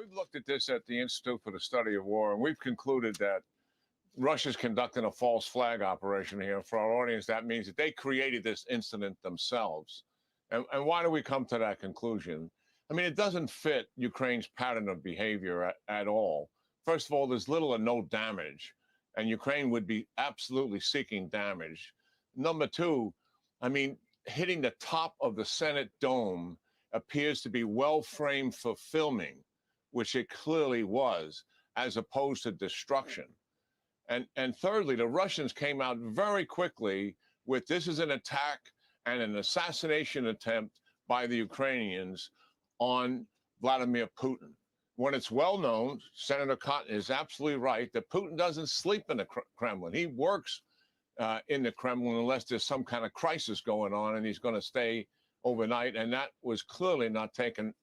we've looked at this at the Institute for the Study of War, and we've concluded that Russia's conducting a false flag operation here. For our audience, that means that they created this incident themselves. And why do we come to that conclusion? I mean, it doesn't fit Ukraine's pattern of behavior at all. First of all, there's little or no damage, and Ukraine would be absolutely seeking damage. Number two, I mean, hitting the top of the Senate dome appears to be well framed for filming, which it clearly was, as opposed to destruction. And thirdly, the Russians came out very quickly with this is an attack and an assassination attempt by the Ukrainians on Vladimir Putin. When it's well known, Senator Cotton is absolutely right that Putin doesn't sleep in the Kremlin. He works in the Kremlin unless there's some kind of crisis going on, and he's going to stay overnight. And that was clearly not taking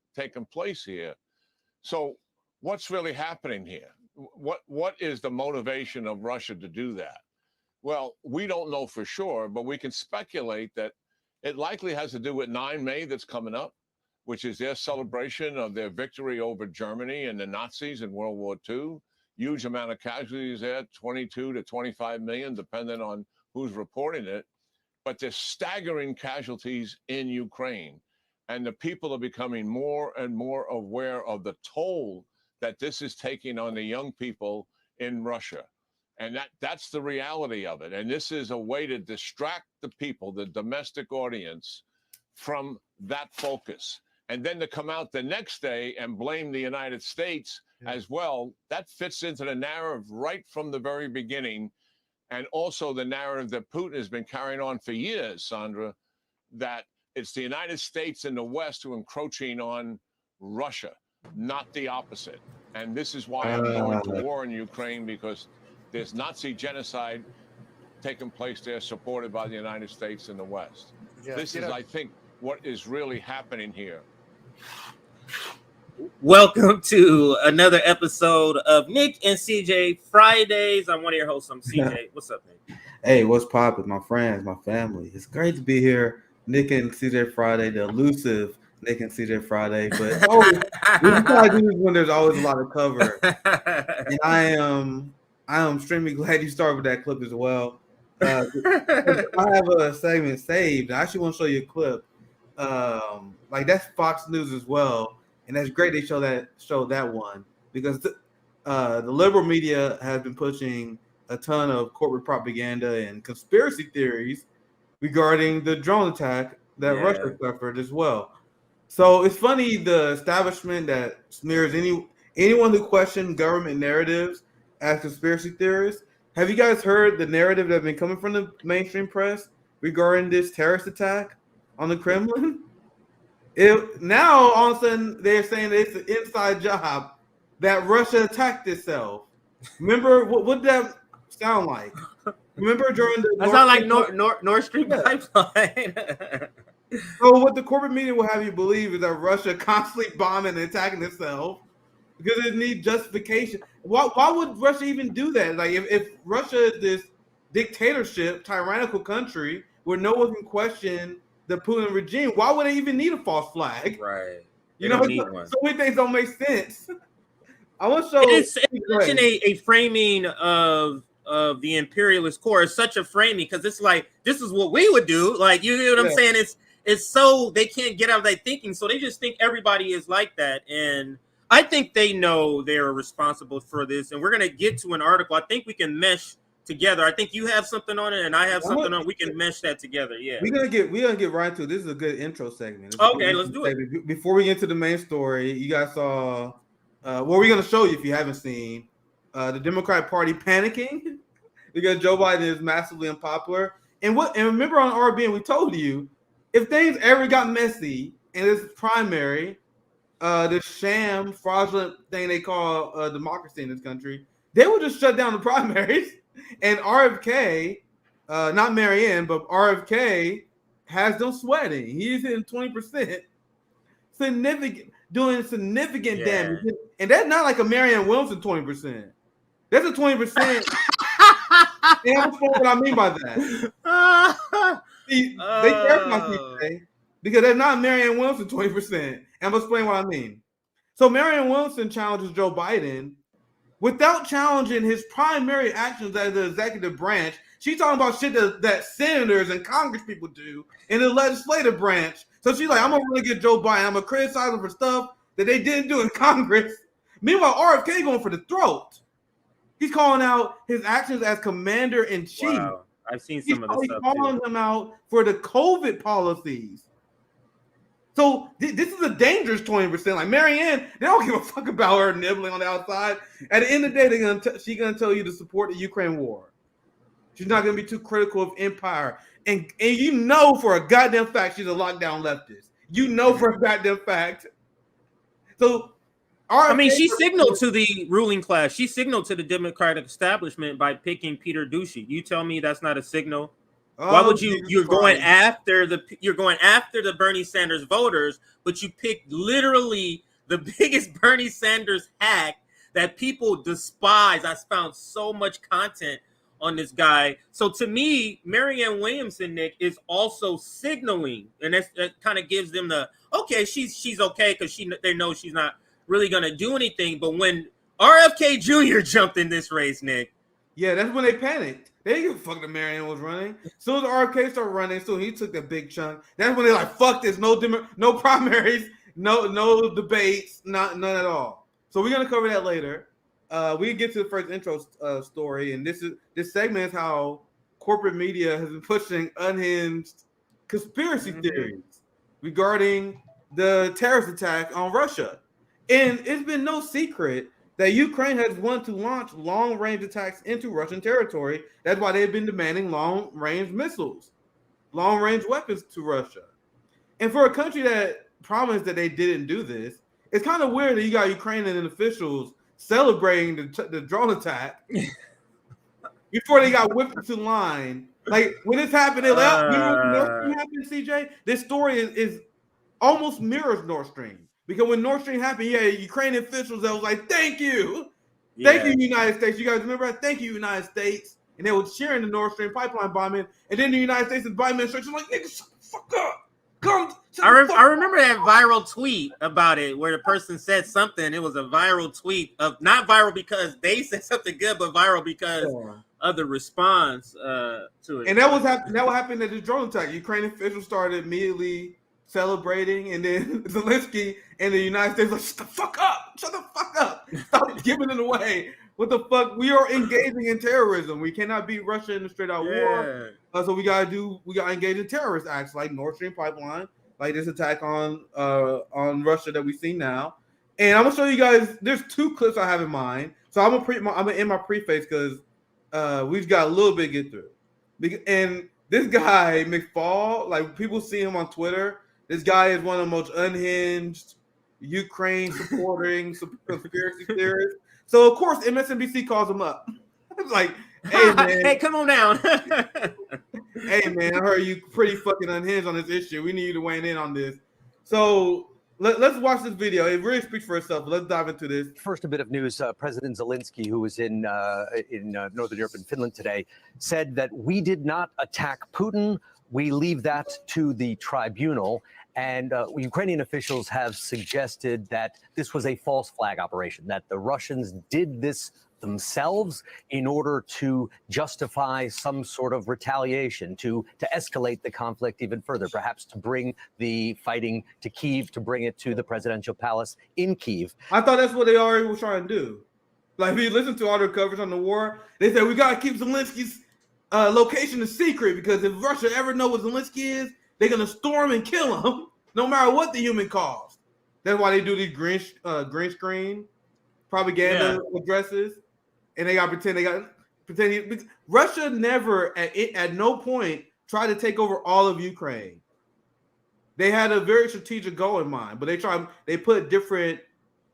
place here. So what's really happening here? What is the motivation of Russia to do that? Well, we don't know for sure, but we can speculate that it likely has to do with 9 May that's coming up, which is their celebration of their victory over Germany and the Nazis in World War II. Huge amount of casualties there, 22 to 25 million, depending on who's reporting it. But there's staggering casualties in Ukraine. And the people are becoming more and more aware of the toll that this is taking on the young people in Russia. And that's the reality of it. And this is a way to distract the people, the domestic audience, from that focus. And then to come out the next day and blame the United States as well, that fits into the narrative right from the very beginning. And also the narrative that Putin has been carrying on for years, Sandra, that it's the United States and the West who are encroaching on Russia, not the opposite. And this is why I'm going to war in Ukraine, because there's Nazi genocide taking place there, supported by the United States and the West. This is, I think, what is really happening here. Welcome to another episode of Nick and CJ Fridays. I'm one of your hosts. I'm CJ. What's up, Nick? Hey, what's poppin', my friends, my family? It's great to be here. Nick and CJ Friday, the elusive Nick and CJ Friday. But we try to do this when there's always a lot of cover. And I am extremely glad you started with that clip as well. I have a segment saved. I actually want to show you a clip. Like that's Fox News as well, and that's great they show that one, because the liberal media has been pushing a ton of corporate propaganda and conspiracy theories regarding the drone attack that Russia suffered as well. So it's funny, the establishment that smears anyone who questions government narratives as conspiracy theorists. Have you guys heard the narrative that's been coming from the mainstream press regarding this terrorist attack on the Kremlin? Now, all of a sudden, they're saying that it's an inside job that Russia attacked itself. Remember, what did that sound like? Remember during the... That sound like Nord Stream pipeline. So what the corporate media will have you believe is that Russia constantly bombing and attacking itself because it needs justification. Why would Russia even do that? Like, if Russia is this dictatorship, tyrannical country where no one can question the Putin regime, why would they even need a false flag? Right. You know, so many things don't make sense. I want to show. It's such a framing of the imperialist core. It's such a framing because it's like, this is what we would do. Like, you know what I'm saying? It's so they can't get out of that thinking. So they just think everybody is like that. And I think they know they're responsible for this. And we're going to get to an article. I think we can mesh together. I think you have something on it and I have something on. We can mesh that together. Yeah. We're gonna get right to it. This is a good intro segment. Okay, let's do it. Before we get to the main story, you guys saw what we're gonna show you if you haven't seen the Democratic Party panicking because Joe Biden is massively unpopular. And remember on RBN we told you if things ever got messy in this primary, this sham fraudulent thing they call democracy in this country, they would just shut down the primaries. And RFK, not Marianne, but RFK has them sweating. He's hitting 20%, doing significant damage. And that's not like a Marianne Williamson 20%. That's a 20%. And I'm sure what I mean by that. See, they care about people because they're not Marianne Williamson 20%. And I'm going to explain what I mean. So Marianne Williamson challenges Joe Biden without challenging his primary actions as the executive branch. She's talking about shit that senators and Congress people do in the legislative branch. So she's like, I'm going to really get Joe Biden. I'm going to criticize him for stuff that they didn't do in Congress. Meanwhile, RFK going for the throat. He's calling out his actions as commander-in-chief. Wow. I've seen some of this stuff He's calling him out for the COVID policies. So this is a dangerous 20%. Like Marianne, they don't give a fuck about her nibbling on the outside. At the end of the day, she's gonna tell you to support the Ukraine war. She's not gonna be too critical of empire. And you know for a goddamn fact she's a lockdown leftist. You know for a goddamn fact. So she signaled to the ruling class. She signaled to the Democratic establishment by picking Peter Doocy. You tell me that's not a signal? Why would you're going after the Bernie Sanders voters, but you picked literally the biggest Bernie Sanders hack that people despise. I found so much content on this guy. So to me, Marianne Williamson, Nick, is also signaling, and that kind of gives them the okay, she's okay because they know she's not really gonna do anything. But when RFK Jr. jumped in this race, Nick. Yeah, that's when they panicked. They didn't give a fuck that Marianne was running. As soon as RFK started running, so he took a big chunk. That's when they're like, fuck this, no primaries, no debates, none at all. So we're gonna cover that later. We can get to the first intro story, and this segment is how corporate media has been pushing unhinged conspiracy theories regarding the terrorist attack on Russia. And it's been no secret that Ukraine has wanted to launch long-range attacks into Russian territory. That's why they've been demanding long-range missiles, long-range weapons to Russia. And for a country that promised that they didn't do this, it's kind of weird that you got Ukrainian officials celebrating the drone attack before they got whipped into line. Like, when this happened, you know when Nord Stream happened, CJ? This story is almost mirrors Nord Stream. Because when Nord Stream happened, Ukrainian officials that was like, thank you, United States. You guys remember that? Thank you, United States. And they were cheering the Nord Stream pipeline bombing. And then the United States and Biden administration was like, nigga, shut the fuck up. I remember that viral tweet about it where the person said something. It was a viral tweet of not viral because they said something good, but viral because of the response to it. And that what happened at the drone attack. Ukrainian officials started immediately celebrating, and then Zelensky and the United States like, shut the fuck up, stop giving it away. What the fuck? We are engaging in terrorism. We cannot beat Russia in a straight out war. So we gotta engage in terrorist acts like Nord Stream pipeline, like this attack on Russia that we see now. And I'm gonna show you guys. There's two clips I have in mind. So I'm gonna end my preface because we've got a little bit to get through. And this guy McFall, like people see him on Twitter. This guy is one of the most unhinged Ukraine supporting conspiracy theorists. So of course MSNBC calls him up. It's like, hey man, hey, come on down. Hey man, I heard you pretty fucking unhinged on this issue. We need you to weigh in on this. So let's watch this video. It really speaks for itself. Let's dive into this. First, a bit of news. President Zelensky, who was in Northern Europe and Finland today, said that we did not attack Putin. We leave that to the tribunal. And Ukrainian officials have suggested that this was a false flag operation, that the Russians did this themselves in order to justify some sort of retaliation, to escalate the conflict even further, perhaps to bring the fighting to Kyiv, to bring it to the presidential palace in Kyiv. I thought that's what they already were trying to do. Like, if you listen to all their coverage on the war, they said we got to keep Zelensky's location a secret, because if Russia ever know what Zelensky is, they're going to storm and kill him, no matter what the human cost. That's why they do these green screen propaganda addresses. And they got to pretend. Russia never, at no point, tried to take over all of Ukraine. They had a very strategic goal in mind, but they put different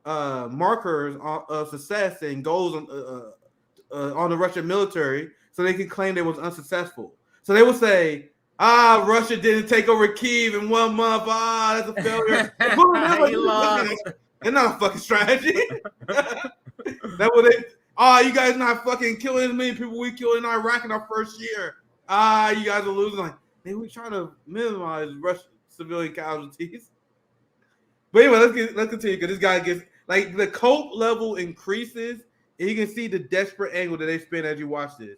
markers of success and goals on the Russian military, so they could claim they was unsuccessful. So they would say, Russia didn't take over Kyiv in 1 month. That's a failure. It's not a fucking strategy. That what they. You guys not fucking killing as many people we killed in Iraq in our first year. You guys are losing. Like, man, we trying to minimize Russian civilian casualties. But anyway, let's continue, because this guy gets. Like the cope level increases, and you can see the desperate angle that they spin as you watch this.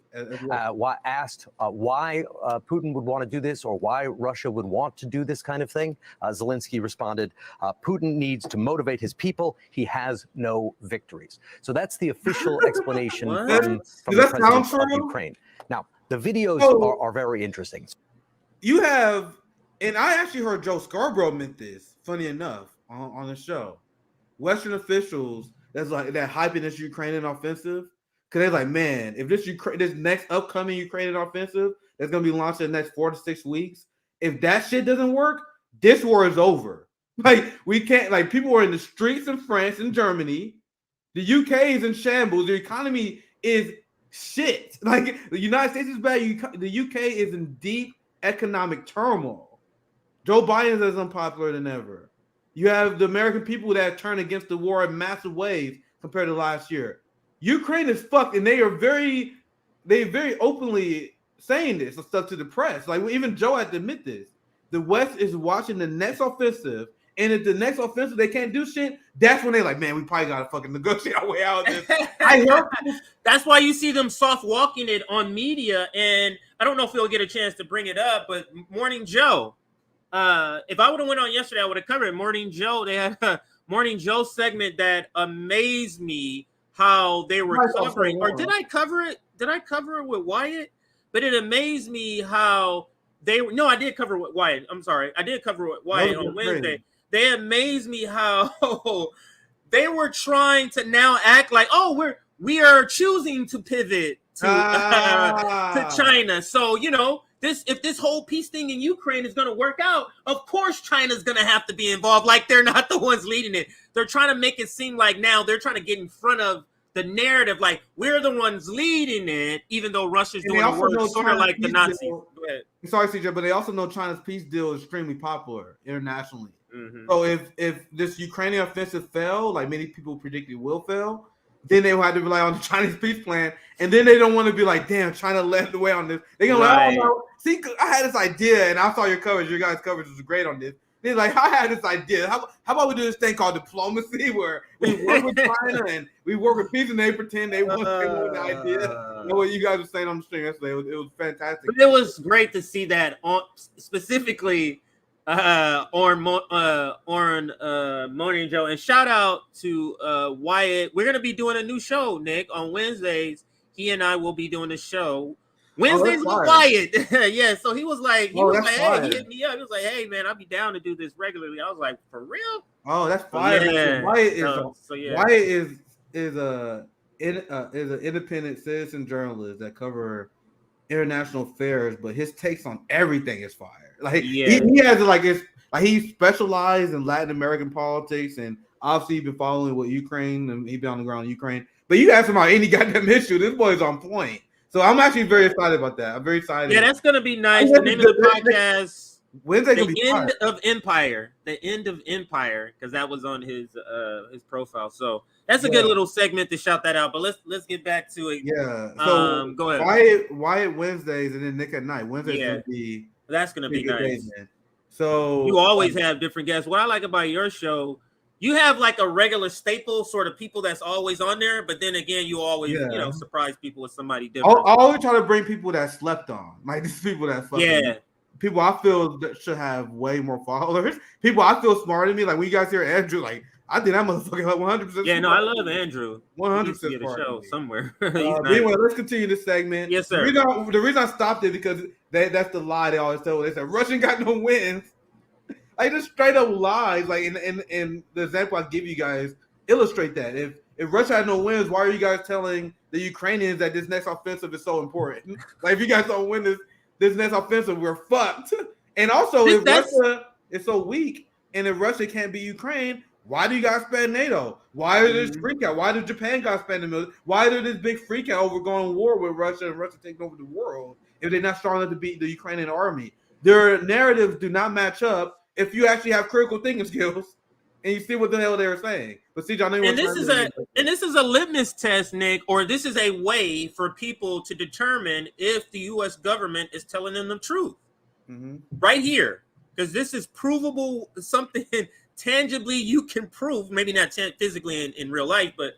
Asked why Putin would want to do this or why Russia would want to do this kind of thing, Zelensky responded, Putin needs to motivate his people. He has no victories. So that's the official explanation from the president of Ukraine. Now, the videos are very interesting. You have, and I actually heard Joe Scarborough meant this, funny enough, on the show. Western officials that's like that hyping this Ukrainian offensive, because they're like, man, if this next upcoming Ukrainian offensive that's gonna be launched in the next 4 to 6 weeks, if that shit doesn't work, this war is over. Like we can't, like people are in the streets in France and Germany, the UK is in shambles, the economy is shit. Like the United States is bad, the UK is in deep economic turmoil. Joe Biden is as unpopular than ever. You have the American people that turn against the war in massive ways compared to last year. Ukraine is fucked, and they very openly saying this and stuff to the press. Like even Joe had to admit this. The West is watching the next offensive, and if the next offensive they can't do shit, that's when they're like, man, we probably gotta fucking negotiate our way out of this. I heard that's why you see them soft walking it on media, and I don't know if we'll get a chance to bring it up, but Morning Joe. If I would have went on yesterday, I would have covered it. Morning Joe, they had a Morning Joe segment that amazed me how they were covering. Or did I cover it? Did I cover it with Wyatt? But it amazed me how they were. No, I did cover it with Wyatt. I'm sorry, I did cover it with Wyatt on Wednesday. They amazed me how they were trying to now act like, oh, we are choosing to pivot to China. So if this whole peace thing in Ukraine is going to work out, of course China's going to have to be involved. Like they're not the ones leading it. They're trying to make it seem like now they're trying to get in front of the narrative, like we're the ones leading it, even though Russia's doing the work, sort of like the Nazis. Sorry, CJ, but they also know China's peace deal is extremely popular internationally. Mm-hmm. So if this Ukrainian offensive fail, like many people predicted will fail, then they will have to rely on the Chinese peace plan, and then they don't want to be like, damn, China led the way on this. They're gonna like, oh no, see, I had this idea, and I saw your coverage. Your guys' coverage was great on this. They're like, I had this idea. How about we do this thing called diplomacy, where we work with China and we work with peace, and they pretend they want the idea. You know what you guys were saying on the stream yesterday? It was fantastic. But it was great to see that specifically. Morning Joe, and shout out to Wyatt. We're gonna be doing a new show, Nick, on Wednesdays. He and I will be doing a show Wednesdays with Wyatt. Yeah, so he was like, hey, he hit me up. He was like, hey man, I'll be down to do this regularly. I was like, for real? Oh, that's fire. Yeah. Wyatt is an independent citizen journalist that cover international affairs, but his takes on everything is fire. Like he has he specialized in Latin American politics, and obviously he's been following with Ukraine, and he's been on the ground in Ukraine. But you ask him about any goddamn issue, this boy's on point. So I'm actually very excited about that. I'm very excited. Yeah, that's gonna be nice. The name of the podcast, Wednesday, The End of Empire. The End of Empire, because that was on his profile. So that's a good little segment to shout that out. But let's get back to it. Yeah. So go ahead. Wyatt Wednesdays, and then Nick at night. Wednesdays gonna be. That's gonna be nice. Day, so you always have different guests. What I like about your show, you have like a regular staple sort of people that's always on there, but then again, you always surprise people with somebody different. I always try to bring people that slept on, like these people that people I feel that should have way more followers. People I feel smarter than me. Like when you guys hear Andrew, like I think that motherfucker like 100%. Yeah, no, I love Andrew. 100% the show somewhere. Anyway, let's continue this segment. Yes, sir. The reason I stopped it because that's the lie they always tell. They said Russian got no wins. Like just straight up lies. Like in the example I give you guys illustrate that. If Russia had no wins, why are you guys telling the Ukrainians that this next offensive is so important? Like if you guys don't win this next offensive, we're fucked. And also, if Russia is so weak, and if Russia can't beat Ukraine, why do you guys spend NATO? Why is this freak out? Why did Japan guys spend the million? Why is there this big freak out over going to war with Russia and Russia taking over the world if they're not strong enough to beat the Ukrainian army? Their narratives do not match up if you actually have critical thinking skills and you see what the hell they were saying. But see, John, this is a litmus test, Nick, or this is a way for people to determine if the U.S. government is telling them the truth. Right here, because this is provable something tangibly you can prove, maybe not physically in real life, but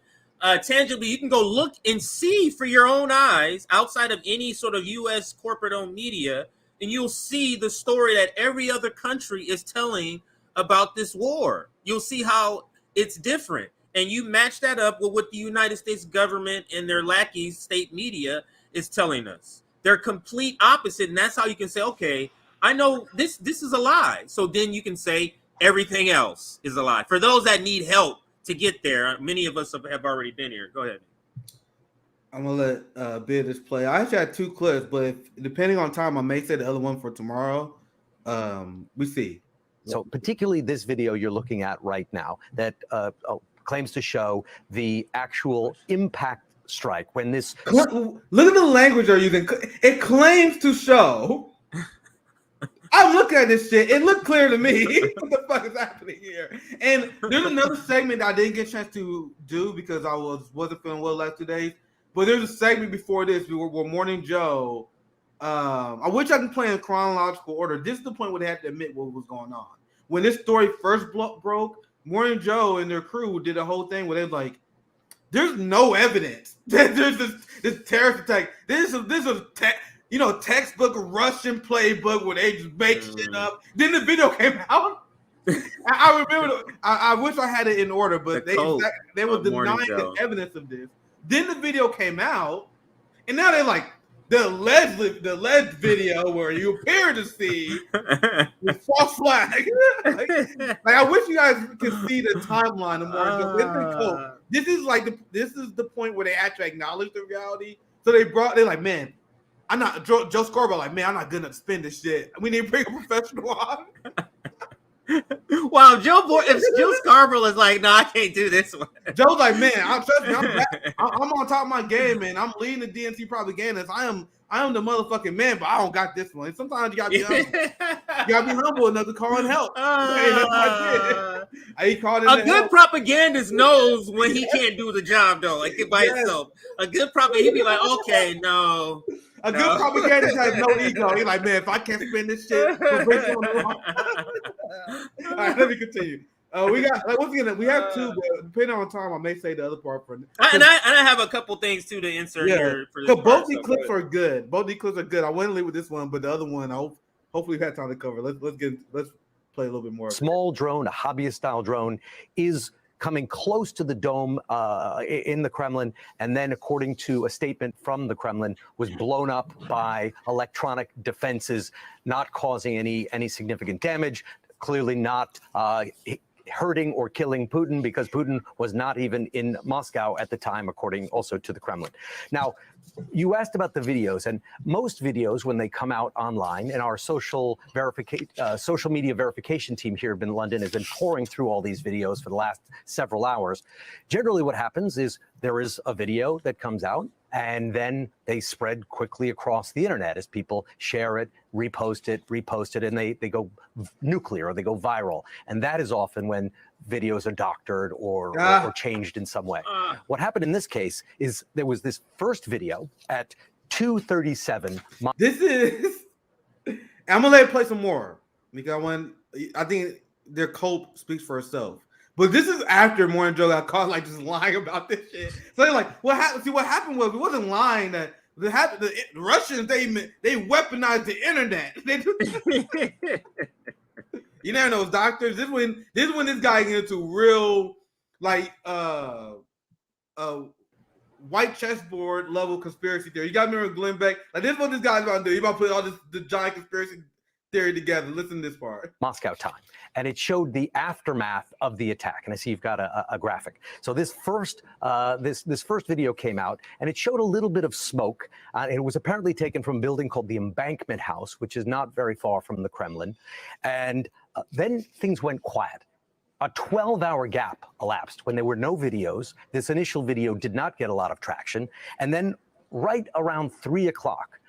tangibly you can go look and see for your own eyes outside of any sort of U.S. corporate-owned media, and you'll see the story that every other country is telling about this war. You'll see how it's different. And you match that up with what the United States government and their lackeys, state media, is telling us. They're complete opposite. And that's how you can say, okay, I know this is a lie. So then you can say everything else is a lie. For those that need help to get there, many of us have already been here. Go ahead. I'm gonna let Beatrice play. I actually had 2 clips, but depending on time, I may say the other one for tomorrow. We see. So particularly this video you're looking at right now that claims to show the actual impact strike when this. Look at the language they're using. It claims to show. I'm looking at this shit. It looked clear to me. What the fuck is happening here? And there's another segment I didn't get a chance to do because I wasn't feeling well last 2 days. But there's a segment before this where Morning Joe. I wish I could play in chronological order. This is the point where they had to admit what was going on. When this story first broke, Morning Joe and their crew did a whole thing where they're like, "There's no evidence that there's this terrorist attack. This is textbook Russian playbook where they just make shit up." Then the video came out. I remember. I wish I had it in order, but they were denying the evidence of this. Then the video came out, and now they're like, the alleged video where you appear to see the false flag. like I wish you guys could see the timeline of more. This is the point where they actually acknowledge the reality. So they're like, man, I'm not Joe Scarborough. Like, man, I'm not gonna spin this shit. We need to bring a professional on. Wow, if Joe Scarborough is like, no, I can't do this one. Joe's like, man, I'm on top of my game, man. I'm leading the DNC propagandists. I am the motherfucking man, but I don't got this one. And sometimes you gotta be humble. You gotta be humble enough to call in help. He called in a good propagandist knows when he can't do the job, though, like by himself. A good propagandist, he'd be like, okay, no. A good propagandist has no ego. He's like, man, if I can't spin this shit, we'll break it on the wrong. All right, let me continue. We have 2, but depending on time, I may say the other part for. And I have a couple things too to insert here. For this so both these clips are good. Both these clips are good. I wouldn't leave with this one, but the other one, hopefully we've had time to cover. Let's play a little bit more. Small drone, a hobbyist style drone, is coming close to the dome in the Kremlin, and then, according to a statement from the Kremlin, was blown up by electronic defenses, not causing any significant damage. Clearly not hurting or killing Putin, because Putin was not even in Moscow at the time, according also to the Kremlin. Now, you asked about the videos, and most videos, when they come out online, and our social media verification team here in London has been pouring through all these videos for the last several hours. Generally, what happens is there is a video that comes out, and then they spread quickly across the internet as people share it, repost it, and they go nuclear, or they go viral. And that is often when videos are doctored or changed in some way. What happened in this case is there was this first video at 2:37. I'm gonna let it play some more because I think their cope speaks for itself. But this is after Morning Joe got caught like just lying about this shit. So they're like, what happened? See, what happened was, it wasn't lying that the Russians they weaponized the internet. You never know, doctors. This is when this guy get into real like white chessboard level conspiracy theory. You gotta remember Glenn Beck. Like, this is what this guy's about to do. He's about to put all the giant conspiracy theory together. Listen to this part. Moscow time. And it showed the aftermath of the attack. And I see you've got a graphic. So this first video came out, and it showed a little bit of smoke. It was apparently taken from a building called the Embankment House, which is not very far from the Kremlin. And then things went quiet. A 12-hour gap elapsed when there were no videos. This initial video did not get a lot of traction. And then right around 3 o'clock,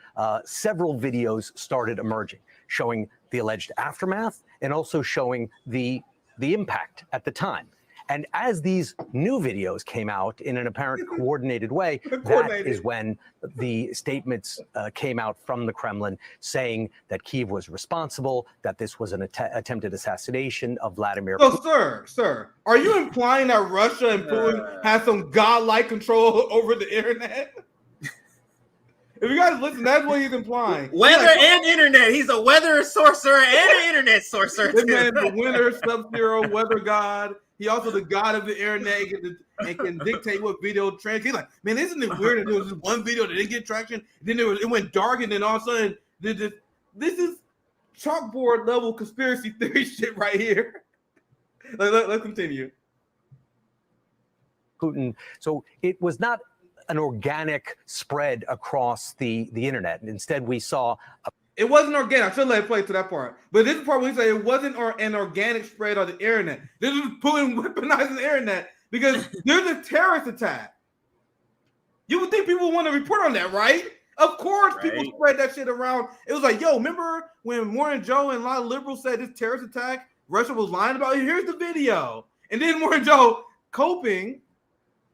several videos started emerging, showing the alleged aftermath and also showing the impact at the time. And as these new videos came out in an apparent coordinated way, that is when the statements came out from the Kremlin saying that Kyiv was responsible, that this was an attempted assassination of Vladimir Putin. So, sir, are you implying that Russia and Putin have some godlike control over the internet? If you guys listen, that's what he's implying. Weather and internet. He's a weather sorcerer and an internet sorcerer. This man's the winter, Sub-Zero, weather god. He also the god of the internet and can dictate what video trends. He's like, man, isn't it weird that there was this one video that didn't get traction? Then it went dark, and then all of a sudden, this is chalkboard level conspiracy theory shit right here. Let's continue. Putin. So it was not an organic spread across the internet. And instead, we saw it wasn't organic. I should let it play to that part. But this is the part where we say it wasn't an organic spread on the internet. This is Putin weaponizing the internet because there's a terrorist attack. You would think people want to report on that, right? Of course, people spread that shit around. It was like, yo, remember when Morning Joe and a lot of liberals said this terrorist attack, Russia was lying about it? Here's the video. And then Morning Joe coping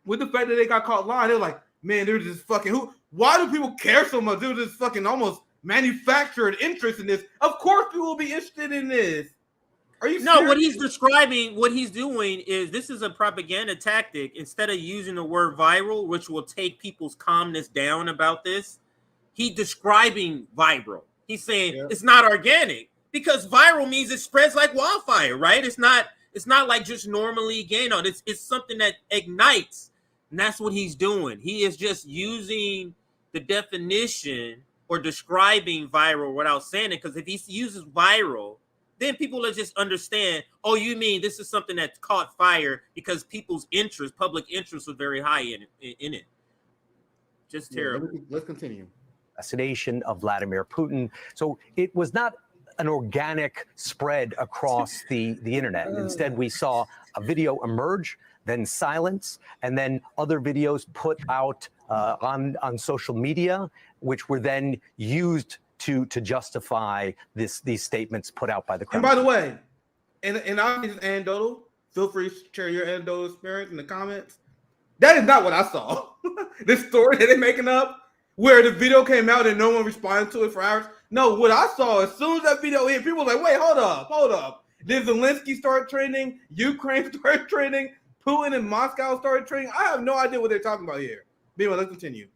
with the fact that they got caught lying. They're like, man, there's this fucking why do people care so much? There's this fucking almost manufactured interest in this. Of course people will be interested in this. Are you serious? No, what he's describing, what he's doing is this is a propaganda tactic. Instead of using the word viral, which will take people's calmness down about this, he's describing viral. He's saying it's not organic because viral means it spreads like wildfire, right? It's not like just normally gain on. It's something that ignites. And that's what he's doing. He is just using the definition or describing viral without saying it. Because if he uses viral, then people will just understand, oh, you mean this is something that caught fire because people's interest, public interest was very high in it. Just terrible. Let's continue. Assassination of Vladimir Putin. So it was not an organic spread across the internet. Instead, we saw a video emerge, then silence, and then other videos put out on social media, which were then used to justify these statements put out by the Kremlin. And by the way, and I'm just anecdotal. Feel free to share your anecdotal experience in the comments. That is not what I saw. This story that they're making up, where the video came out and no one responded to it for hours. No, what I saw as soon as that video hit, people were like, "Wait, hold up." Then Zelensky started trending, Ukraine started trending, Putin and Moscow started trending. I have no idea what they're talking about here. Anyway, let's continue.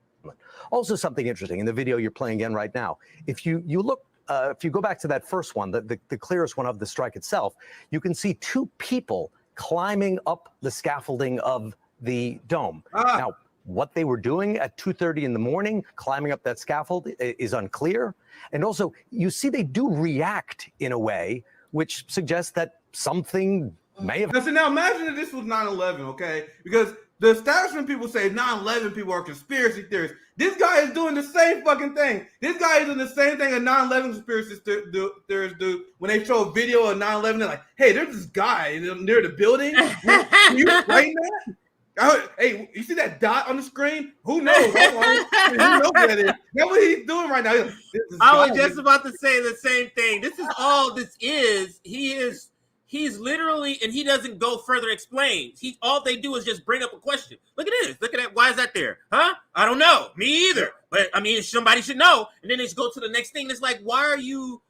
Also, something interesting in the video you're playing again right now. If you look, if you go back to that first one, the clearest one of the strike itself, you can see two people climbing up the scaffolding of the dome. Now, what they were doing at 2:30 in the morning, climbing up that scaffold, is unclear. And also, you see they do react in a way which suggests that something may have. Now imagine if this was 9/11, okay? Because the establishment people say 9/11 people are conspiracy theorists. This guy is doing the same fucking thing. This guy is doing the same thing a 9/11 conspiracy theorists do when they show a video of 9/11. They're like, hey, there's this guy near the building. Can you explain that? Hey, you see that dot on the screen? Who knows? Who knows what that is? That's what he's doing right now. I was just about to say the same thing. This is all this is. He's literally, and he doesn't go further explain. All they do is just bring up a question. Look at this. Look at that. Why is that there? Huh? I don't know. Me either. But I mean, somebody should know. And then they just go to the next thing. It's like, why are you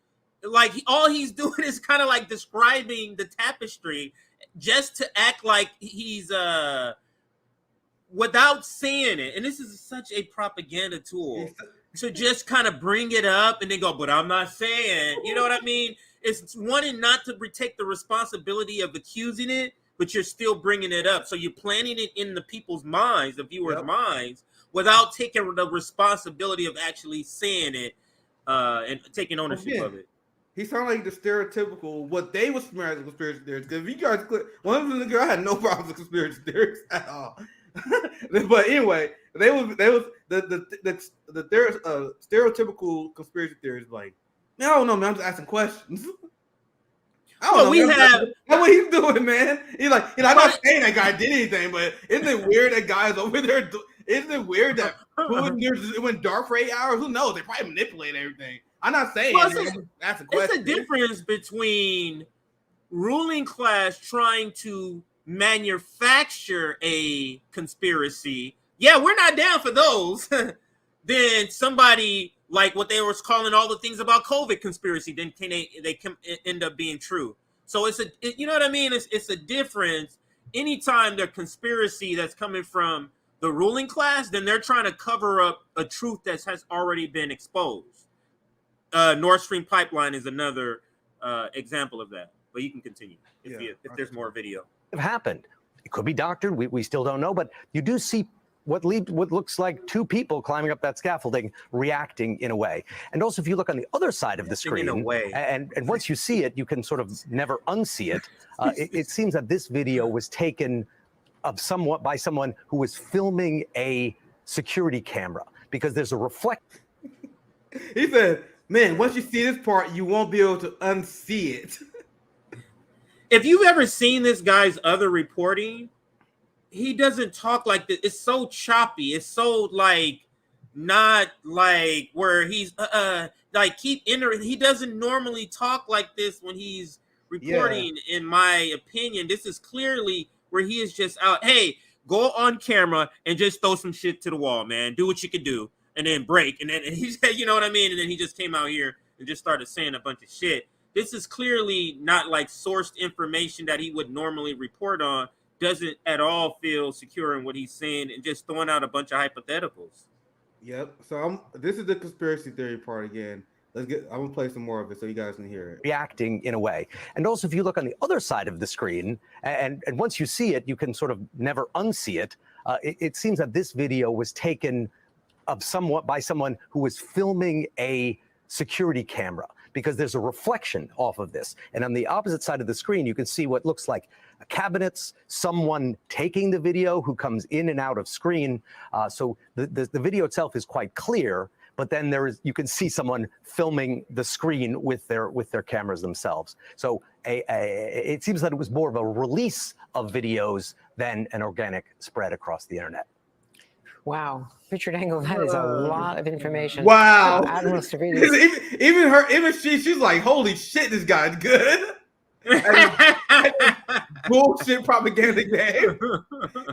like? All he's doing is kind of like describing the tapestry, just to act like he's without saying it. And this is such a propaganda tool. So just kind of bring it up and then go, but I'm not saying. You know what I mean? It's wanting not to take the responsibility of accusing it, but you're still bringing it up. So you're planting it in the people's minds, the viewers' minds, without taking the responsibility of actually saying it and taking ownership of it. He sounded like the stereotypical, what they was smearing as conspiracy theories. Because if you guys click, one of the girls had no problems with conspiracy theories at all. But anyway, they was the stereotypical conspiracy theories like, I don't know, man. I'm just asking questions. That's what he's doing, man. He's like, I'm not saying that guy did anything, but isn't it weird that guy is over there? Isn't it weird that it went dark for 8 hours? Who knows? They probably manipulate everything. I'm not saying. That's a question. It's a difference between ruling class trying to manufacture a conspiracy, yeah, we're not down for those. Then somebody like what they were calling all the things about COVID conspiracy, then they can end up being true. So you know what I mean? It's a difference. Anytime the conspiracy that's coming from the ruling class, then they're trying to cover up a truth that has already been exposed. Nord Stream pipeline is another example of that. But you can continue if there's more video. Happened. It could be doctored. We still don't know, but you do see what looks like two people climbing up that scaffolding, reacting in a way. And also, if you look on the other side of the screen, in a way. and once you see it, you can sort of never unsee it. It seems that this video was taken by someone who was filming a security camera, because there's a reflect. He said, man, once you see this part, you won't be able to unsee it. If you've ever seen this guy's other reporting, he doesn't talk like this. It's so choppy. It's so like not like where he's like he doesn't normally talk like this when he's reporting. In my opinion, this is clearly where he is just out. Hey, go on camera and just throw some shit to the wall, man. Do what you can do, and then break. And then he said, you know what I mean? And then he just came out here and just started saying a bunch of shit. This is clearly not like sourced information that he would normally report on. Doesn't at all feel secure in what he's saying, and just throwing out a bunch of hypotheticals. Yep. So this is the conspiracy theory part again. I'm gonna play some more of it so you guys can hear it. Reacting in a way. And also, if you look on the other side of the screen, and once you see it, you can sort of never unsee it. It seems that this video was taken by someone who was filming a security camera, because there's a reflection off of this. And on the opposite side of the screen, you can see what looks like cabinets, someone taking the video who comes in and out of screen. So the video itself is quite clear, but then you can see someone filming the screen with their cameras themselves. So it seems that it was more of a release of videos than an organic spread across the internet. Wow, Richard Engel, that is a lot of information. Wow. Admiral Stavridis. Even she's like, holy shit, this guy's good. Bullshit propaganda game.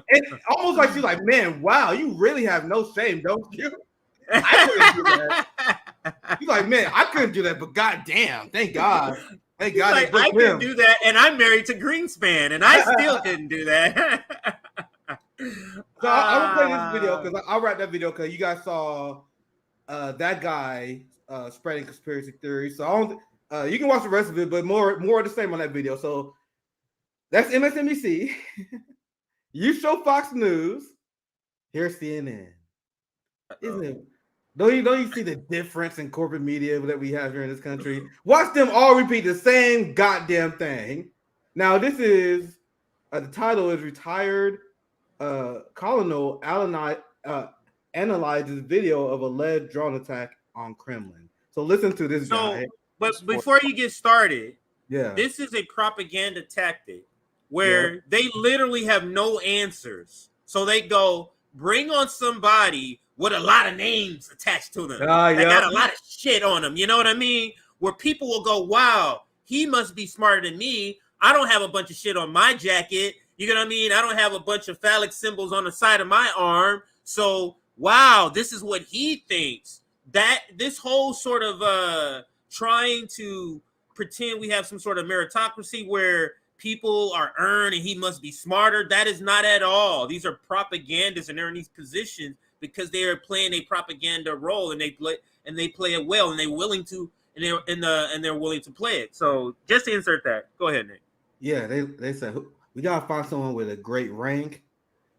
It's almost like she's like, man, wow, you really have no shame, don't you? I couldn't do that. She's like, man, I couldn't do that, but goddamn, thank God. Thank God. Like, I couldn't do that, and I'm married to Greenspan, and I still couldn't do that. So I'm gonna play this video because I'll wrap that video because you guys saw that guy spreading conspiracy theories. So you can watch the rest of it, but more of the same on that video. So that's MSNBC. You show Fox News. Here's CNN. Isn't it? Don't you see the difference in corporate media that we have here in this country? Watch them all repeat the same goddamn thing. Now this is the title is Retired Colonel analyzes video of alleged drone attack on Kremlin. So listen to this guy. But before you get started, yeah, this is a propaganda tactic where they literally have no answers. So they go, bring on somebody with a lot of names attached to them. They got a lot of shit on them. You know what I mean? Where people will go, wow, he must be smarter than me. I don't have a bunch of shit on my jacket. You know what I mean? I don't have a bunch of phallic symbols on the side of my arm. So, wow, this is what he thinks. That this whole sort of trying to pretend we have some sort of meritocracy where people are earned and he must be smarter. That is not at all. These are propagandists, and they're in these positions because they are playing a propaganda role, and they play it well, and they're willing to, and they're willing to play it. So just to insert that. Go ahead, Nick. Yeah, they said we gotta find someone with a great rank.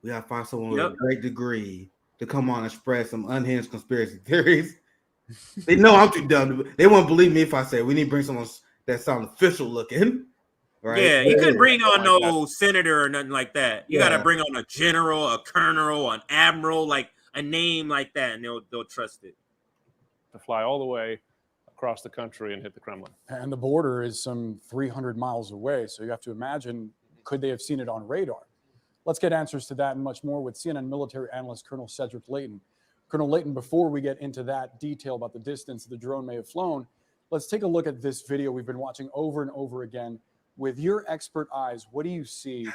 We gotta find someone with a great degree to come on and spread some unhinged conspiracy theories. They know I'm too dumb. They won't believe me if I say we need to bring someone that sounds official looking. Right? Yeah, you couldn't bring on no senator or nothing like that. You gotta bring on a general, a colonel, an admiral, like a name like that, and they'll trust it. To fly all the way across the country and hit the Kremlin. And the border is some 300 miles away. So you have to imagine, could they have seen it on radar? Let's get answers to that and much more with CNN military analyst Colonel Cedric Leighton. Colonel Leighton, before we get into that detail about the distance the drone may have flown, let's take a look at this video we've been watching over and over again with your expert eyes, what do you see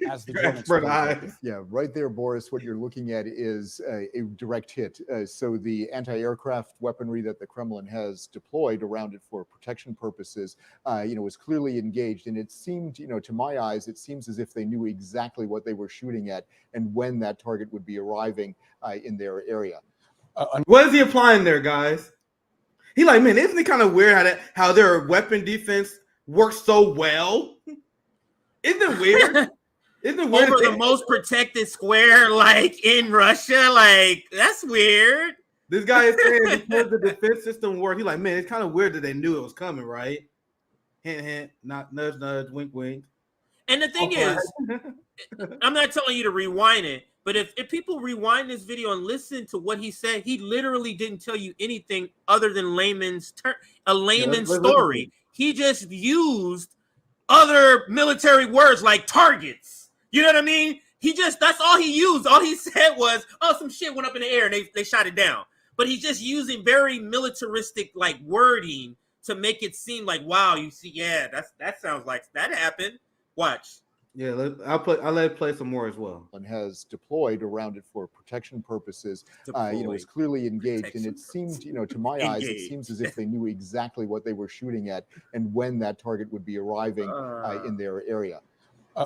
as the drone Expert explosion? eyes. Yeah, right there, Boris. What you're looking at is a direct hit. So the anti-aircraft weaponry that the Kremlin has deployed around it for protection purposes, was clearly engaged. And it seemed, to my eyes, it seems as if they knew exactly what they were shooting at and when that target would be arriving in their area. What is he applying there, guys? He like, man, isn't it kind of weird how their weapon defense works so well? Isn't it weird? Isn't it weird? Over the most protected square, like in Russia, like that's weird. This guy is saying because the defense system worked. He's like, man, it's kind of weird that they knew it was coming, right? Hint, hint, not nudge, nudge, wink, wink. And the thing is, I'm not telling you to rewind it, but if people rewind this video and listen to what he said, he literally didn't tell you anything other than a layman's story. He just used other military words like targets. You know what I mean? That's all he used. All he said was, oh, some shit went up in the air and they shot it down. But he's just using very militaristic like wording to make it seem like, wow, you see, yeah, that sounds like that happened. Watch. Yeah, I'll let it play some more as well. And has deployed around it for protection purposes, was clearly engaged. And it seemed, to my eyes, it seems as if they knew exactly what they were shooting at and when that target would be arriving in their area.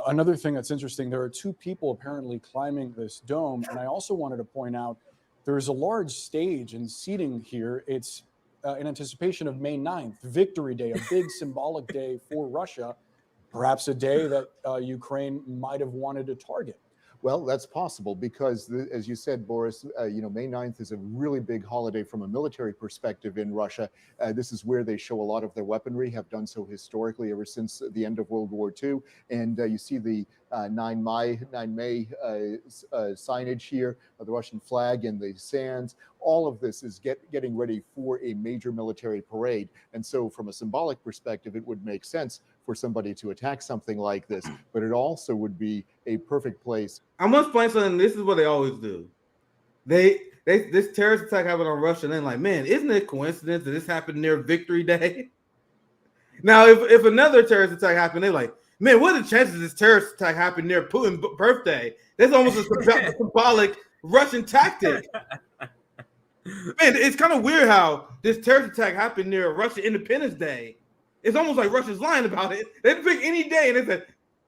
Another thing that's interesting, there are two people apparently climbing this dome. And I also wanted to point out there's a large stage and seating here. It's in anticipation of May 9th, Victory Day, a big symbolic day for Russia. Perhaps a day that Ukraine might have wanted to target. Well, that's possible because, as you said, Boris, May 9th is a really big holiday from a military perspective in Russia. This is where they show a lot of their weaponry, have done so historically ever since the end of World War II. And you see the 9 May signage here, the Russian flag and the sands. All of this is getting ready for a major military parade. And so from a symbolic perspective, it would make sense for somebody to attack something like this, but it also would be a perfect place. I must find something. This is what they always do. This terrorist attack happened on Russia, and they're like, man, isn't it a coincidence that this happened near Victory Day? Now, if another terrorist attack happened, they're like, man, what are the chances this terrorist attack happened near Putin's birthday? That's almost a symbolic Russian tactic. Man, it's kind of weird how this terrorist attack happened near Russian Independence Day. It's almost like Russia's lying about it. They pick any day and they say,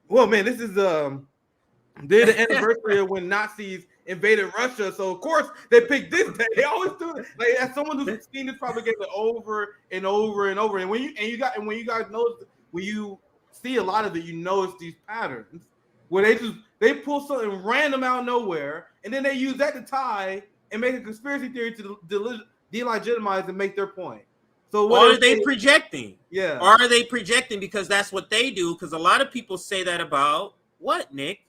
well, man, this is the anniversary of when Nazis invaded Russia. So of course they pick this day. They always do it. Like as someone who's seen this propaganda over and over and over. And when you guys notice, when you see a lot of it, you notice these patterns where they pull something random out of nowhere and then they use that to tie and make a conspiracy theory to delegitimize and make their point. So what are they projecting? Yeah. Are they projecting? Because that's what they do. Because a lot of people say that about what, Nick?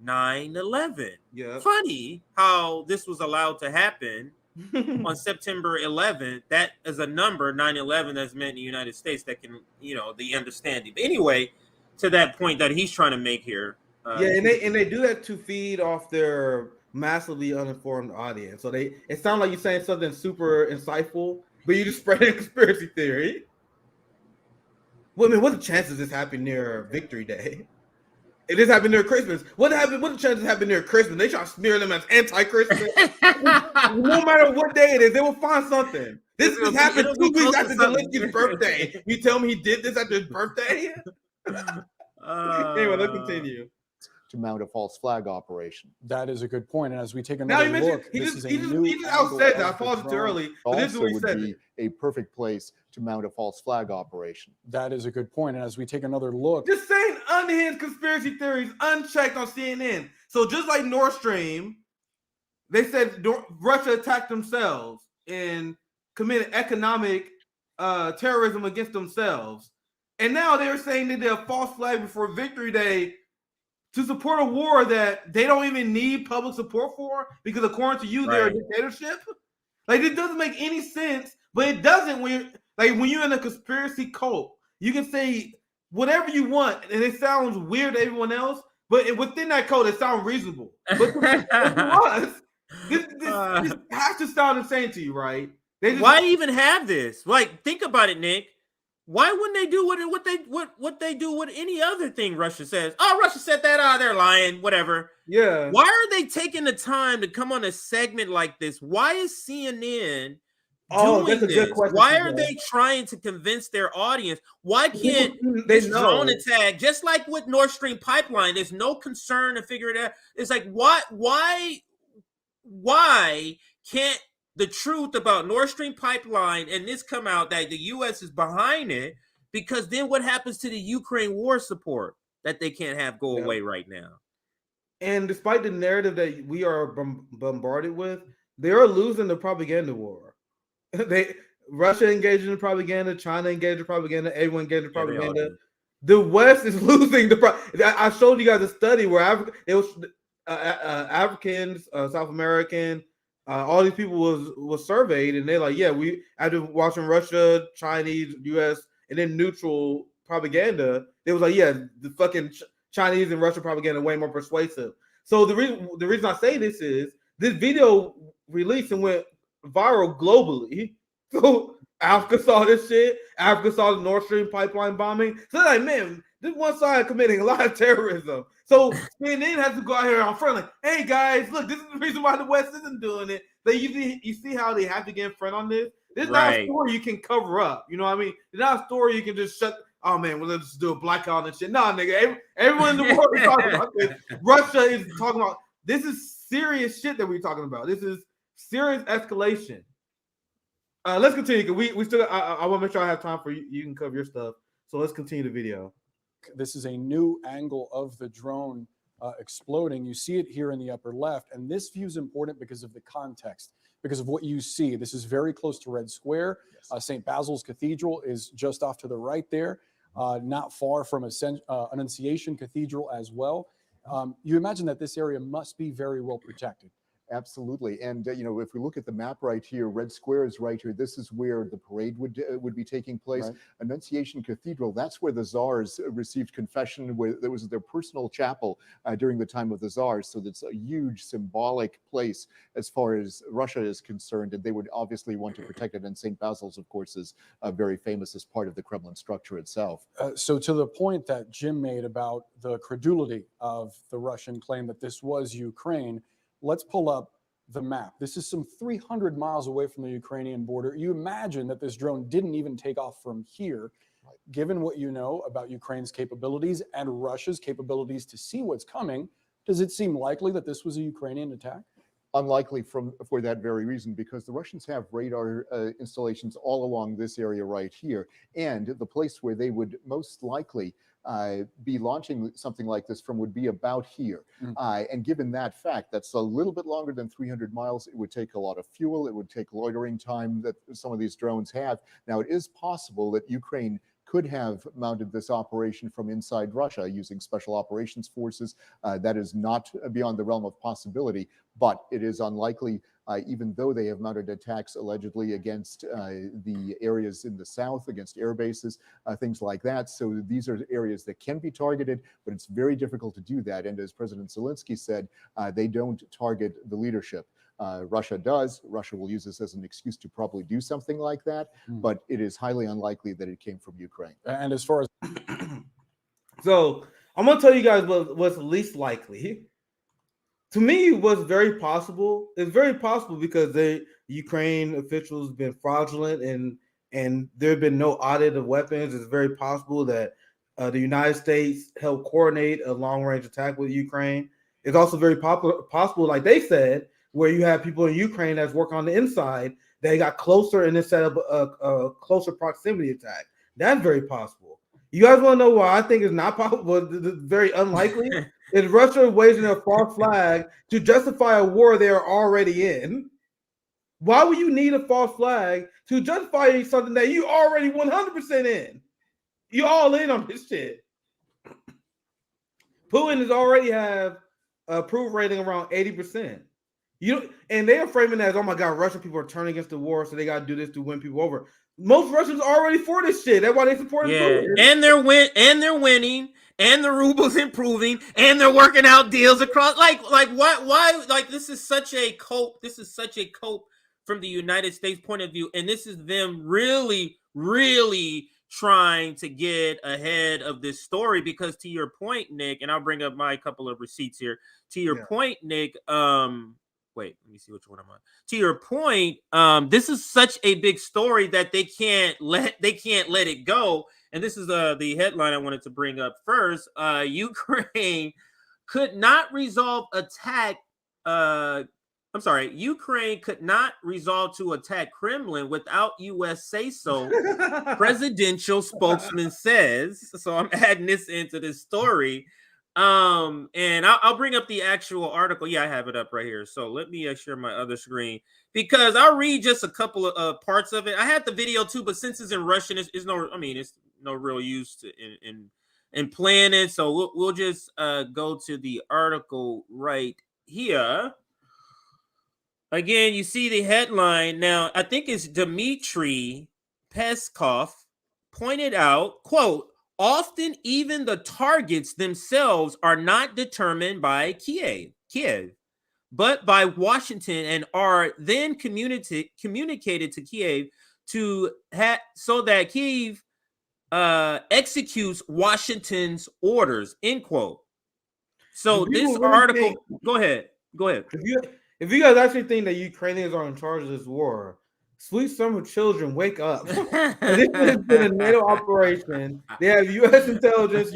9/11. Yeah. Funny how this was allowed to happen on September 11th. That is a number, 9/11, that's meant in the United States that can, the understanding. But anyway, to that point that he's trying to make here. And they do that to feed off their massively uninformed audience. So it sounds like you're saying something super insightful, but you just spread a conspiracy theory. Well, I mean, what are the chances this happened near Victory Day? If this happened near Christmas, what are the chances happened near Christmas? They try to smear them as anti-Christmas. No matter what day it is, they will find something. This happened 2 weeks after Zelensky's birthday. You tell me he did this after his birthday? Anyway, let's continue. To mount a false flag operation. That is a good point. And as we take another look, he just outsaid that. I paused it too early. But this is what he said. Would be a perfect place to mount a false flag operation. That is a good point. And as we take another look, just saying unhinged conspiracy theories unchecked on CNN. So just like Nord Stream, they said Russia attacked themselves and committed economic terrorism against themselves. And now they're saying they did a false flag before Victory Day to support a war that they don't even need public support for because according to you, they're a dictatorship. Like it doesn't make any sense, but it doesn't when you're in a conspiracy cult, you can say whatever you want and it sounds weird to everyone else, but within that cult, it sounds reasonable. But this has to sound insane to you, right? Why even have this? Like, think about it, Nick. Why wouldn't they do what they do with any other thing Russia says? Oh, Russia said that. Oh, they're lying. Whatever. Yeah. Why are they taking the time to come on a segment like this? Why is CNN Oh, doing that's a good this? question. Why are they trying to convince their audience? Why can't They this know. drone attack, just like with Nord Stream pipeline, there's no concern to figure it out. It's like, why can't the truth about Nord Stream pipeline and this come out that the U.S. is behind it? Because then what happens to the Ukraine war support that they can't have go away right now? And despite the narrative that we are bombarded with, they are losing the propaganda war. Russia engaged in the propaganda, China engaged in propaganda, everyone engaged in propaganda. The West is losing I showed you guys a study where Africans, South American, all these people was surveyed, and they're like, yeah, we after watching Russia, Chinese, U.S., and then neutral propaganda, they was like, yeah, the fucking Chinese and Russian propaganda way more persuasive. So the reason I say this is this video released and went viral globally. So Africa saw this shit. Africa saw the Nord Stream pipeline bombing. So like, man, this one side committing a lot of terrorism. So CNN has to go out here on front like, hey guys, look, this is the reason why the West isn't doing it. You see how they have to get in front on this. This is not a story you can cover up. You know what I mean? It's not a story you can just shut. Oh man, well, let's just do a blackout and shit. Nah, nigga, everyone in the world is talking about this. Russia is talking about this. Is serious shit that we're talking about. This is serious escalation. Let's continue. We still. I want to make sure I have time for you. You can cover your stuff. So let's continue the video. This is a new angle of the drone exploding. You see it here in the upper left, and this view is important because of the context, because of what you see. This is very close to Red Square. Yes. St. Basil's Cathedral is just off to the right there, not far from Annunciation Cathedral as well. You imagine that this area must be very well protected. Absolutely. And, if we look at the map right here, Red Square is right here. This is where the parade would be taking place. Right. Annunciation Cathedral, that's where the Tsars received confession, where there was their personal chapel during the time of the Tsars. So that's a huge symbolic place as far as Russia is concerned. And they would obviously want to protect it. And St. Basil's, of course, is very famous as part of the Kremlin structure itself. So to the point that Jim made about the credulity of the Russian claim that this was Ukraine, let's pull up the map. This is some 300 miles away from the Ukrainian border. You imagine that this drone didn't even take off from here. Right. Given what you know about Ukraine's capabilities and Russia's capabilities to see what's coming, does it seem likely that this was a Ukrainian attack? Unlikely for that very reason, because the Russians have radar installations all along this area right here. And the place where they would most likely be launching something like this from would be about here. And given that fact, that's a little bit longer than 300 miles. It would take a lot of fuel. It would take loitering time that some of these drones have. Now, it is possible that Ukraine could have mounted this operation from inside Russia using special operations forces. That is not beyond the realm of possibility, but it is unlikely, even though they have mounted attacks allegedly against the areas in the south, against air bases, things like that. So these are areas that can be targeted, but it's very difficult to do that. And as President Zelensky said, they don't target the leadership. Russia does. Russia will use this as an excuse to probably do something like that, but it is highly unlikely that it came from Ukraine. And as far as so, I'm gonna tell you guys what's least likely. To me, it was very possible. It's very possible because the Ukraine officials have been fraudulent and there have been no audit of weapons. It's very possible that the United States helped coordinate a long-range attack with Ukraine. It's also very possible, like they said, where you have people in Ukraine that's working on the inside, they got closer and then set up a closer proximity attack. That's very possible. You guys want to know why I think it's not possible, very unlikely? Is Russia raising a false flag to justify a war they're already in? Why would you need a false flag to justify something that you already 100% in? You all in on this shit. Putin has already have a approval rating around 80%. And they are framing that as, oh my God, Russian people are turning against the war, so they got to do this to win people over. Most Russians are already for this shit. That's why they support Putin. And they're winning, and the ruble's improving, and they're working out deals across. Why? Like, this is such a cope. This is such a cope from the United States point of view, and this is them really, really trying to get ahead of this story because, to your point, Nick, and I'll bring up my couple of receipts here. To your point, Nick, wait, let me see which one I'm on. To your point, this is such a big story that they can't let it go. And this is the headline I wanted to bring up first. Ukraine could not resolve attack. Ukraine could not resolve to attack Kremlin without U.S. say so. Presidential spokesman says. So I'm adding this into this story. And I'll bring up the actual article. Yeah, I have it up right here. So let me share my other screen because I'll read just a couple of parts of it. I had the video too, but since it's in Russian, it's no real use in playing it. So we'll just go to the article right here. Again, you see the headline. Now, I think it's Dmitry Peskov pointed out, quote, often even the targets themselves are not determined by Kiev, but by Washington and are then communicated to Kiev so that Kiev executes Washington's orders, end quote. So this article, go ahead. If you guys actually think that Ukrainians are in charge of this war, sweet summer children, wake up. This has been a NATO operation. They have U.S. intelligence,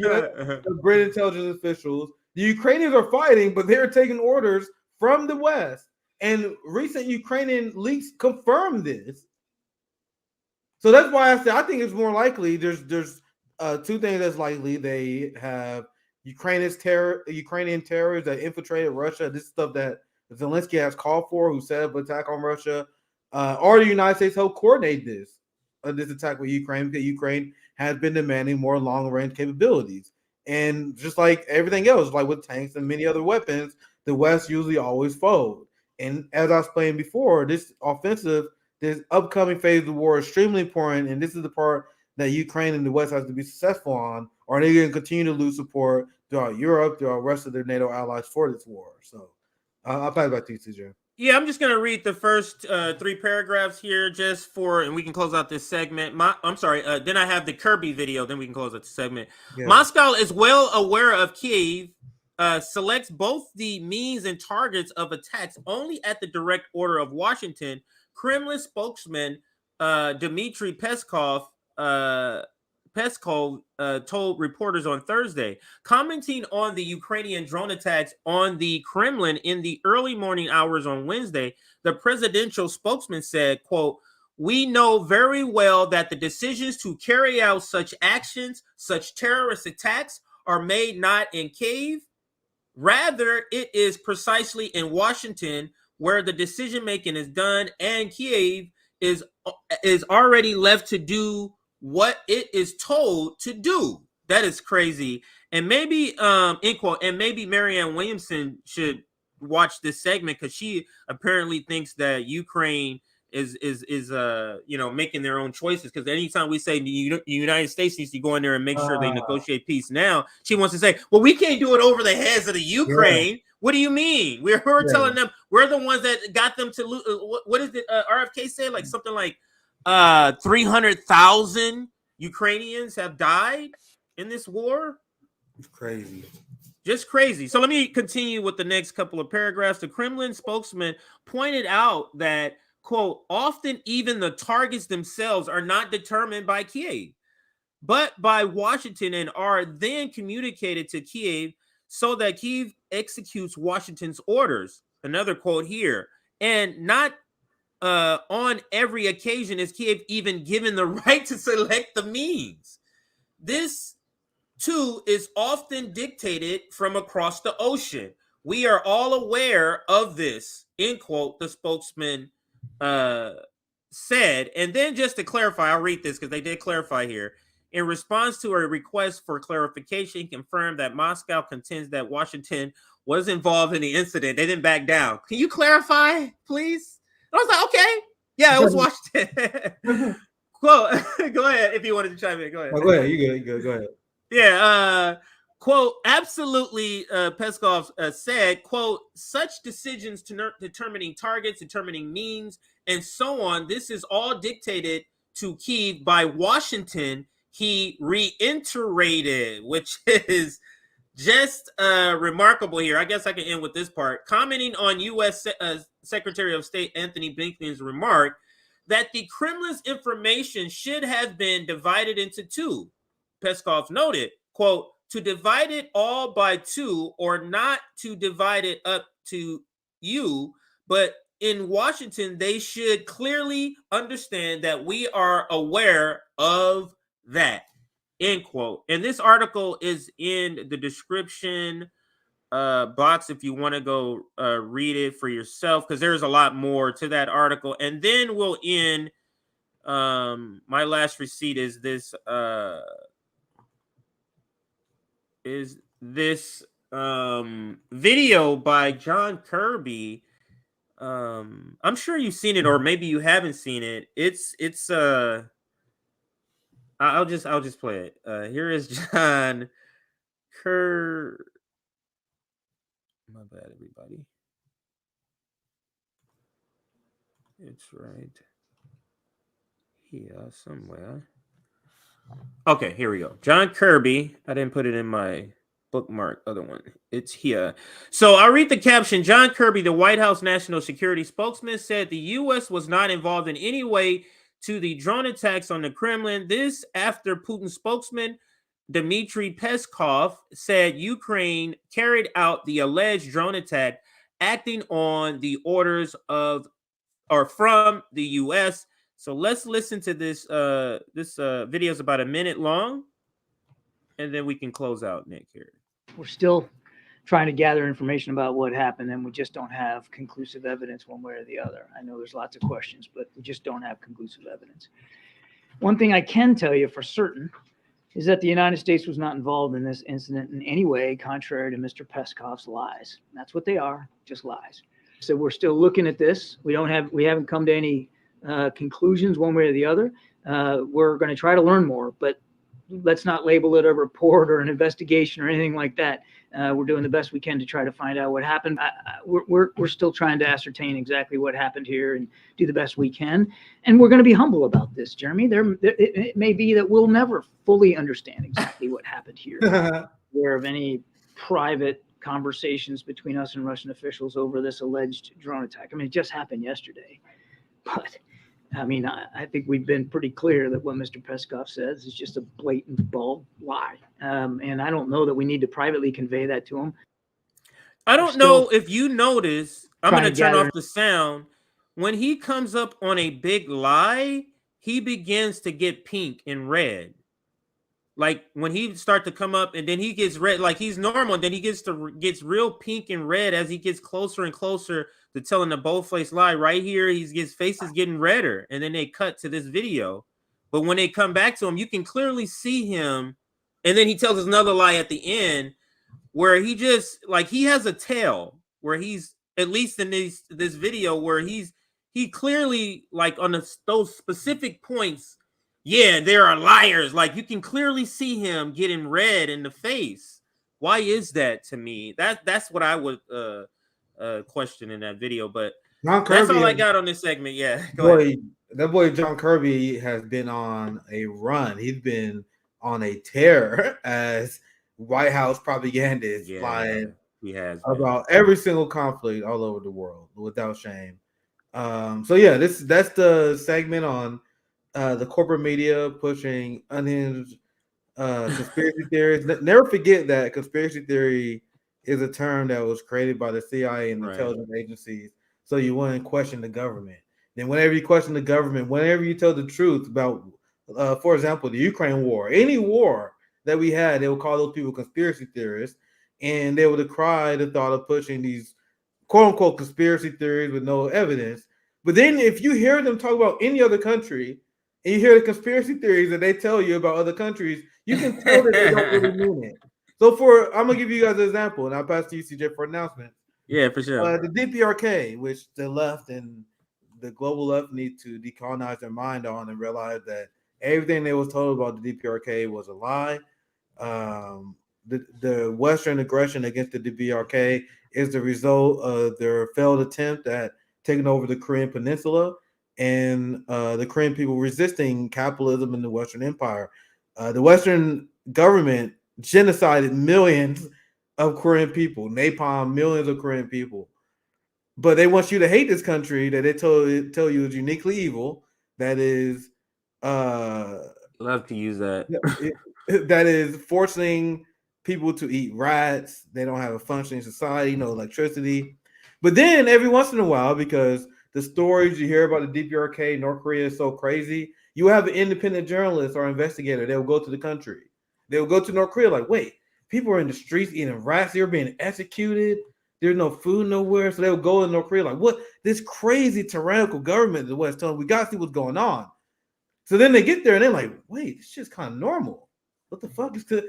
British intelligence officials. The Ukrainians are fighting, but they're taking orders from the West. And recent Ukrainian leaks confirm this. So that's why I said I think it's more likely. There's two things that's likely. They have Ukrainian terrorists that infiltrated Russia. This is stuff that Zelensky has called for, who set up an attack on Russia, or the United States helped coordinate this attack with Ukraine because Ukraine has been demanding more long-range capabilities. And just like everything else, like with tanks and many other weapons, the West usually always fold. And as I was explained before, this upcoming phase of the war is extremely important, and this is the part that Ukraine and the West has to be successful on, or they're going to continue to lose support throughout Europe, throughout the rest of their NATO allies for this war. So I'll pass it back to you, CJ. Yeah, I'm just going to read the first 3 paragraphs here and we can close out this segment. Then I have the Kirby video, then we can close out the segment. Yeah. Moscow is well aware of Kiev, selects both the means and targets of attacks only at the direct order of Washington. Kremlin spokesman Dmitry Peskov told reporters on Thursday, commenting on the Ukrainian drone attacks on the Kremlin in the early morning hours on Wednesday, the presidential spokesman said, quote, we know very well that the decisions to carry out such actions, such terrorist attacks, are made not in Kiev. Rather, it is precisely in Washington where the decision-making is done, and Kiev is already left to do what it is told to do. That is crazy. And maybe, end quote, and maybe Marianne Williamson should watch this segment because she apparently thinks that Ukraine is making their own choices. Because anytime we say the United States needs to go in there and make sure they negotiate peace now, she wants to say, well, we can't do it over the heads of the Ukraine. Yeah. What do you mean? We're telling them we're the ones that got them to lose. What is it? RFK said like something like 300,000 Ukrainians have died in this war. It's crazy. Just crazy. So let me continue with the next couple of paragraphs. The Kremlin spokesman pointed out that, quote, often even the targets themselves are not determined by Kiev, but by Washington and are then communicated to Kiev so that Kiev executes Washington's orders. Another quote here. And not on every occasion is Kiev even given the right to select the means. This, too, is often dictated from across the ocean. We are all aware of this, end quote, the spokesman said. And then just to clarify, I'll read this because they did clarify here. In response to a request for clarification, confirmed that Moscow contends that Washington was involved in the incident. They didn't back down. Can you clarify, please? I was like, okay. Yeah, it was Washington. Quote, go ahead if you wanted to chime in. Go ahead. Oh, go ahead. You go ahead. Yeah. Quote, absolutely, Peskov said, quote, such decisions to determining targets, determining means, and so on, this is all dictated to Kyiv by Washington he reiterated, which is just remarkable here. I guess I can end with this part. Commenting on U.S. Secretary of State Anthony Blinken's remark that the Kremlin's information should have been divided into two. Peskov noted, quote, to divide it all by two or not to divide it up to you, but in Washington, they should clearly understand that we are aware of that, end quote. And this article is in the description box if you want to go read it for yourself, because there's a lot more to that article. And then we'll end. My last receipt is this video by John Kirby. I'm sure you've seen it, or maybe you haven't seen it. It's I'll just play it. Here is John Kirby. My bad, everybody. It's right here somewhere. Okay, here we go. John Kirby. I didn't put it in my bookmark. Other one. It's here. So I'll read the caption. John Kirby, the White House national security spokesman, said the U.S. was not involved in any way to the drone attacks on the Kremlin. This after Putin's spokesman Dmitry Peskov said Ukraine carried out the alleged drone attack acting on the orders of or from the U.S. So let's listen to this. This video is about a minute long, and then we can close out, Nick, here. We're still trying to gather information about what happened, and we just don't have conclusive evidence one way or the other. I know there's lots of questions, but we just don't have conclusive evidence. One thing I can tell you for certain is that the United States was not involved in this incident in any way, contrary to Mr. Peskov's lies. That's what they are, just lies. So we're still looking at this. We haven't come to any conclusions one way or the other. We're going to try to learn more, but let's not label it a report or an investigation or anything like that. We're doing the best we can to try to find out what happened. We're still trying to ascertain exactly what happened here and do the best we can. And we're going to be humble about this, Jeremy. It may be that we'll never fully understand exactly what happened here. Aware of any private conversations between us and Russian officials over this alleged drone attack. I mean, it just happened yesterday. But I mean, I think we've been pretty clear that what Mr. Peskov says is just a blatant, bald lie. And I don't know that we need to privately convey that to him. I don't know if you notice, I'm going to turn off the sound. When he comes up on a big lie, he begins to get pink and red. Like when he starts to come up and then he gets red, like he's normal, and then he gets real pink and red as he gets closer and closer to telling the bold-faced lie. Right here, his face is getting redder, and then they cut to this video. But when they come back to him, you can clearly see him, and then he tells us another lie at the end where he just, like, he has a tail where he's, at least in this video, where he clearly, like, on those specific points, yeah, there are liars. Like, you can clearly see him getting red in the face. Why is that to me? That's what I would question in that video. But that's all I got on this segment. Yeah, that boy John Kirby has been on a run. He's been on a tear as White House propagandist, flying about every single conflict all over the world without shame. So yeah, that's the segment on the corporate media pushing unhinged conspiracy theories. Never forget that conspiracy theory is a term that was created by the CIA and intelligence agencies, so you wouldn't question the government. Then whenever you question the government, whenever you tell the truth about, for example, the Ukraine war, any war that we had, they would call those people conspiracy theorists, and they would decry the thought of pushing these quote-unquote conspiracy theories with no evidence. But then if you hear them talk about any other country, and you hear the conspiracy theories that they tell you about other countries, you can tell that they don't really mean it. So I'm going to give you guys an example, and I'll pass to you, CJ, for announcements. Yeah, for sure. The DPRK, which the left and the global left need to decolonize their mind on and realize that everything they was told about the DPRK was a lie. The Western aggression against the DPRK is the result of their failed attempt at taking over the Korean Peninsula and the Korean people resisting capitalism in the Western Empire. The Western government genocided millions of Korean people, napalm millions of Korean people. But they want you to hate this country that they tell you is uniquely evil. That is, love to use that. that is forcing people to eat rats. They don't have a functioning society, no electricity. But then every once in a while, because the stories you hear about the DPRK, North Korea is so crazy, you have an independent journalist or investigator. They'll go to the country. They'll go to North Korea like, wait, people are in the streets eating rats. They're being executed. There's no food nowhere. So they'll go to North Korea like, what? This crazy tyrannical government in the West telling them, we got to see what's going on. So then they get there and they're like, wait, this shit's kind of normal. What the fuck is to?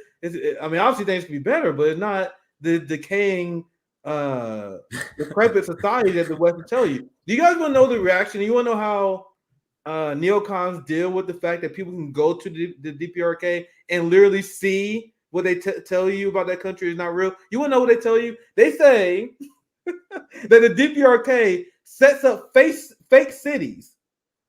I mean, obviously things can be better, but it's not the decaying, decrepit society that the West will tell you. Do you guys want to know the reaction? You want to know how neocons deal with the fact that people can go to the DPRK and literally see what they tell you about that country is not real? You want to know what they tell you? They say that the DPRK sets up fake cities,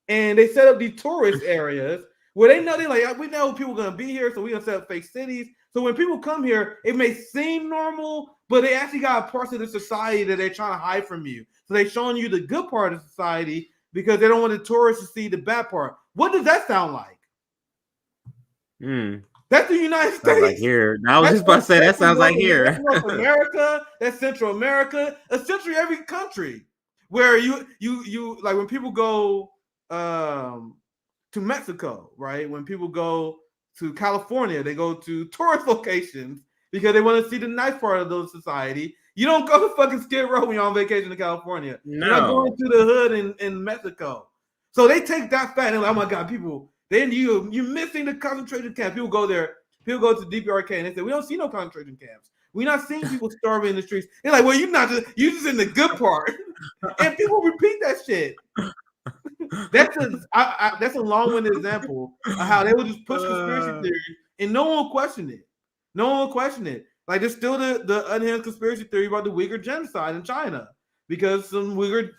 and they set up these tourist areas where they know, they're like, we know people are going to be here, so we're going to set up fake cities. So when people come here, it may seem normal, but they actually got parts of the society that they're trying to hide from you. So they're showing you the good part of society because they don't want the tourists to see the bad part. What does that sound like? That's the United States. Like here. I was just about to say that sounds like here. That's North America. That's Central America. Essentially every country where you like when people go to Mexico, right? When people go to California, they go to tourist locations because they want to see the nice part of those society. You don't go to fucking Skid Row when you're on vacation in California. No. You're not going to the hood in Mexico. So they take that fact and like, oh my God, people, then you're missing the concentration camp. People go there, people go to DPRK and they say, we don't see no concentration camps. We're not seeing people starving in the streets. They're like, well, you're just in the good part. And people repeat that shit. That's a long-winded example of how they would just push conspiracy theories and no one will question it. No one will question it. Like there's still the unhinged conspiracy theory about the Uyghur genocide in China because some Uyghur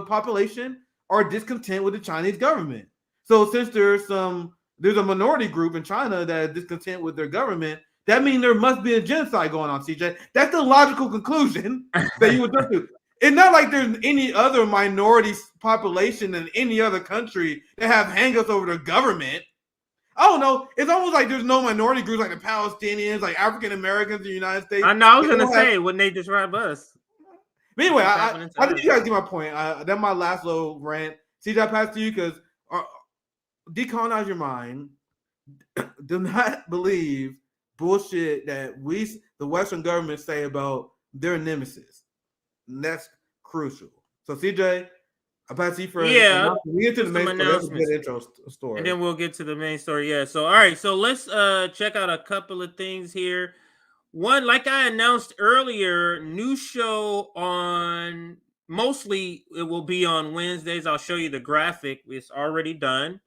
population are discontent with the Chinese government. So since there's a minority group in China that is discontent with their government, that means there must be a genocide going on, CJ. That's the logical conclusion that you would jump to. It's not like there's any other minority population in any other country that have hangups over their government. I don't know. It's almost like there's no minority groups like the Palestinians, like African Americans in the United States. I know. I was going to say, wouldn't they describe us? But anyway, I think you guys get my point. That's my last little rant. CJ, I pass to you because decolonize your mind. Do not believe bullshit that the Western government say about their nemesis. And that's crucial. So CJ, I pass to you for we get to the main story. That's a good intro story. And then we'll get to the main story. Yeah. So all right. So let's check out a couple of things here. One, like I announced earlier, new show on mostly it will be on Wednesdays. I'll show you the graphic. It's already done.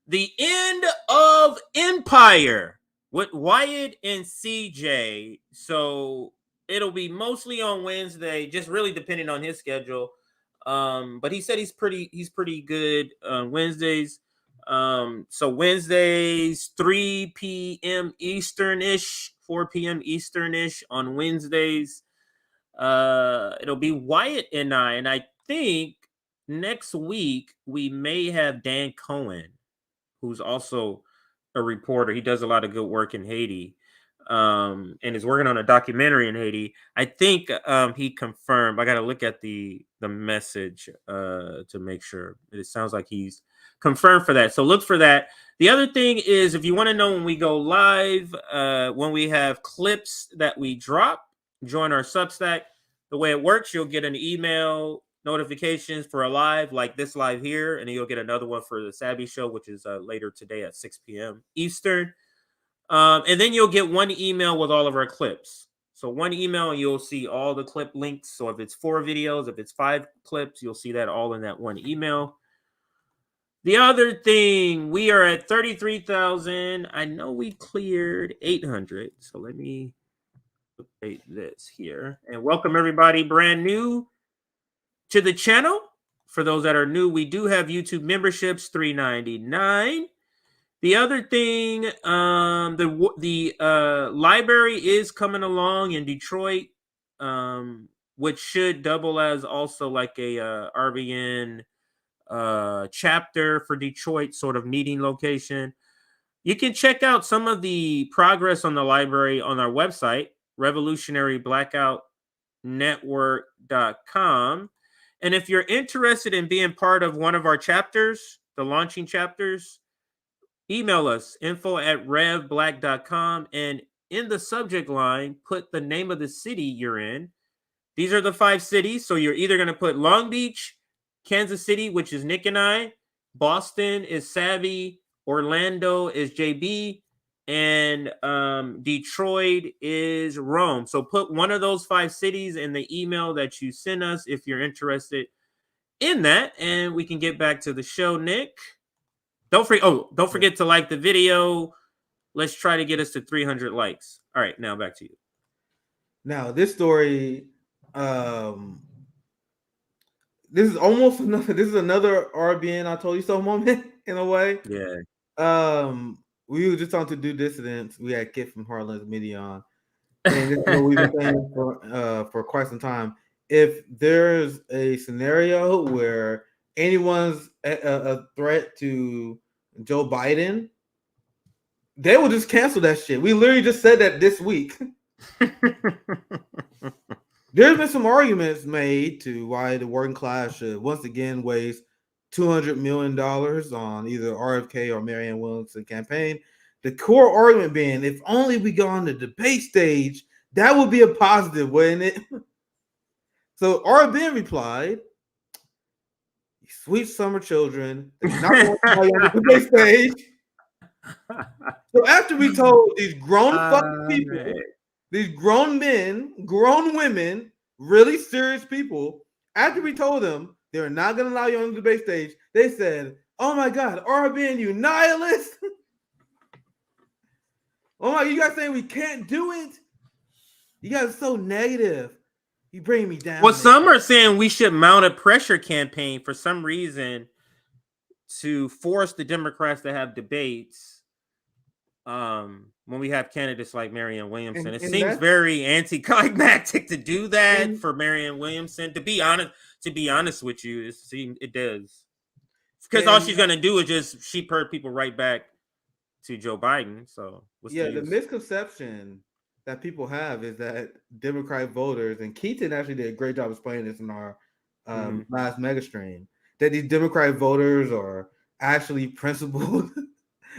The End of Empire with Wyatt and CJ. So it'll be mostly on Wednesday, just really depending on his schedule. But he said he's pretty good on Wednesdays. So Wednesdays, 3 p.m. Eastern-ish, 4 p.m. Eastern-ish on Wednesdays. It'll be Wyatt and I think next week we may have Dan Cohen, who's also a reporter. He does a lot of good work in Haiti. And is working on a documentary in Haiti. I think he confirmed. I got to look at the message to make sure. It sounds like he's confirmed for that. So look for that. The other thing is, if you want to know when we go live, when we have clips that we drop, join our Substack. The way it works, you'll get an email notifications for a live like this live here, and then you'll get another one for the Sabby Show, which is later today at 6 p.m. Eastern. And then you'll get one email with all of our clips. So one email and you'll see all the clip links. So if it's 4 videos, if it's 5 clips, you'll see that all in that one email. The other thing, we are at 33,000. I know we cleared 800. So let me update this here. And welcome everybody brand new to the channel. For those that are new, we do have YouTube memberships, $3.99. The other thing, the library is coming along in Detroit, which should double as also like a RBN chapter for Detroit, sort of meeting location. You can check out some of the progress on the library on our website, revolutionaryblackoutnetwork.com. And if you're interested in being part of one of our chapters, the launching chapters, email us info@revblack.com, and in the subject line, put the name of the city you're in. These are the 5 cities. So you're either going to put Long Beach, Kansas City, which is Nick and I, Boston is Savvy, Orlando is JB, and Detroit is Rome. So put one of those 5 cities in the email that you send us if you're interested in that, and we can get back to the show. Nick, don't forget to like the video. Let's try to get us to 300 likes. All right, now back to you. Now, this story, this is almost another. This is another RBN I told you so moment in a way. Yeah. We were just on to do dissidents. We had Kit from Harlan's media on, and this is what we've been saying for quite some time. If there's a scenario where anyone's a threat to Joe Biden, they will just cancel that shit. We literally just said that this week. There's been some arguments made to why the working class should once again waste $200 million on either RFK or Marianne Williamson campaign. The core argument being, if only we go on the debate stage, that would be a positive, wouldn't it? So RBN replied, "Sweet summer children, they're not going to on the debate stage." So after we told these grown fucking people, these grown men, grown women, really serious people, after we told them they're not going to allow you on the debate stage, they said, "Oh my God, RBN, you nihilist." Oh my, you guys saying we can't do it? You guys are so negative. You bring me down. Well, some are saying we should mount a pressure campaign for some reason to force the Democrats to have debates. When we have candidates like Marianne Williamson, it seems very anticlimactic to do that for Marianne Williamson. To be honest with you, it does, because all she's gonna do is just sheep herd people right back to Joe Biden. So the misconception that people have is that Democratic voters, and Keaton actually did a great job explaining this in our last mega stream, that these Democratic voters are actually principled.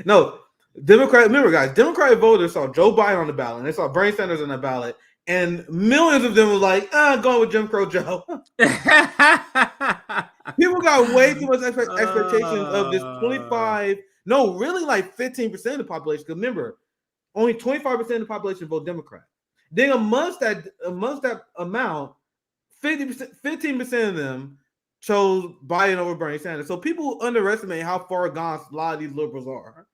No. Remember, guys, Democratic voters saw Joe Biden on the ballot, and they saw Bernie Sanders on the ballot, and millions of them were like, going with Jim Crow Joe. People got way too much expectations of this 25, no, really like 15% of the population. Because remember, only 25% of the population vote Democrat. Then amongst that amount, 15% of them chose Biden over Bernie Sanders. So people underestimate how far gone a lot of these liberals are.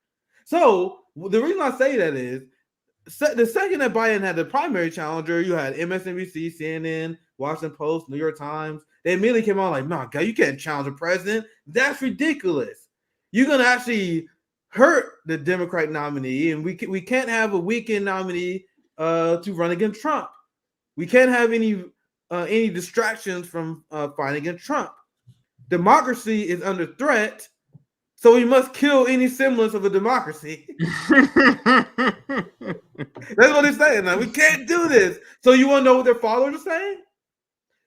So the reason I say that is the second that Biden had the primary challenger, you had MSNBC, CNN, Washington Post, New York Times. They immediately came on like, "No, God, you can't challenge the president. That's ridiculous. You're gonna actually hurt the Democratic nominee, and we can't have a weekend nominee to run against Trump. We can't have any distractions from fighting against Trump. Democracy is under threat." So we must kill any semblance of a democracy. That's what they're saying. Now, we can't do this. So you want to know what their followers are saying?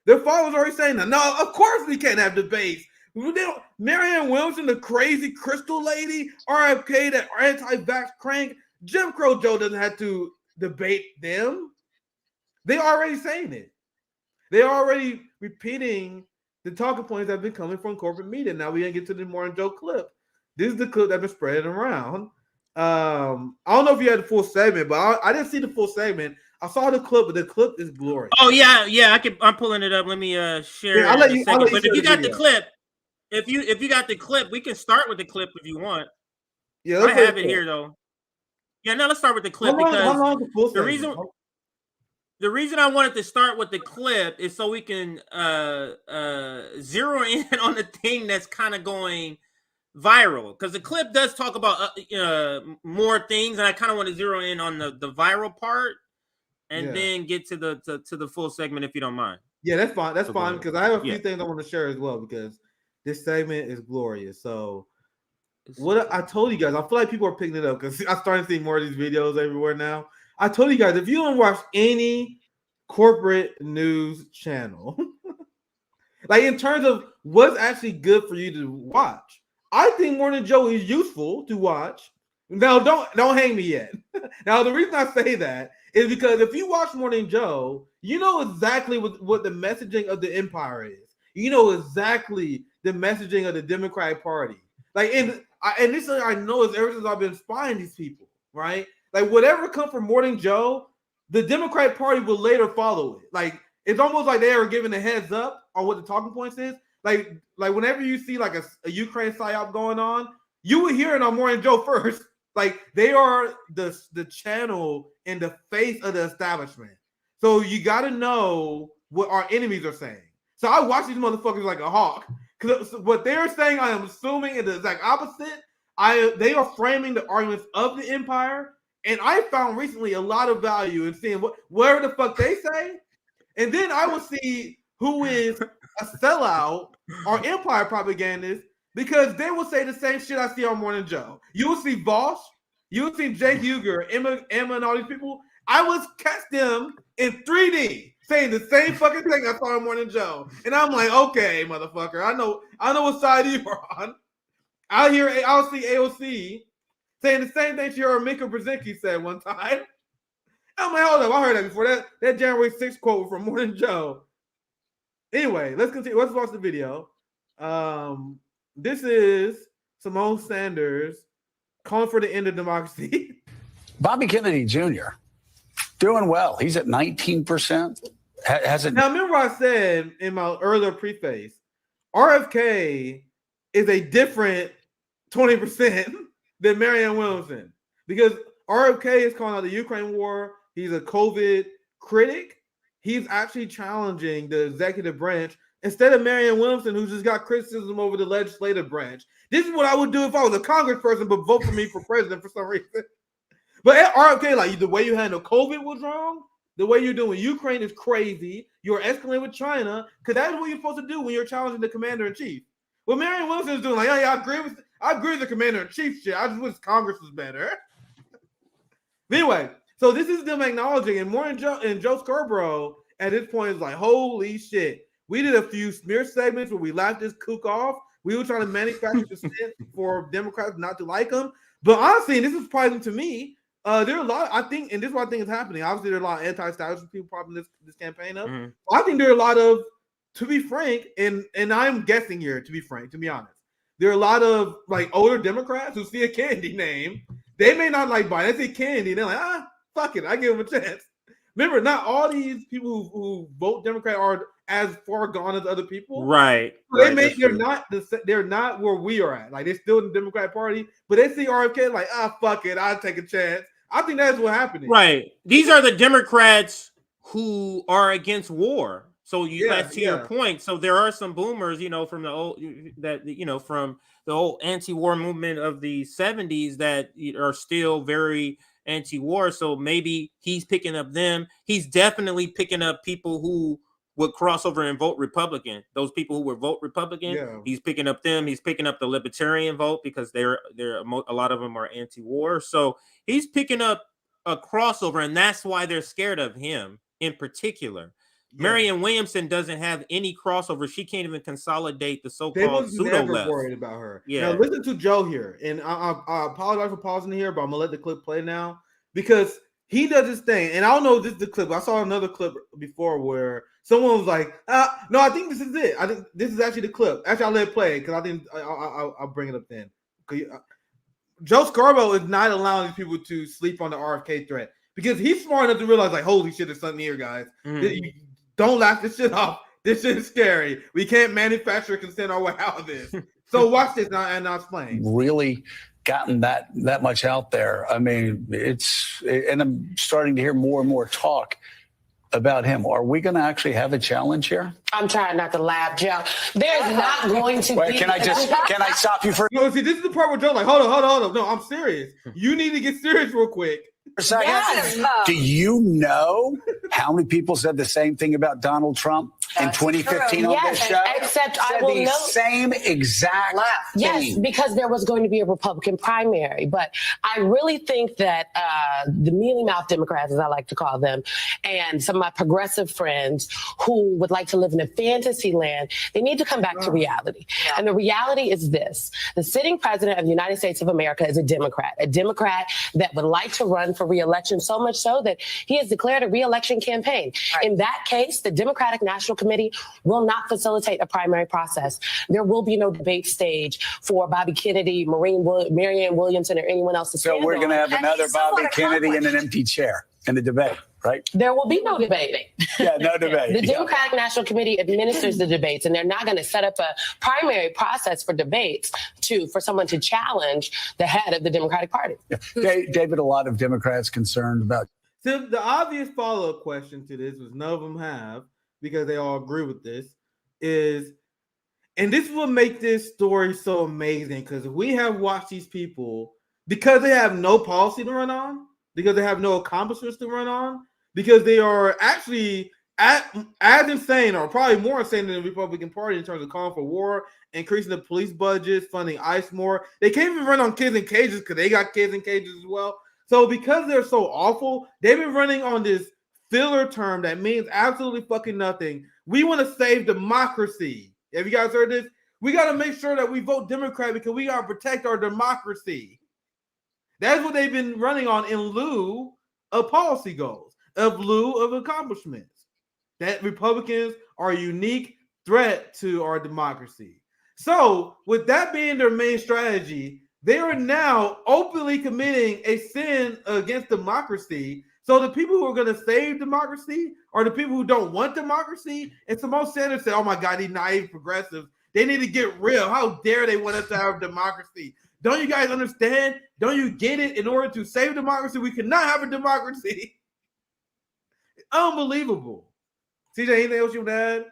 Their followers are already saying that. No, of course we can't have debates. Marianne Williamson, the crazy crystal lady, RFK, that anti-vax crank, Jim Crow Joe doesn't have to debate them. They're already saying it. They're already repeating the talking points that have been coming from corporate media. Now we're going to get to the Morning Joe clip. This is the clip that's been spreading around. I don't know if you had the full segment, but I didn't see the full segment. I saw the clip, but the clip is glorious. Oh yeah. I'm pulling it up. Let me share. Yeah, I'll let you. But if you got the clip, if you got the clip, we can start with the clip if you want. Yeah, I have it here though. Yeah, no, let's start with the clip because the reason I wanted to start with the clip is so we can zero in on the thing that's kind of going viral, because the clip does talk about more things, and I kind of want to zero in on the viral part, and then get to the full segment if you don't mind. Yeah, that's fine. That's So fine because I have a few Yeah. things I want to share as well because this segment is glorious. So what I told you guys, I feel like people are picking it up because I'm starting to see more of these videos everywhere now. I told you guys, if you don't watch any corporate news channel, like in terms of what's actually good for you to watch, I think Morning Joe is useful to watch. Now, don't hang me yet. Now, the reason I say that is because if you watch Morning Joe, you know exactly what the messaging of the empire is. You know exactly the messaging of the Democratic Party. Like, and this I know is ever since I've been spying these people, right? Like, whatever comes from Morning Joe, the Democratic Party will later follow it. Like, it's almost like they are giving a heads up on what the talking points is. Like whenever you see like a Ukraine psyop going on, you will hear it on Morning Joe first. Like, they are the channel and the face of the establishment. So you got to know what our enemies are saying. So I watch these motherfuckers like a hawk. Because what they're saying, I am assuming is the exact opposite. They are framing the arguments of the empire. And I found recently a lot of value in seeing whatever the fuck they say. And then I will see who is a sellout or empire propagandist, because they will say the same shit I see on Morning Joe. You will see Voss, you will see Jay Huger, Emma, and all these people. I will catch them in 3D saying the same fucking thing I saw on Morning Joe. And I'm like, okay, motherfucker, I know what side you are on. I'll see AOC saying the same thing she heard Mika Brzezinski said one time. I'm like, hold up, I heard that before. That January 6th quote from Morning Joe. Anyway, let's continue. Let's watch the video. This is Symone Sanders calling for the end of democracy. Bobby Kennedy Jr. doing well. He's at 19%. Now, remember I said in my earlier preface, RFK is a different 20% than Marianne Williamson, because RFK is calling out the Ukraine war. He's a COVID critic. He's actually challenging the executive branch instead of Marianne Williamson, who just got criticism over the legislative branch. This is what I would do if I was a congressperson, but vote for me for president for some reason. But at RFK, like, the way you handle COVID was wrong. The way you're doing Ukraine is crazy. You're escalating with China, because that's what you're supposed to do when you're challenging the commander in chief. What Marianne Williamson is doing, like, yeah, I agree with the commander in chief shit. I just wish Congress was better. But anyway, so this is them acknowledging, and Morning Joe and Joe Scarborough at this point is like, holy shit. We did a few smear segments where we laughed this kook off. We were trying to manufacture the sense for Democrats not to like him. But honestly, and this is surprising to me, there are a lot, I think, and this is what I think is happening. Obviously, there are a lot of anti-establishment people propping this campaign up. Mm-hmm. I think there are a lot of, to be frank, and I'm guessing here, to be frank, to be honest, there are a lot of like older Democrats who see a Kennedy name. They may not like Biden. They see Kennedy, they're like, fuck it, I give him a chance. Remember, not all these people who vote Democrat are as far gone as other people. Right. They're not where we are at. Like, they're still in the Democratic Party, but they see RFK like, fuck it, I'll take a chance. I think that's what's happening. From these are the Democrats who are against war. So that's to your point. So there are some boomers, from the old from the old anti-war movement of the 70s that are still very anti-war. So maybe he's picking up them. He's definitely picking up people who would cross over and vote Republican. Those people who would vote Republican, he's picking up them. He's picking up the libertarian vote because they're a lot of them are anti-war. So he's picking up a crossover, and that's why they're scared of him in particular. Marianne Williamson doesn't have any crossover. She can't even consolidate the so-called pseudo left. Never worried about her. Now listen to Joe here, and I apologize for pausing here, but I'm gonna let the clip play now because he does this thing, and I don't know if this is the clip. I saw another clip before where someone was like, "No, I think this is it. I think this is actually the clip." Actually, I'll let it play because I think I'll bring it up then. Joe Scarborough is not allowing these people to sleep on the RFK threat because he's smart enough to realize, like, holy shit, there's something here, guys. Mm-hmm. Don't laugh this shit off. This shit is scary. We can't manufacture consent our way out of this. So watch this now, and I'll explain. Really gotten that much out there. I mean, and I'm starting to hear more and more talk. about him. Are we going to actually have a challenge here? I'm trying not to laugh, Joe. There's not going to Wait, be. can I stop you for No, see, this is the part where Joe's like, hold on. No, I'm serious. You need to get serious real quick. a second? Yes. Do you know how many people said the same thing about Donald Trump in 2015 on this Yes, show? except I Said will the note. same exact Yes, thing. because there was going to be a Republican primary. But I really think that the mealy-mouthed Democrats, as I like to call them, and some of my progressive friends who would like to live in a fantasy land, they need to come back to reality. And the reality is this. The sitting president of the United States of America is a Democrat that would like to run for re-election, so much so that he has declared a re-election campaign. In that case, the Democratic National Committee will not facilitate a primary process. There will be no debate stage for Bobby Kennedy, Marianne Williamson, or anyone else to stand So we're going to on. have another Bobby Kennedy in an empty chair in the debate, right? There will be no debating. Yeah, no debate. The Democratic National Committee administers the debates, and they're not going to set up a primary process for debates for someone to challenge the head of the Democratic Party. David, a lot of Democrats concerned about. So the obvious follow-up question to this, which none of them have, because they all agree with this, is, and this will make this story so amazing, because we have watched these people, because they have no policy to run on, because they have no accomplishments to run on, because they are actually as insane, or probably more insane than the Republican Party in terms of calling for war, increasing the police budgets, funding ICE more. They can't even run on kids in cages because they got kids in cages as well. So because they're so awful, they've been running on this filler term that means absolutely fucking nothing. We want to save democracy. Have you guys heard this? We got to make sure that we vote Democrat because we got to protect our democracy. That's what they've been running on in lieu of policy goals, in lieu of accomplishments. That Republicans are a unique threat to our democracy. So with that being their main strategy, they are now openly committing a sin against democracy. So the people who are going to save democracy are the people who don't want democracy. And Symone Sanders said, oh my God, these naive progressives, they need to get real. How dare they want us to have democracy? Don't you guys understand? Don't you get it? In order to save democracy, we cannot have a democracy. Unbelievable. CJ, anything else you want to add?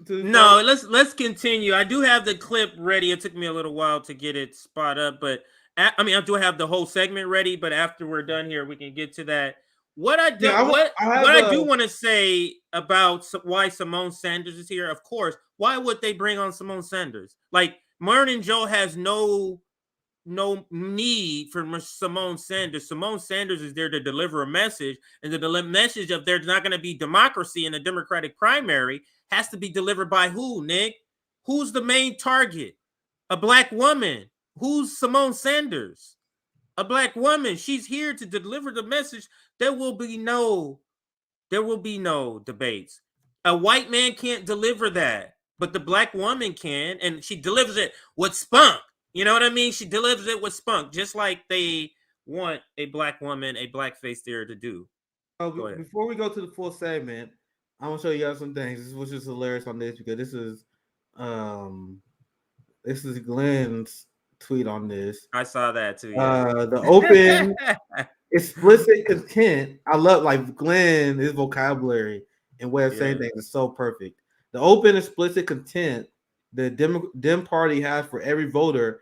No, let's continue. I do have the clip ready. It took me a little while to get it spot up, but I do have the whole segment ready. But after we're done here, we can get to that. What I do, I do want to say about why Symone Sanders is here. Of course, why would they bring on Symone Sanders? Like Morning Joe has no need for Symone Sanders. Symone Sanders is there to deliver a message, and the message of there's not going to be democracy in the Democratic primary has to be delivered by who, Nick? Who's the main target? A black woman. Who's Symone Sanders? A black woman. She's here to deliver the message. There will be no debates. A white man can't deliver that, but the black woman can, and she delivers it with spunk. You know what I mean? She delivers it with spunk, just like they want a black woman, a black face there to do. Before we go to the full segment, I want to show you guys some things. This was just hilarious on this because this is Glenn's tweet on this. I saw that too. Yeah. The open explicit content. I love like Glenn, his vocabulary and way of saying things is so perfect. The open explicit content the Dem Party has for every voter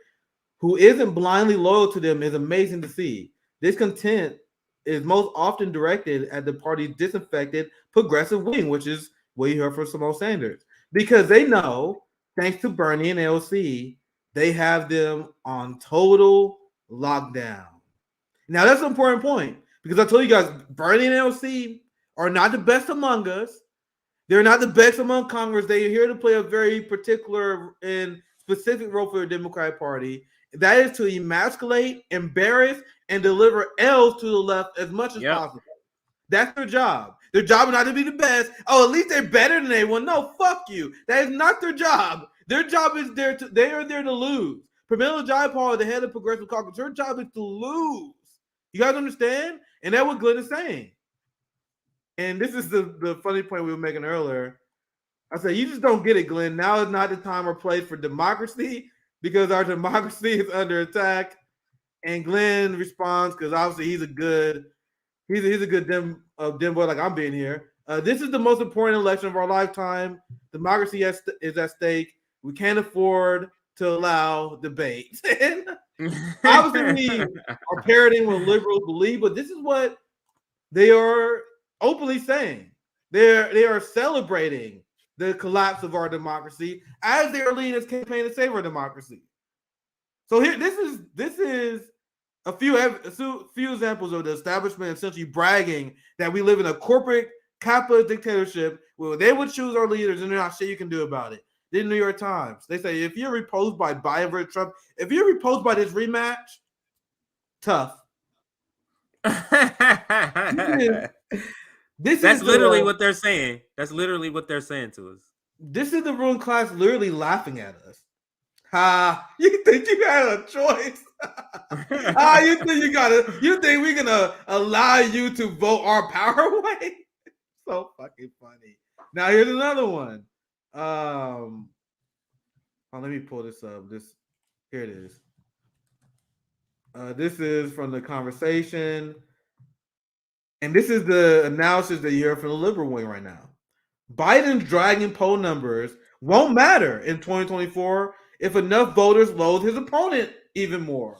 who isn't blindly loyal to them is amazing to see. This content is most often directed at the party's disaffected progressive wing, which is what you heard from Symone Sanders, because they know, thanks to Bernie and AOC, they have them on total lockdown. Now, that's an important point because I told you guys, Bernie and AOC are not the best among us. They're not the best among Congress. They are here to play a very particular and specific role for the Democratic Party. That is to emasculate, embarrass, and deliver L's to the left as much as possible. That's their job. Their job is not to be the best. Oh, at least they're better than anyone. No, fuck you. That is not their job. Their job is they are there to lose. Pramila Jayapal, the head of Progressive Caucus, her job is to lose. You guys understand? And that's what Glenn is saying. And this is the funny point we were making earlier. I said, you just don't get it, Glenn. Now is not the time or place for democracy because our democracy is under attack. And Glenn responds because obviously he's a good Dem boy like I'm being here. This is the most important election of our lifetime. Democracy is at stake. We can't afford to allow debate. And obviously, we are parroting what liberals believe, but this is what they are openly saying. They are celebrating the collapse of our democracy as they are leading this campaign to save our democracy. So here, this is a few examples of the establishment essentially bragging that we live in a corporate capitalist dictatorship where they would choose our leaders and there's not shit you can do about it. The New York Times, they say if you're repulsed by Biden versus Trump, if you're repulsed by this rematch, tough. That's literally what they're saying. That's literally what they're saying to us. This is the ruling class literally laughing at us. You think you had a choice? You think we're gonna allow you to vote our power away? So fucking funny. Now here's another one. Let me pull this up. Here it is. This is from The Conversation. And this is the analysis that you hear from the liberal wing right now. Biden's dragging poll numbers won't matter in 2024 if enough voters loathe his opponent even more.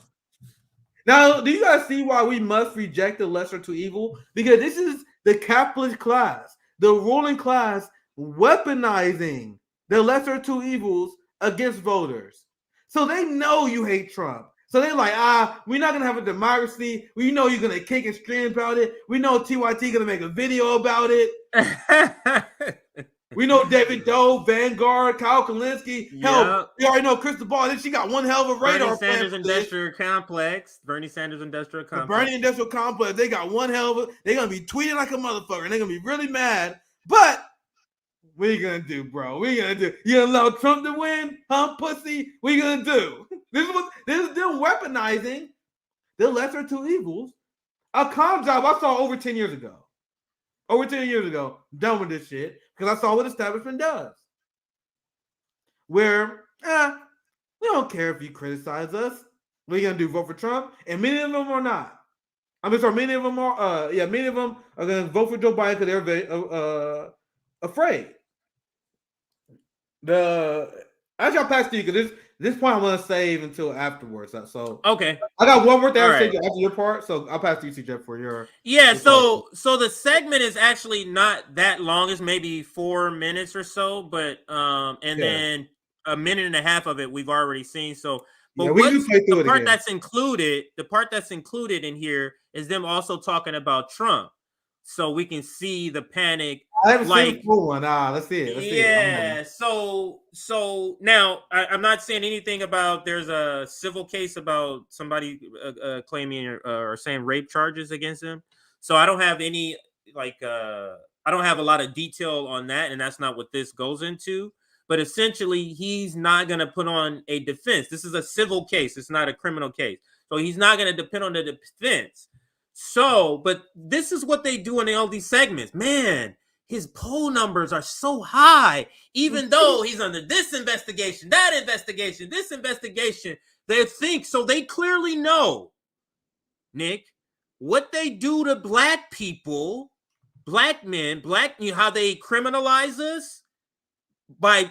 Now, do you guys see why we must reject the lesser two evil? Because this is the capitalist class, the ruling class, weaponizing the lesser two evils against voters. So they know you hate Trump. So they're like, we're not going to have a democracy. We know you're going to kick and scream about it. We know TYT going to make a video about it. We know David Doe, Vanguard, Kyle Kalinske. Hell, we already know Crystal Ball. She got one hell of a radar. Bernie Sanders Industrial Complex. Bernie Sanders Industrial Complex. The Bernie Industrial Complex. They got one hell of a. They're going to be tweeting like a motherfucker. And they're going to be really mad. But what are you going to do, bro? What are you going to do? You going to allow Trump to win? Huh, pussy? What are you going to do? This is them weaponizing the lesser two evils. A con job I saw over 10 years ago. Over 10 years ago, done with this shit because I saw what establishment does. Where, we don't care if you criticize us. What are you gonna do? Vote for Trump? And many of them are not. Many of them are. Many of them are gonna vote for Joe Biden because they're very afraid. Actually, I'll pass to you because this point I'm gonna save until afterwards. So okay, I got one more thing to say after your part, so I'll pass to you, CJ, for your. So the segment is actually not that long. It's maybe 4 minutes or so, but then a minute and a half of it we've already seen. So, but the part that's included in here is them also talking about Trump. So we can see the panic. I haven't seen the full one. Let's see it. So now I'm not saying anything about there's a civil case about somebody claiming or saying rape charges against him. So I don't have any I don't have a lot of detail on that, and that's not what this goes into. But essentially, he's not going to put on a defense. This is a civil case. It's not a criminal case. So he's not going to depend on the defense. So, but this is what they do in all these segments. Man, his poll numbers are so high, even though he's under this investigation, that investigation, this investigation. They think, so they clearly know, Nick, what they do to black people, black men, how they criminalize us by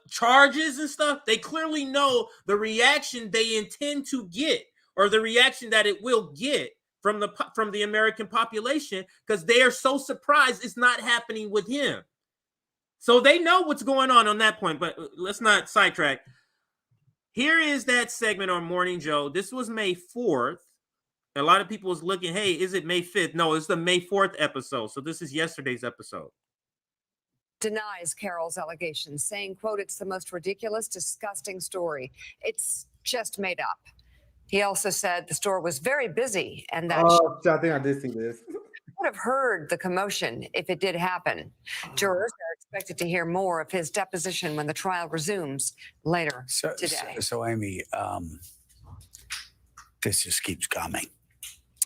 charges and stuff. They clearly know the reaction they intend to get, or the reaction that it will get from the American population, because they are so surprised it's not happening with him. So they know what's going on that point, but let's not sidetrack. Here is that segment on Morning Joe. This was May 4th. A lot of people was looking, hey, is it May 5th? No, it's the May 4th episode. So this is yesterday's episode. Denies Carol's allegations, saying, quote, "It's the most ridiculous, disgusting story. It's just made up." He also said the store was very busy and that I think I did see this. would have heard the commotion if it did happen. Jurors are expected to hear more of his deposition when the trial resumes later today. So Amy, this just keeps coming.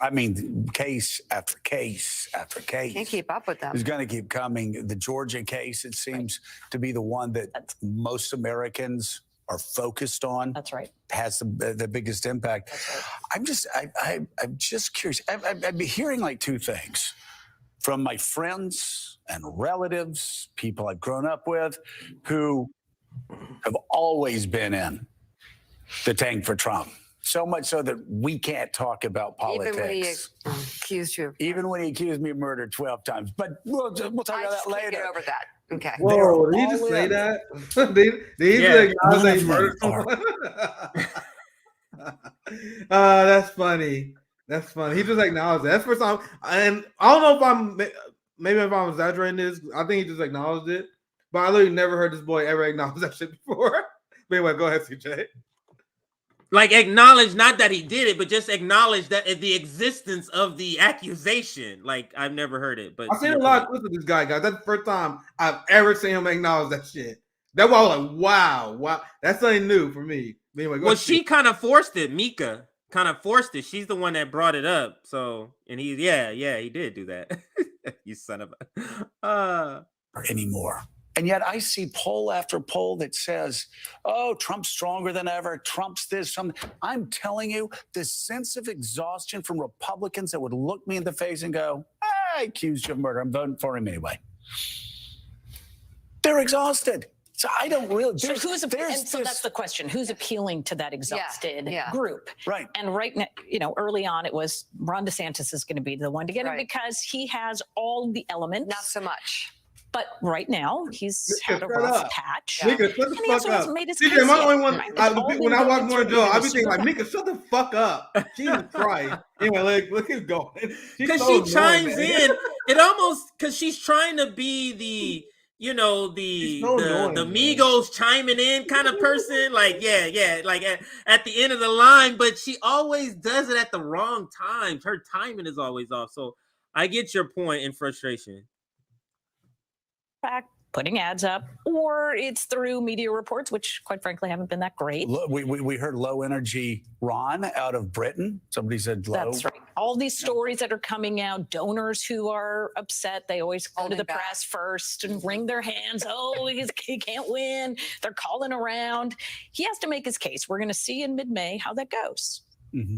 I mean, case after case after case. Can't keep up with them. It's going to keep coming. The Georgia case, it seems to be the one that most Americans are focused on. That's right. Has the biggest impact. That's right. I'm just curious. I've been hearing like two things. from my friends and relatives, people I've grown up with, who have always been in the tank for Trump. So much so that we can't talk about politics. Even when he accused you. Even when he accused me of murder 12 times. But we'll talk about that later. Get over that. Okay. Whoa, did he just say that? did he just acknowledge that he murdered someone? That's funny. That's funny. He just acknowledged that. That's the first time. And I don't know if maybe if I'm exaggerating this, I think he just acknowledged it. But I literally never heard this boy ever acknowledge that shit before. But anyway, go ahead, CJ. Like, acknowledge not that he did it, but just acknowledge that the existence of the accusation. Like, I've never heard it, but I've seen a lot of clips of this guy, guys. That's the first time I've ever seen him acknowledge that shit. That's why I was like, wow, that's something new for me. Anyway, well, she kind of forced it. Mika kind of forced it. She's the one that brought it up. So, and he did do that. You son of a. Anymore. And yet I see poll after poll that says, oh, Trump's stronger than ever. Trump's this, something. I'm telling you, this sense of exhaustion from Republicans that would look me in the face and go, I accused you of murder. I'm voting for him anyway. They're exhausted. So I don't really. So that's the question: who's appealing to that exhausted group? Right. And right now, early on, it was Ron DeSantis is going to be the one to get it because he has all the elements. Not so much. But right now, he's had a rough patch. Mika, shut the fuck up. CJ, am I the only one? When I watch Morning Joe, I be thinking like, Mika, shut the fuck up. Jesus Christ. Anyway, let's keep going. Because she chimes in. It almost because she's trying to be the. The Migos chiming in kind of person, like like at the end of the line, but she always does it at the wrong times. Her timing is always off. So I get your point and frustration. Fact, putting ads up, or it's through media reports, which quite frankly haven't been that great. We heard low energy Ron out of Britain. Somebody said low. That's right. All these stories that are coming out, donors who are upset, they always go to the press first and wring their hands. Oh, he can't win. They're calling around. He has to make his case. We're going to see in mid-May how that goes. Mm-hmm.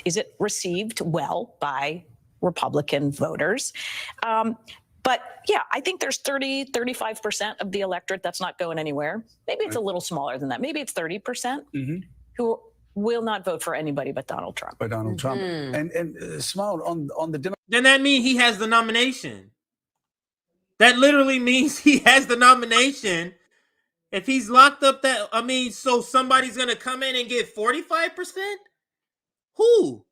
Is it received well by Republican voters? But yeah, I think there's 35% of the electorate that's not going anywhere. Maybe it's a little smaller than that. Maybe it's 30% who will not vote for anybody but Donald Trump. By Donald Trump. And Symone, on the Democrat. Then that means he has the nomination. That literally means he has the nomination. If he's locked up so somebody's going to come in and get 45%? Who?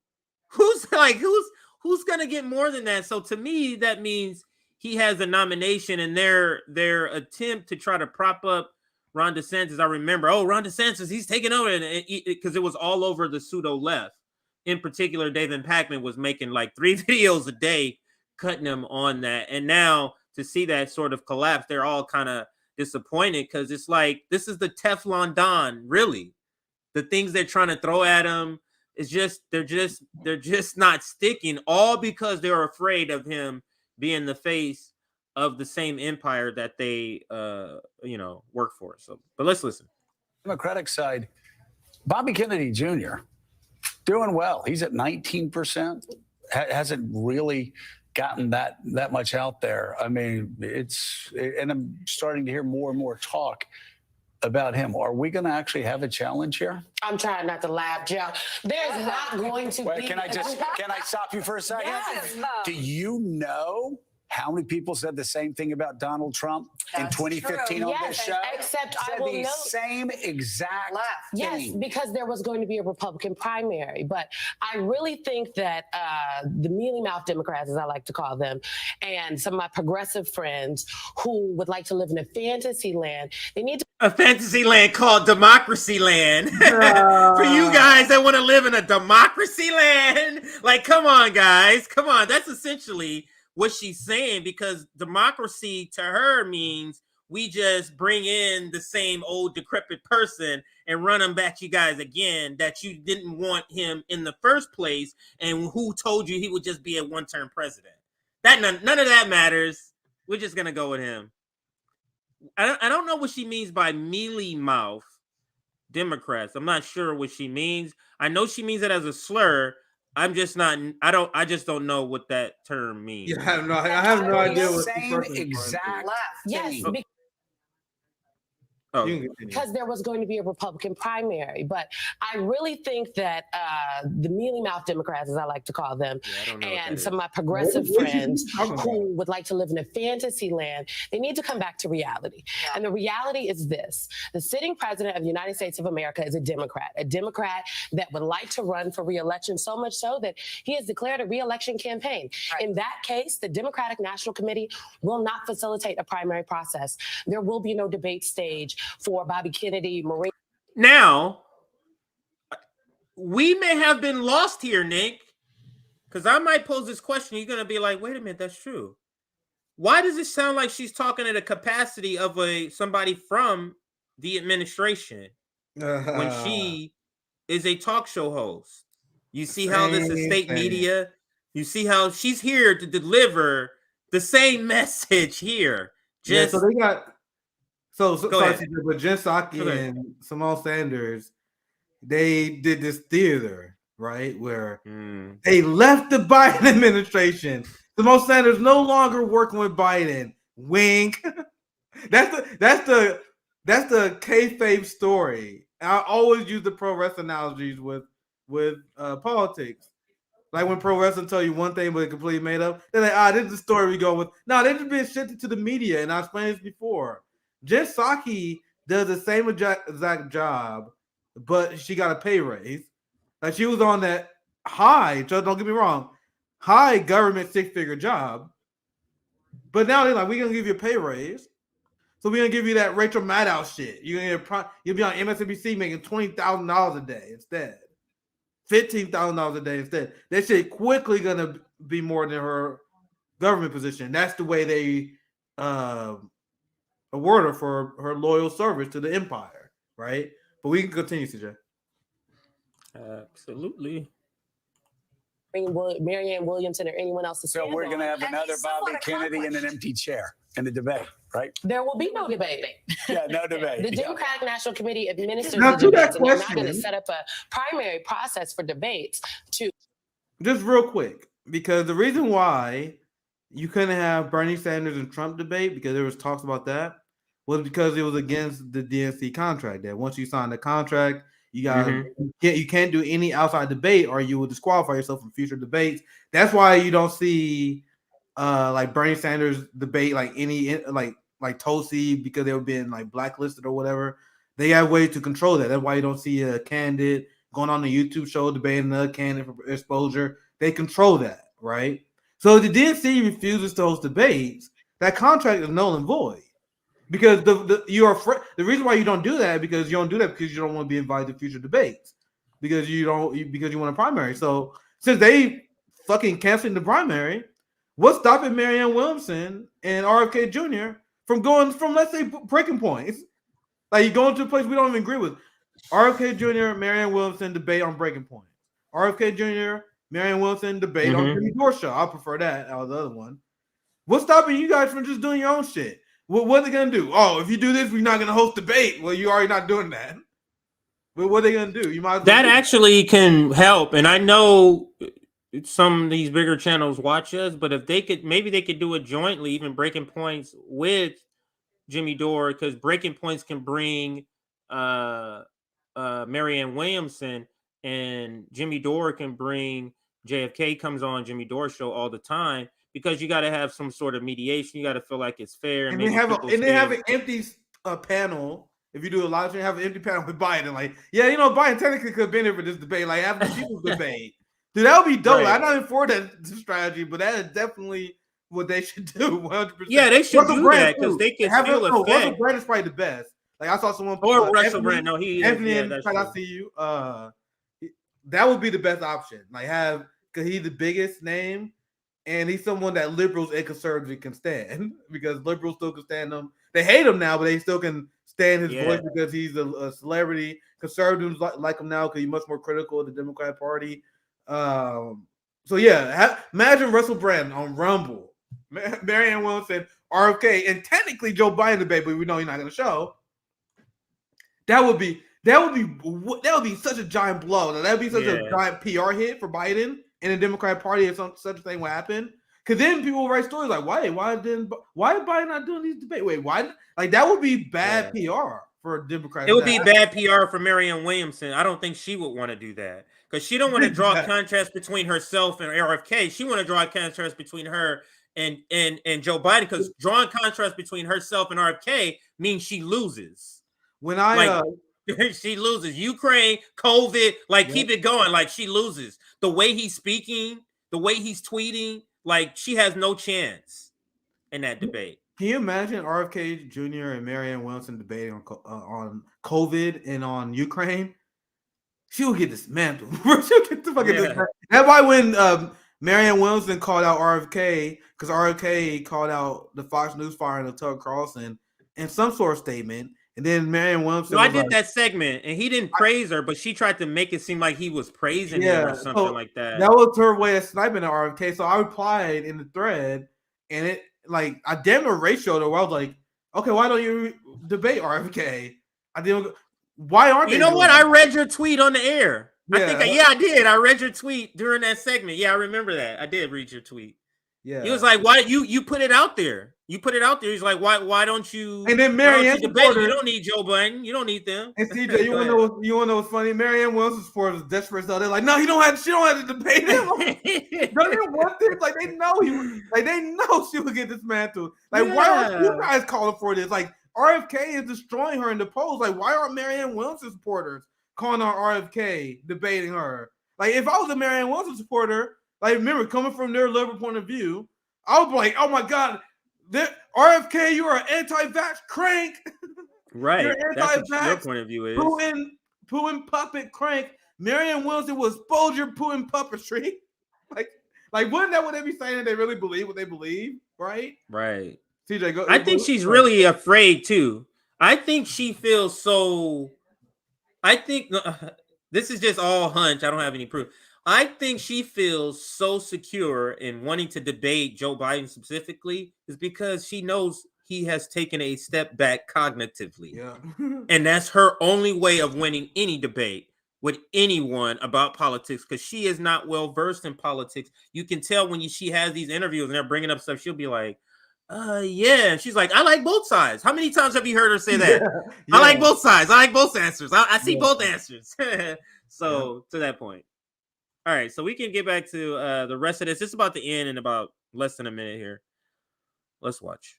Who's going to get more than that? So to me, that means he has a nomination, and their attempt to try to prop up Ron DeSantis. I remember, Ron DeSantis, he's taking over, because it was all over the pseudo left. In particular, David Pakman was making like 3 videos a day, cutting him on that. And now to see that sort of collapse, they're all kind of disappointed because it's like this is the Teflon Don, really. The things they're trying to throw at him is they're just not sticking, all because they're afraid of him being the face of the same empire that they work for. So, but let's listen. Democratic side, Bobby Kennedy Jr. doing well. He's at 19%. Hasn't really gotten that much out there. I mean, and I'm starting to hear more and more talk about him. Are we going to actually have a challenge here? I'm trying not to laugh, Joe. There's not going to be. Can I stop you for a second? Yes. Do you know how many people said the same thing about Donald Trump in 2015 on this show? Except said I will the note, same exact yes, thing. because there was going to be a Republican primary. But I really think that the mealy mouth Democrats, as I like to call them, and some of my progressive friends who would like to live in a fantasy land, they need to. A fantasy land called Democracy Land. For you guys that want to live in a democracy land, like, come on, guys. Come on. That's essentially what she's saying, because democracy to her means we just bring in the same old decrepit person and run him back you guys again, that you didn't want him in the first place, and who told you he would just be a one-term president. None of that matters. We're just gonna go with him. I don't know what she means by mealy mouth Democrats. I'm not sure what she means. I know she means it as a slur. I'm just not. I just don't know what that term means. Yeah, I have no idea what the Same person is exact Yes, thing. Oh, You can continue. because there was going to be a Republican primary. But I really think that the mealy mouth Democrats, as I like to call them, yeah, I don't know what that and some is. of my progressive What you friends talking about? who would like to live in a fantasy land, they need to come back to reality. And the reality is this: the sitting president of the United States of America is a Democrat that would like to run for re-election, so much so that he has declared a re-election campaign. Right. In that case, the Democratic National Committee will not facilitate a primary process. There will be no debate stage for Bobby Kennedy, Marie. Now, we may have been lost here, Nick, because I might pose this question. You're going to be like, wait a minute, that's true. Why does it sound like she's talking in the capacity of somebody from the administration when she is a talk show host? You see how this is state media? You see how she's here to deliver the same message here. Yeah, so they got sorry, ahead. but Jen Psaki and Symone Sanders, they did this theater, right, where they left the Biden administration. Symone Sanders no longer working with Biden. Wink. That's the kayfabe story. I always use the pro wrestling analogies with politics. Like when pro wrestling tell you one thing but it's completely made up, they're like, this is the story we go with. No, they're just being shifted to the media, and I explained this before. Jen Psaki does the same exact job, but she got a pay raise. Like she was on that high, so don't get me wrong, high government six-figure job. But now they're like, we're gonna give you a pay raise. So we're gonna give you that Rachel Maddow shit. You'll be on MSNBC making $20,000 a day instead. $15,000 a day instead. That shit quickly gonna be more than her government position. That's the way they award her for her loyal service to the empire, right? But we can continue, CJ. Absolutely. Marianne Williamson or anyone else to So we're going to have another Bobby Kennedy in an empty chair in the debate, right? There will be no debate. Yeah, no debate. The Democratic National Committee administers Now, the to that debates, and they're not question- going to set up a primary process for debates to. Just real quick, because the reason why you couldn't have Bernie Sanders and Trump debate, because there was talks about that, was because it was against the DNC contract. That once you sign the contract, you got you can't do any outside debate, or you will disqualify yourself from future debates. That's why you don't see like Bernie Sanders debate like any like Tulsi, because they were being like blacklisted or whatever. They have ways to control that. That's why you don't see a candidate going on the YouTube show debating another candidate for exposure. They control that, right? So if the DNC refuses to host debates, that contract is null and void. Because the reason why you don't do that because you don't want to be invited to future debates because you want a primary. So since they fucking canceling the primary, what's stopping Marianne Williamson and RFK Jr. from going from, let's say, breaking points? Like you going to a place we don't even agree with. RFK Jr. Marianne Williamson debate on breaking points. RFK Jr. Marianne Williamson debate on Jimmy Dore show. I prefer that out of the other one. What's stopping you guys from just doing your own shit? What are they gonna do? Oh, if you do this, we're not gonna host debate. Well, you're already not doing that. But what are they gonna do? You might that actually can help, and I know some of these bigger channels watch us, but if they could, maybe they could do it jointly, even Breaking Points with Jimmy Dore, because Breaking Points can bring Marianne Williamson, and Jimmy Dore can bring JFK. Comes on Jimmy Dore show all the time. Because you got to have some sort of mediation, you got to feel like it's fair. And they have an empty panel. If you do a live stream, have an empty panel with Biden. Like, yeah, Biden technically could have been here for this debate. Like, have the people's debate, dude. That would be dope. Right. I'm not even for that strategy, but that is definitely what they should do. 100%. Yeah, they should do that because they can still affect. Russell Brand is probably the best. Like, I saw someone. Russell Brand. No, he is. Anthony, yeah, that's I see you. That would be the best option. Like, because he's the biggest name. And he's someone that liberals and conservatives can stand because liberals still can stand him. They hate him now, but they still can stand his voice because he's a celebrity. Conservatives like him now because he's much more critical of the Democratic Party. So yeah, imagine Russell Brand on Rumble, Marianne Williamson, RFK, and technically Joe Biden debate, but we know he's not going to show. That would be That would be such a giant blow. That would be such a giant PR hit for Biden and the Democratic Party if such a thing would happen. Because then people will write stories like, why is Biden not doing these debates? Wait, why? Like that would be bad PR for Democrats. It would be bad PR for Marianne Williamson. I don't think she would want to do that because she don't want to draw a contrast between herself and RFK. She want to draw a contrast between her and Joe Biden because drawing contrast between herself and RFK means she loses. When I she loses Ukraine, COVID, keep it going. Like she loses the way he's speaking, the way he's tweeting. Like she has no chance in that debate. Can you imagine RFK Jr. and Marianne Williamson debating on COVID and on Ukraine? She will get dismantled. She'll get the fucking dismantled. That's why when Marianne Williamson called out RFK, because RFK called out the Fox News firing of Tucker Carlson in some sort of statement, and then Marianne Williamson. No, I did that segment, and he didn't praise her, but she tried to make it seem like he was praising him or something like that. That was her way of sniping at RFK. So I replied in the thread, and it I damn near ratioed her. I was like, okay, why don't you debate RFK? Why aren't they? You know what? I read your tweet on the air. Yeah. I did. I read your tweet during that segment. Yeah, I remember that. I did read your tweet. Yeah. He was like, why you put it out there? You put it out there. He's like, why don't you? And then Marianne debate? You don't need Joe Biden. You don't need them. And CJ, you want to know what's funny? Marianne Williamson supporters desperate, so they're like, no, she don't have to debate him. Don't even want this. Like they know they know she would get dismantled. Like why aren't you guys calling for this? Like RFK is destroying her in the polls. Like why aren't Marianne Williamson supporters calling on RFK, debating her? Like if I was a Marianne Williamson supporter, like remember coming from their liberal point of view, I would be like, oh my God. RFK, you are an anti-vax crank. Right. That's what your point of view is. Putin puppet crank. Marianne Williamson will expose your Putin puppetry. Like wouldn't that what they be saying that they really believe what they believe? Right? Right. TJ, go. I think she's really afraid too. I think she feels so. I think this is just all hunch. I don't have any proof. I think she feels so secure in wanting to debate Joe Biden specifically is because she knows he has taken a step back cognitively. Yeah. And that's her only way of winning any debate with anyone about politics because she is not well versed in politics. You can tell when she has these interviews and they're bringing up stuff, she'll be like, yeah. And she's like, I like both sides. How many times have you heard her say that? Yeah. I like both sides. I like both answers. I see both answers. So to that point. All right, so we can get back to the rest of this. It's about to end in about less than a minute here. Let's watch.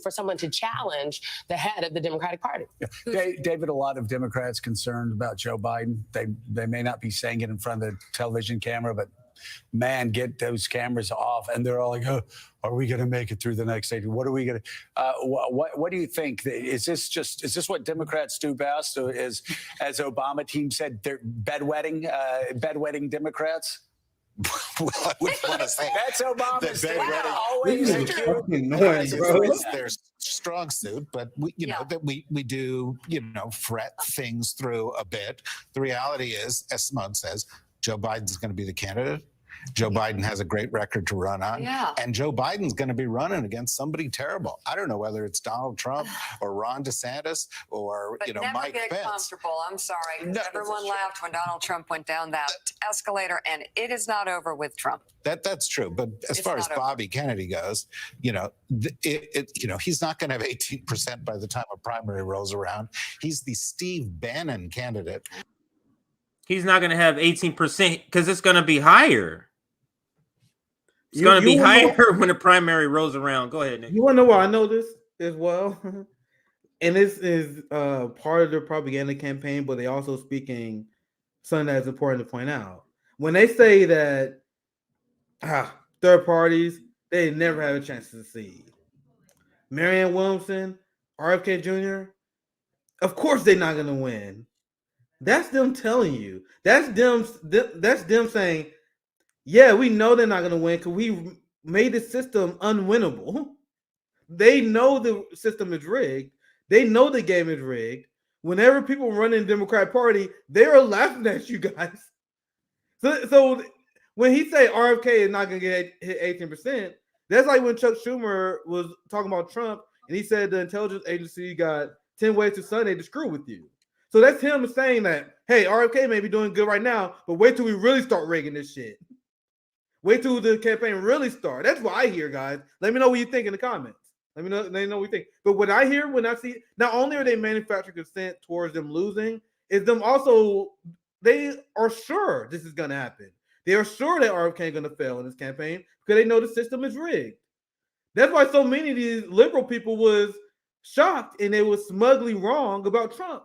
For someone to challenge the head of the Democratic Party. Yeah. David, a lot of Democrats concerned about Joe Biden. They may not be saying it in front of the television camera, but man, get those cameras off. And they're all like, oh, are we going to make it through the next stage? What are we going to, what do you think? Is this what Democrats do best? Or as Obama team said, they're bedwetting Democrats? Well, I wouldn't want to say that's Obama's their strong suit, but we do fret things through a bit. The reality is, as Symone says, Joe Biden's going to be the candidate. Joe Biden has a great record to run on. Yeah. And Joe Biden's going to be running against somebody terrible. I don't know whether it's Donald Trump or Ron DeSantis or, never Mike get Pence. Comfortable. I'm sorry. Everyone laughed when Donald Trump went down that escalator, and it is not over with Trump. That's true. But as far as Bobby Kennedy goes, he's not going to have 18% by the time a primary rolls around. He's the Steve Bannon candidate. He's not going to have 18% because it's going to be higher. It's going to be higher when the primary rolls around. Go ahead, Nick. You want to know why I know this as well? And this is part of their propaganda campaign, but they also speaking something that's important to point out. When they say that third parties, they never have a chance to succeed. Marianne Williamson, RFK Jr., of course they're not going to win. That's them telling you. That's them saying, yeah, we know they're not going to win because we made the system unwinnable. They know the system is rigged. They know the game is rigged. Whenever people run in the Democratic Party, they are laughing at you guys. So when he say RFK is not going to hit 18%, that's like when Chuck Schumer was talking about Trump and he said the intelligence agency got 10 ways to Sunday to screw with you. So that's him saying that, hey, RFK may be doing good right now, but wait till we really start rigging this shit. Wait till the campaign really start. That's what I hear, guys. Let me know what you think in the comments. Let me know what you think. But what I hear when I see, not only are they manufacturing consent towards them losing, is them also, they are sure this is going to happen. They are sure that RFK is going to fail in this campaign because they know the system is rigged. That's why so many of these liberal people was shocked and they were smugly wrong about Trump.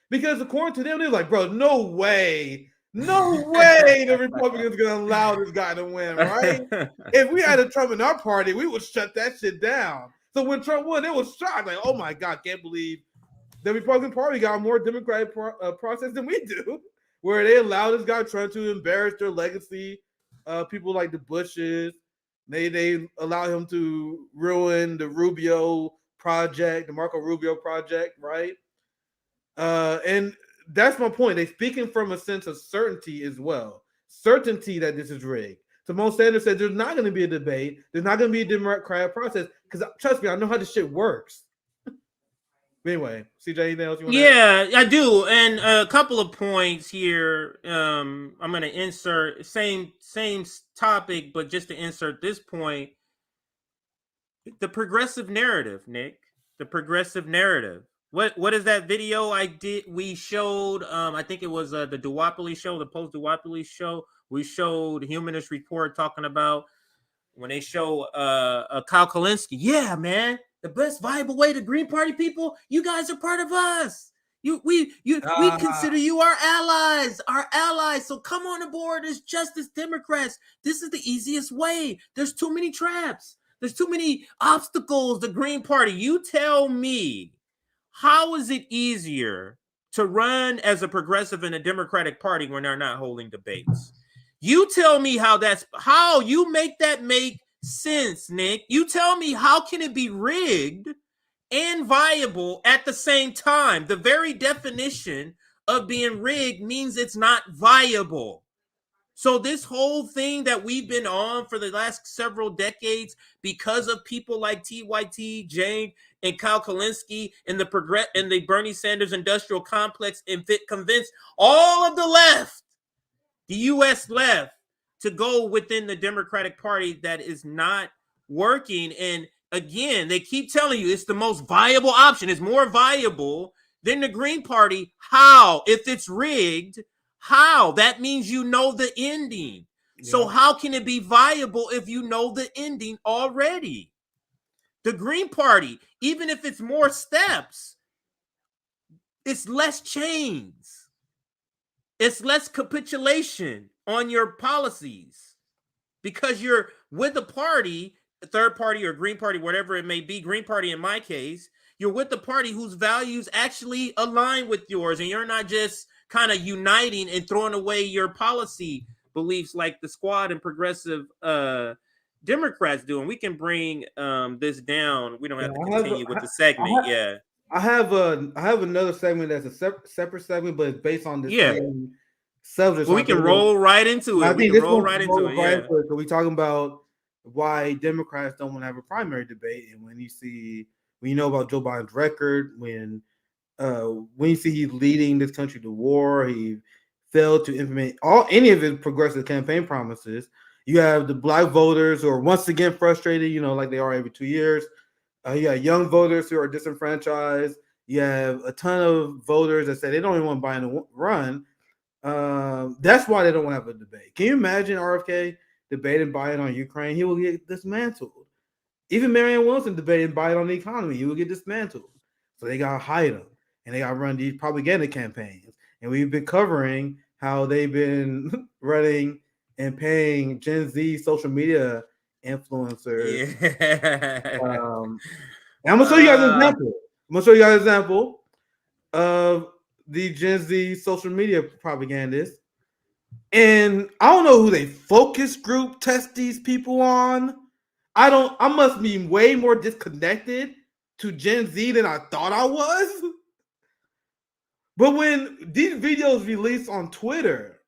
Because according to them, they're like, bro, no way the Republicans are going to allow this guy to win, right? If we had a Trump in our party, we would shut that shit down. So when Trump won, they was shocked. Like, oh my God, can't believe the Republican Party got a more democratic process than we do, where they allow this guy Trump to embarrass their legacy. People like the Bushes, they allow him to ruin the Rubio project, the Marco Rubio project, right? And that's my point. They're speaking from a sense of certainty as well. Certainty that this is rigged. Symone Sanders said there's not going to be a debate. There's not going to be a democratic process because trust me, I know how this shit works. Anyway, CJ, anything else you want to add? Yeah, I do. And a couple of points here. I'm going to insert same topic, but just to insert this point, the progressive narrative, Nick. The progressive narrative. What is that video we showed? I think it was the Duopoly show, the post Duopoly show. We showed Humanist Report talking about when they show Kyle Kalinske. Yeah, man, the best viable way to Green Party people. You guys are part of us. We consider you our allies. So come on aboard as Justice Democrats. This is the easiest way. There's too many traps. There's too many obstacles. The Green Party. You tell me. How is it easier to run as a progressive in a Democratic Party when they're not holding debates? You tell me how you make that make sense, Nick. You tell me how can it be rigged and viable at the same time? The very definition of being rigged means it's not viable. So this whole thing that we've been on for the last several decades because of people like TYT, Jane, and Kyle Kalinske and the Bernie Sanders industrial complex and convinced all of the left, the U.S. left, to go within the Democratic Party that is not working. And again, they keep telling you it's the most viable option. It's more viable than the Green Party. How? If it's rigged, how? That means you know the ending. Yeah. So how can it be viable if you know the ending already? The Green Party, even if it's more steps, it's less chains. It's less capitulation on your policies because you're with a party, a third party or Green Party, whatever it may be, Green Party in my case, you're with the party whose values actually align with yours and you're not just kind of uniting and throwing away your policy beliefs like the squad and progressive Democrats do. And we can bring this down. We don't have to continue with the segment. I have another segment that's a separate segment, but it's based on this same subject. Well, we can roll right into it. We can roll right into it. So we're talking about why Democrats don't want to have a primary debate, and when you know about Joe Biden's record, when you see he's leading this country to war, he failed to implement any of his progressive campaign promises. You have the black voters who are once again frustrated, like they are every 2 years. You got young voters who are disenfranchised. You have a ton of voters that say they don't even want Biden to run. That's why they don't want to have a debate. Can you imagine RFK debating Biden on Ukraine? He will get dismantled. Even Marianne Wilson debating Biden on the economy. He will get dismantled. So they got to hide him. And they got to run these propaganda campaigns. And we've been covering how they've been running and paying Gen Z social media influencers. And I'm going to show you guys an example. I'm going to show you guys an example of the Gen Z social media propagandists. And I don't know who they focus group test these people on. I must be way more disconnected to Gen Z than I thought I was. But when these videos released on Twitter,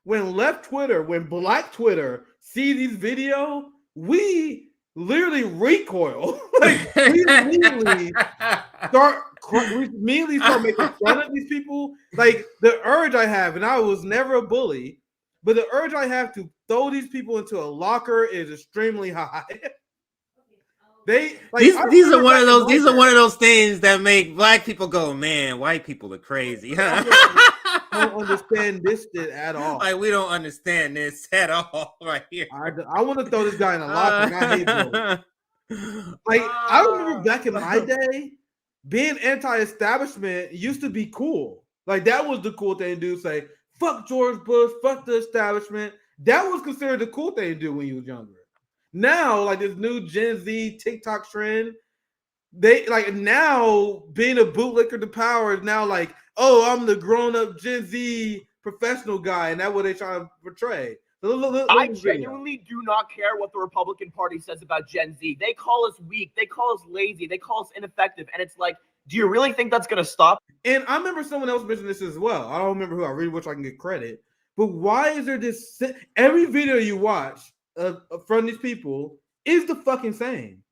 when left Twitter, when black Twitter see these videos, we literally recoil. Like we immediately start we immediately start making fun of these people. Like the urge I have, and I was never a bully, but the urge I have to throw these people into a locker is extremely high. They like these are one of those things that make black people go, man, white people are crazy. I don't understand this shit at all. Like we don't understand this at all right here. I want to throw this guy in a locker, and I hate bullies. Like I remember back in my day, being anti-establishment used to be cool. Like that was the cool thing to do. Say fuck George Bush, fuck the establishment. That was considered the cool thing to do when you was younger. Now, like this new Gen Z TikTok trend, they like now being a bootlicker to power is now like, oh, I'm the grown-up Gen Z professional guy, and that's what they trying to portray. I genuinely do not care what the Republican Party says about Gen Z. They call us weak, they call us lazy, they call us ineffective, and it's like, do you really think that's gonna stop? And I remember someone else mentioned this as well. I don't remember who. I really wish I can get credit. But why is there this? Every video you watch from these people is the fucking same.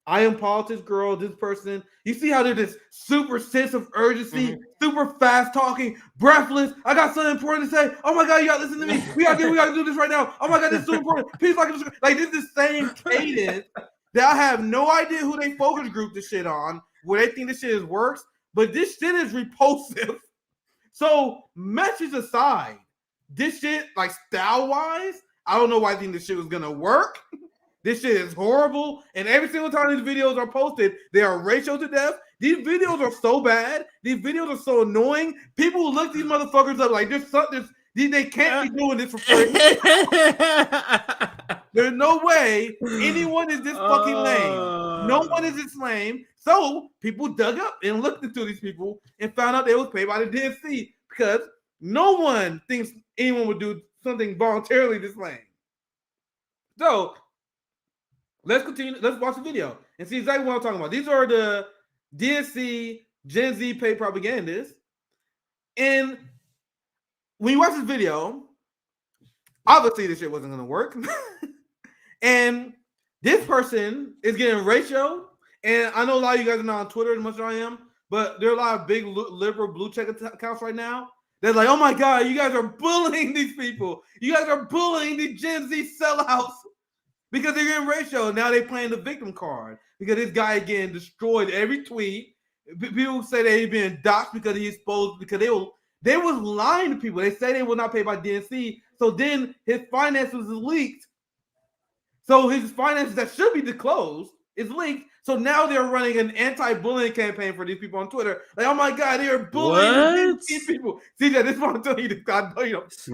I am politics girl, this person. You see how there's this super sense of urgency, super fast talking, breathless. I got something important to say. Oh my God, you gotta listen to me. We gotta do this right now. Oh my God, this is so important. Please like this is the same cadence that I have no idea who they focus group this shit on, where they think this shit is works, but this shit is repulsive. So message aside, this shit, like style-wise, I don't know why I think this shit was gonna work. This shit is horrible. And every single time these videos are posted, they are racial to death. These videos are so bad. These videos are so annoying. People will look these motherfuckers up like they can't be doing this for free. There's no way anyone is this fucking lame. No one is this lame. So people dug up and looked into these people and found out they was paid by the DNC because no one thinks anyone would do something voluntarily this lame. So let's continue. Let's watch the video and see exactly what I'm talking about. These are the DNC Gen Z paid propagandists. And when you watch this video, obviously this shit wasn't going to work. And this person is getting ratio. And I know a lot of you guys are not on Twitter as much as I am, but there are a lot of big liberal blue check accounts right now. They're like, oh my God, you guys are bullying these people. You guys are bullying the Gen Z sellouts because they're getting ratio. Now they're playing the victim card because this guy getting destroyed every tweet. People say that he's being doxxed because he's exposed because they was lying to people. They say they will not pay by DNC. So then his finances is leaked. So his finances that should be disclosed is leaked. So now they're running an anti-bullying campaign for these people on Twitter. Like, oh my God, they are bullying these people. CJ, this is what I'm telling you.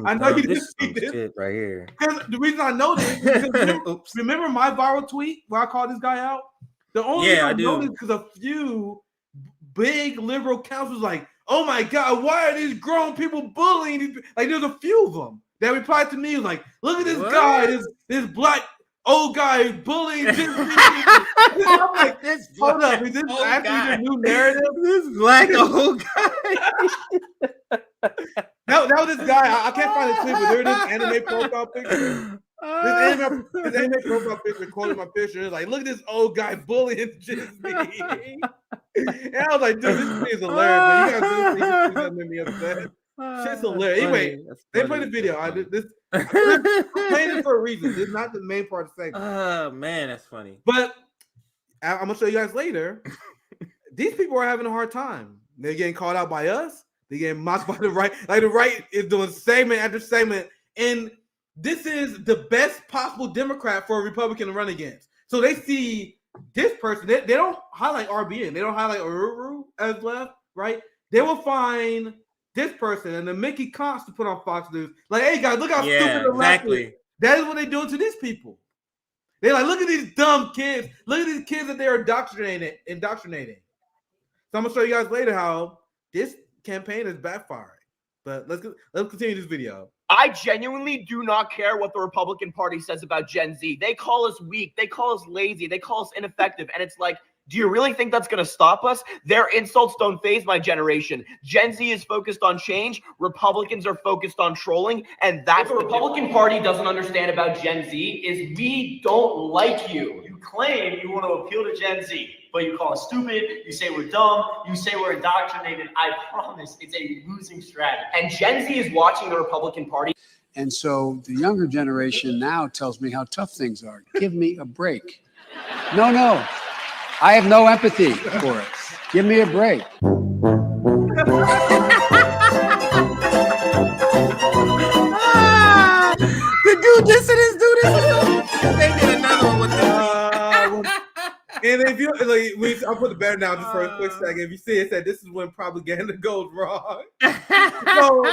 I know you didn't see this right here. Because the reason I know this is because remember my viral tweet where I called this guy out? The only reason I know this because a few big liberal councils like, oh my God, why are these grown people bullying these people? Like, there's a few of them that replied to me like, look at this guy, this black old guy bullying this people. I'm like, hold up, is this actually the new narrative? This black old guy. that was this guy. I can't find his tweet, but there's this anime profile picture. This anime profile picture quoted my picture. It's like, look at this old guy bullying Gen Z. And I was like, dude, this is hilarious. Man. You guys do this make me upset. Shit's hilarious. Anyway, they played the video. I'm playing it for a reason. This is not the main part of the segment. Oh man, that's funny. But I'm gonna show you guys later. These people are having a hard time. They're getting called out by us. They're getting mocked by the right. Like the right is doing segment after segment, and this is the best possible Democrat for a Republican to run against. So they see this person. They don't highlight RBN. They don't highlight Ururu as left, right? They will find this person and the Mickey Cox to put on Fox News. Like, hey guys, look how stupid the left is. That is what they're doing to these people. They're like, look at these dumb kids. Look at these kids that they're indoctrinating. So I'm gonna show you guys later how this campaign is backfiring. But let's continue this video. I genuinely do not care what the Republican Party says about Gen Z. They call us weak. They call us lazy. They call us ineffective. And it's like, do you really think that's going to stop us? Their insults don't faze my generation. Gen Z is focused on change. Republicans are focused on trolling. And that's what the Republican Party doesn't understand about Gen Z is we don't like you. You claim you want to appeal to Gen Z, but you call us stupid, you say we're dumb, you say we're indoctrinated. I promise it's a losing strategy. And Gen Z is watching the Republican Party. And so the younger generation now tells me how tough things are. Give me a break. No. I have no empathy for it. Give me a break. The dude dissidents do this. They did another one with this. And if you like, I'll put the banner down just for a quick second. If you see it, said this is when propaganda goes wrong. So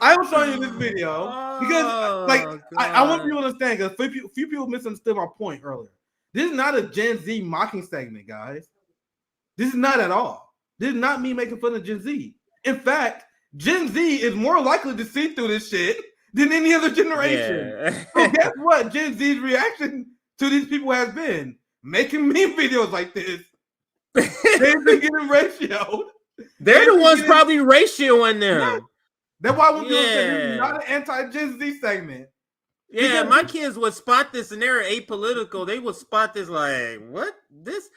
I was showing you this video because, I want people to understand because few people misunderstood my point earlier. This is not a Gen Z mocking segment, guys. This is not at all. This is not me making fun of Gen Z. In fact, Gen Z is more likely to see through this shit than any other generation. Yeah. So guess what? Gen Z's reaction to these people has been making meme videos like this. They've been getting ratioed. They're the ones probably ratioing them. Yeah. That's why we're doing this is not an anti-Gen Z segment. Yeah, my kids would spot this and they're apolitical. They would spot this like, what? This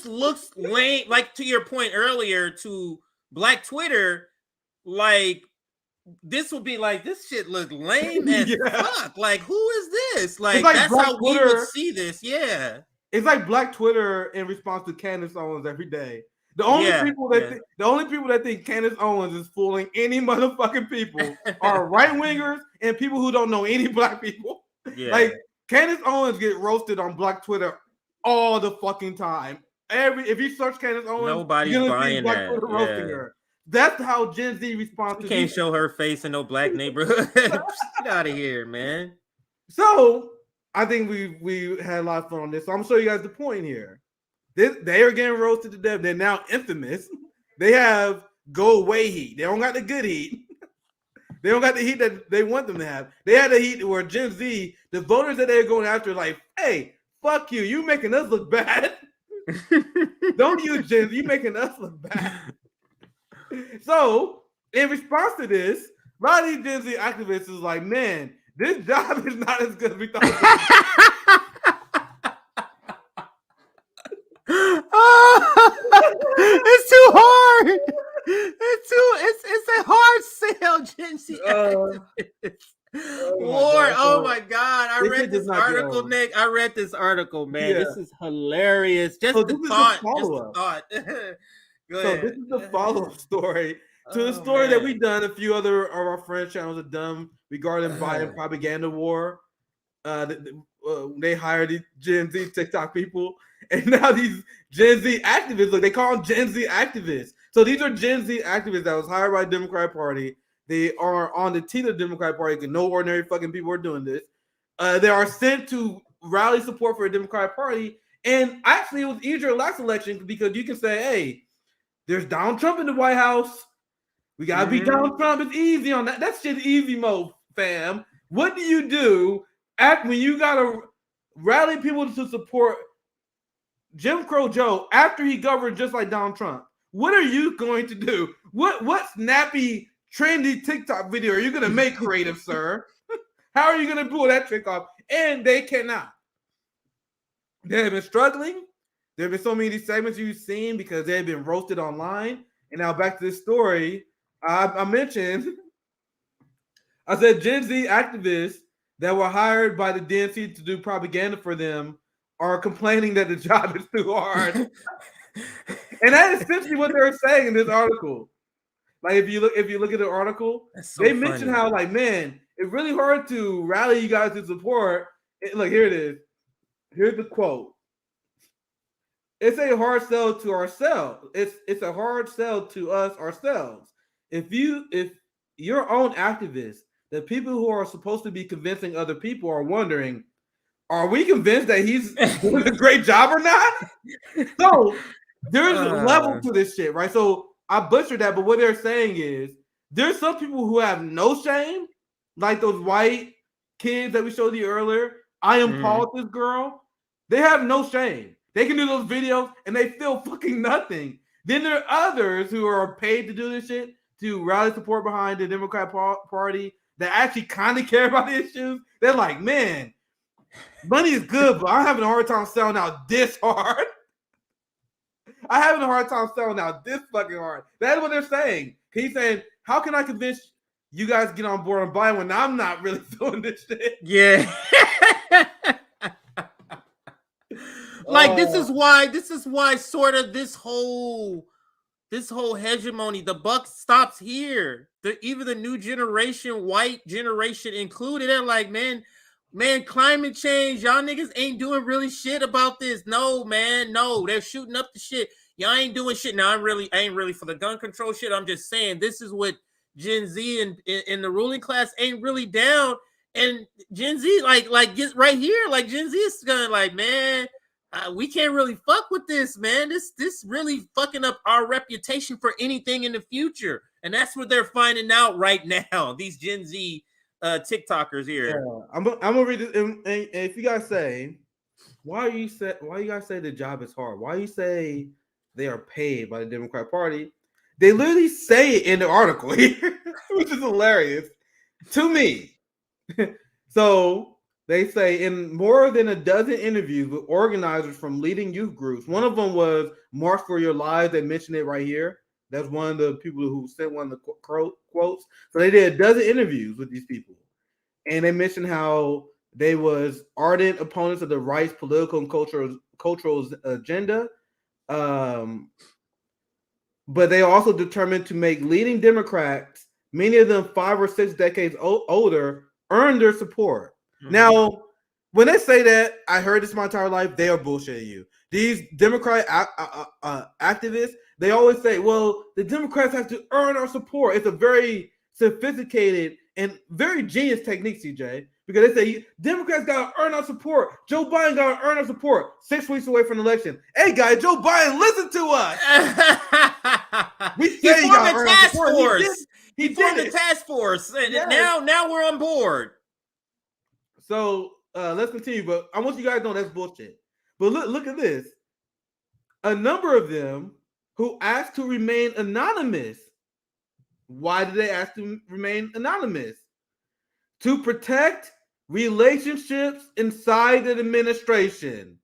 looks lame. Like to your point earlier to Black Twitter, like this would be like, this shit look lame as fuck. Like, who is this? Like that's Black how Twitter, we would see this. Yeah. It's like Black Twitter in response to Candace Owens every day. The only people that think Candace Owens is fooling any motherfucking people are right wingers and people who don't know any Black people. Yeah. Like Candace Owens get roasted on Black Twitter all the fucking time. If you search Candace Owens, nobody's buying Black Twitter roasting her. That's how Gen Z responds. You can't show her face in no Black neighborhood. Get out of here, man. So I think we had a lot of fun on this. So I'm gonna show you guys the point here. They are getting roasted to death. They're now infamous. They have go away heat. They don't got the good heat. They don't got the heat that they want them to have. They had the heat where Gen Z, the voters that they're going after, like, hey, fuck you. You making us look bad. Don't you, Gen Z. You making us look bad. So, in response to this, a lot of these Gen Z activists is like, man, this job is not as good as we thought it was. It's too hard. It's a hard sell, Gen Z. Lord, oh my God. I read this article, Nick. I read this article, man. Yeah. This is hilarious. Just the thought. So this is the follow-up story to the story that we've done. A few other of our friends' channels have done regarding Biden propaganda war. They hired these Gen Z TikTok people, and now these Gen Z activists, look, they call them Gen Z activists. So these are Gen Z activists that was hired by the Democratic Party. They are on the team of the Democratic Party because no ordinary fucking people are doing this. They are sent to rally support for the Democratic Party. And actually, it was easier last election because you can say, hey, there's Donald Trump in the White House. We got to beat Donald Trump. It's easy on that. That's just easy mode, fam. What do you do when you got to rally people to support Jim Crow Joe after he governed just like Donald Trump? What are you going to do? What snappy, trendy TikTok video are you going to make, creative sir? How are you going to pull that trick off? And they cannot. They have been struggling. There have been so many of these segments you've seen because they have been roasted online. And now back to this story. I mentioned, I said Gen Z activists that were hired by the DNC to do propaganda for them are complaining that the job is too hard. And that is essentially what they're saying in this article. Like if you look at the article, so they mention how, like, man, it's really hard to rally you guys to support. Look, here it is. Here's the quote. It's a hard sell to ourselves. It's a hard sell to us ourselves. If your own activists, the people who are supposed to be convincing other people, are wondering, are we convinced that he's doing a great job or not? So there's a level to this shit, right? So I butchered that, but what they're saying is there's some people who have no shame, like those white kids that we showed you earlier. I am Paul, this girl. They have no shame. They can do those videos and they feel fucking nothing. Then there are others who are paid to do this shit, to rally support behind the Democrat Party, that actually kind of care about the issues. They're like, man, Money is good, but I'm having a hard time selling out this hard. I'm having a hard time selling out this fucking hard. That's what they're saying. He's saying, how can I convince you guys to get on board and buy when I'm not really doing this shit? Yeah. Like this is why sort of this whole hegemony, the buck stops here. Even the new generation, white generation included, they're like, man, climate change, y'all niggas ain't doing really shit about this. No, man, no, they're shooting up the shit. Y'all ain't doing shit. Now I ain't really for the gun control shit. I'm just saying this is what Gen Z and the ruling class ain't really down. And Gen Z, like get right here, like Gen Z is going like, man, we can't really fuck with this, man. This really fucking up our reputation for anything in the future, and that's what they're finding out right now. These Gen Z TikTokers here. Yeah, I'm gonna read this. And if you guys say, why you guys say the job is hard? Why you say they are paid by the Democrat Party? They literally say it in the article here, which is hilarious to me. So they say in more than a dozen interviews with organizers from leading youth groups, one of them was March for Your Lives. They mentioned it right here. That's one of the people who sent one of the quotes. So they did a dozen interviews with these people. And they mentioned how they was ardent opponents of the right's political and cultural agenda. But they also determined to make leading Democrats, many of them 5 or 6 decades older, earn their support. Mm-hmm. Now, when they say that, I heard this my entire life, they are bullshitting you. These Democrat activists, they always say, well, the Democrats have to earn our support. It's a very sophisticated and very genius technique, CJ, because they say Democrats got to earn our support. Joe Biden got to earn our support 6 weeks away from the election. Hey, guys, Joe Biden, listen to us. We say he got to earn our support. He formed the task force. And yes. Now we're on board. So let's continue, but I want you guys to know that's bullshit. But look at this. A number of them who asked to remain anonymous. Why did they ask to remain anonymous? To protect relationships inside the administration.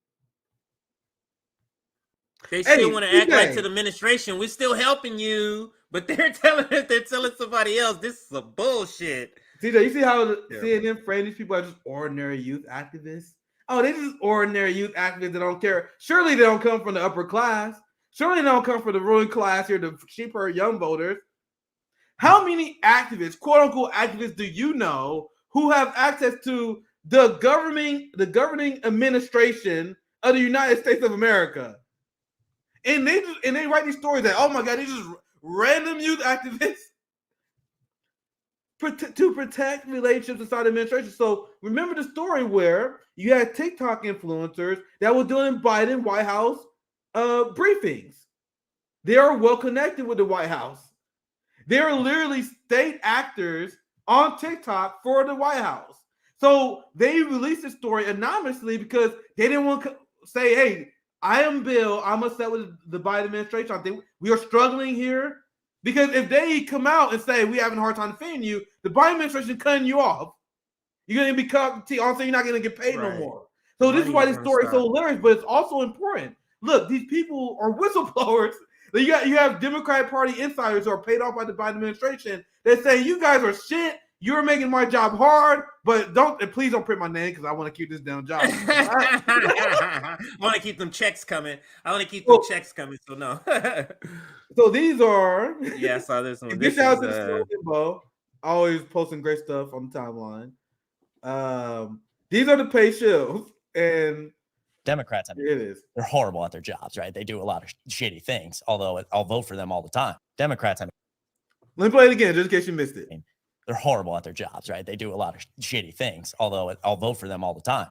They still want to act like to the administration, we're still helping you, but they're telling somebody else this is a bullshit. CJ, you see how CNN frame these people as just ordinary youth activists? Oh, they just ordinary youth activists that don't care. Surely they don't come from the upper class. Surely they don't come from the ruling class here, the cheaper young voters. How many activists, quote unquote activists, do you know who have access to the governing administration of the United States of America? And they write these stories that, oh my God, these just random youth activists to protect relationships inside the administration. So remember the story where you had TikTok influencers that were doing Biden White House briefings. They are well connected with the White House. They're literally state actors on TikTok for the White House. So they released this story anonymously because they didn't want to say, hey, I am Bill. I'm upset with the Biden administration. I think we are struggling here. Because if they come out and say, we having a hard time defending you, the Biden administration cutting you off. You're going to be cut. Also, you're not going to get paid no more. So this is why this story is so hilarious, but it's also important. Look, these people are whistleblowers. You have Democratic Party insiders who are paid off by the Biden administration. They're saying, you guys are shit. You're making my job hard, but please don't print my name because I want to keep this damn job. I want to keep them checks coming. So no. So these are. Yeah, I saw this one. This out to the info. Always posting great stuff on the timeline. These are the pay shills, and Democrats, here it is. They're horrible at their jobs, right? They do a lot of shitty things. Although I'll vote for them all the time. Democrats, let me play it again, just in case you missed it. They're horrible at their jobs, right? They do a lot of shitty things. Although I'll vote for them all the time.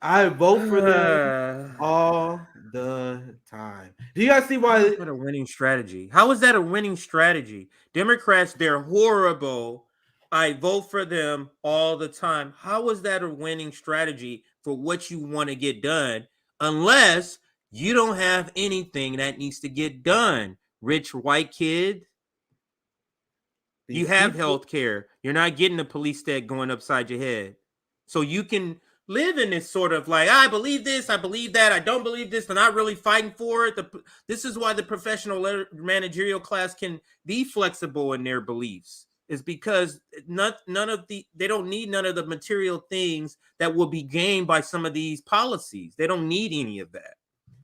I vote for them all the time. Do you guys see why? That's not a winning strategy. How is that a winning strategy? Democrats, they're horrible. I vote for them all the time. How is that a winning strategy for what you want to get done? Unless you don't have anything that needs to get done. Rich white kid. You have health care. You're not getting a police stat going upside your head. So you can live in this sort of like, I believe this, I believe that, I don't believe this, they're not really fighting for it. This is why the professional managerial class can be flexible in their beliefs. Is because they don't need none of the material things that will be gained by some of these policies. They don't need any of that.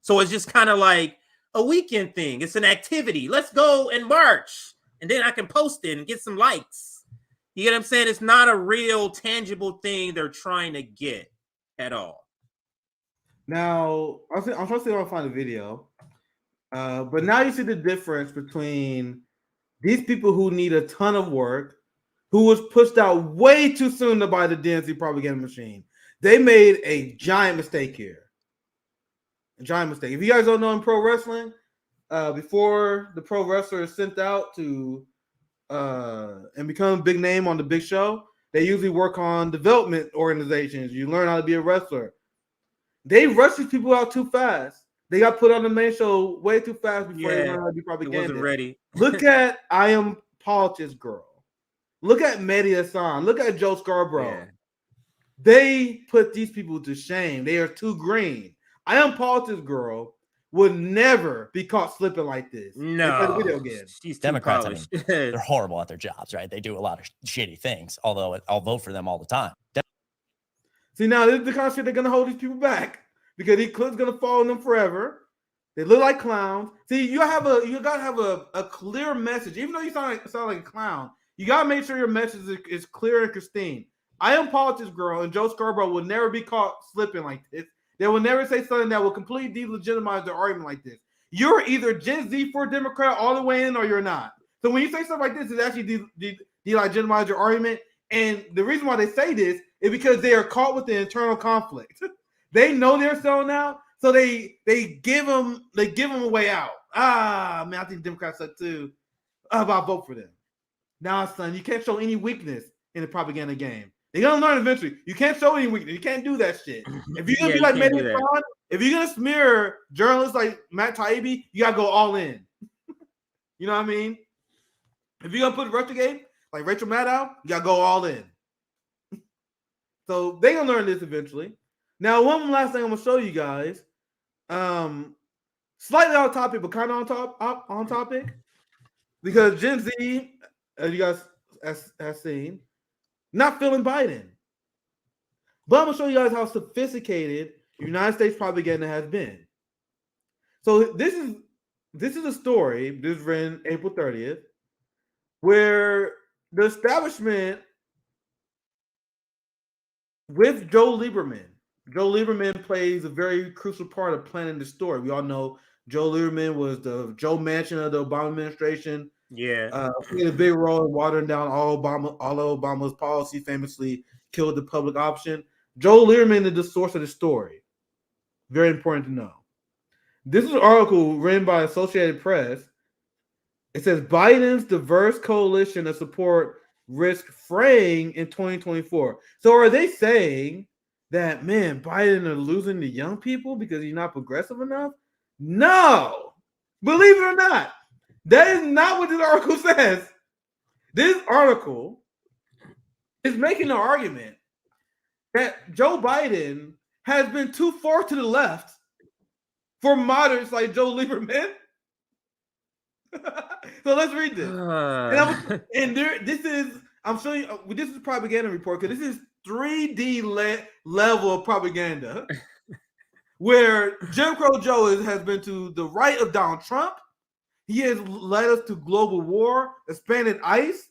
So it's just kind of like a weekend thing. It's an activity. Let's go and march. And then I can post it and get some likes. You get what I'm saying? It's not a real tangible thing they're trying to get at all. Now, I'm trying to see if I can find a video. But now you see the difference between these people who need a ton of work, who was pushed out way too soon to buy the DNC propaganda machine. They made a giant mistake here. A giant mistake. If you guys don't know in pro wrestling, before the pro wrestler is sent out to and become a big name on the big show, they usually work on development organizations. You learn how to be a wrestler. They rushed these people out too fast. They got put on the main show way too fast before they learned how to be propaganda. It wasn't ready. Look at I Am Politics Girl. Look at Mehdi Hassan. Look at Joe Scarborough. Yeah. They put these people to shame. They are too green. I Am Politics Girl would never be caught slipping like this. No. Video again. Democrats, I mean, they're horrible at their jobs, right? They do a lot of shitty things, although I'll vote for them all the time. See, now this is the kind of shit they're going to hold these people back because these clips going to follow them forever. They look like clowns. See, you got to have a clear message. Even though you sound like a clown, you got to make sure your message is clear and pristine. I Am Politics Girl and Joe Scarborough will never be caught slipping like this. They will never say something that will completely delegitimize their argument like this. You're either Gen Z for Democrat all the way in or you're not. So when you say stuff like this, it actually delegitimize your argument. And the reason why they say this is because they are caught with the internal conflict. They know they're selling out, so they give them a way out. Man, I think Democrats suck too. I'll vote for them. Now, son, you can't show any weakness in the propaganda game. They're gonna learn eventually. You can't show any weakness. You can't do that shit. If you're gonna be like Mehdi Hassan, if you're gonna smear journalists like Matt Taibbi, you gotta go all in. You know what I mean? If you're gonna put Russiagate like Rachel Maddow, you gotta go all in. So they're gonna learn this eventually. Now, one last thing I'm gonna show you guys. Slightly off topic, but kind of on topic. Because Gen Z, as you guys have seen, not feeling Biden. But I'm gonna show you guys how sophisticated United States propaganda has been. So this is a story. This is written April 30th, where the establishment with Joe Lieberman. Joe Lieberman plays a very crucial part of planning the story. We all know Joe Lieberman was the Joe Manchin of the Obama administration. Yeah. Played a big role in watering down all of Obama's policy, famously killed the public option. Joe Lieberman is the source of the story. Very important to know. This is an article written by Associated Press. It says Biden's diverse coalition of support risk fraying in 2024. So are they saying that, man, Biden are losing the young people because he's not progressive enough? No. Believe it or not. That is not what this article says. This article is making an argument that Joe Biden has been too far to the left for moderates like Joe Lieberman. So let's read this. I'm showing you, this is a propaganda report because this is 3D level of propaganda where Jim Crow Joe has been to the right of Donald Trump. He has led us to global war, expanded ICE,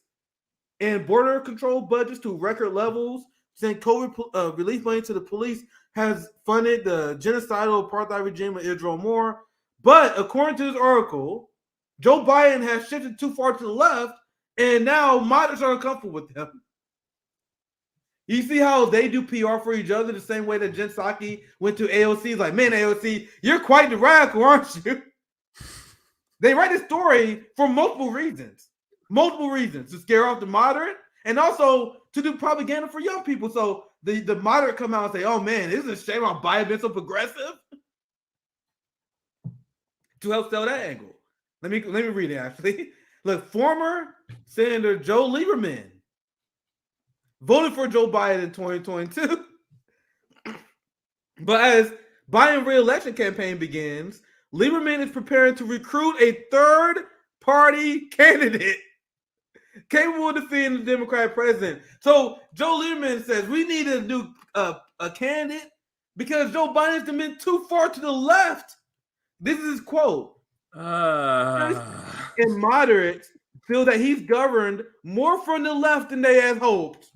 and border control budgets to record levels, sent COVID relief money to the police, has funded the genocidal apartheid regime of Israel more. But according to this article, Joe Biden has shifted too far to the left, and now moderates are uncomfortable with him. You see how they do PR for each other the same way that Jen Psaki went to AOC. He's like, man, AOC, you're quite the radical, aren't you? They write a story for multiple reasons. Multiple reasons. To scare off the moderate and also to do propaganda for young people. So the moderate come out and say, oh, man, isn't it a shame how Biden been so progressive? To help sell that angle. Let me read it, actually. Look, former Senator Joe Lieberman voted for Joe Biden in 2022. But as Biden's re-election campaign begins, Lieberman is preparing to recruit a third-party candidate capable of defeating the Democratic president. So Joe Lieberman says we need a new a candidate because Joe Biden's been too far to the left. This is his quote. And moderates feel that he's governed more from the left than they had hoped.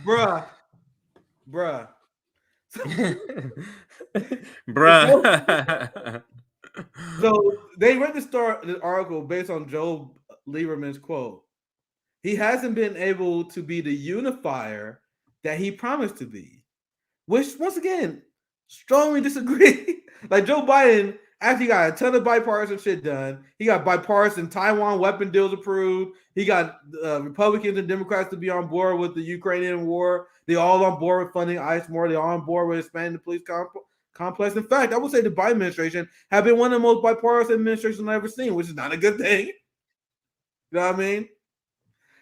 Bruh. Bruh. So they read the article based on Joe Lieberman's quote. He hasn't been able to be the unifier that he promised to be, which once again, strongly disagree. Like Joe Biden actually got a ton of bipartisan shit done. He got bipartisan Taiwan weapon deals approved. He got Republicans and Democrats to be on board with the Ukrainian war. They all on board with funding ICE more. They're all on board with expanding the police complex. In fact, I would say the Biden administration have been one of the most bipartisan administrations I've ever seen, which is not a good thing. You know what I mean?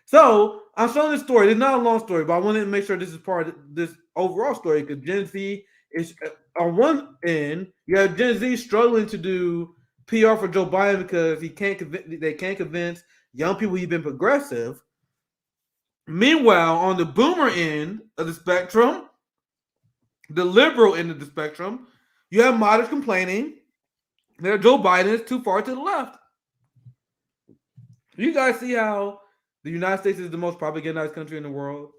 So I'm showing this story. It's not a long story, but I wanted to make sure this is part of this overall story because Gen Z is on one end. You have Gen Z struggling to do PR for Joe Biden because they can't convince young people he's been progressive. Meanwhile, on the boomer end of the spectrum, the liberal end of the spectrum, you have moderates complaining that Joe Biden is too far to the left. You guys see how the United States is the most propagandized country in the world?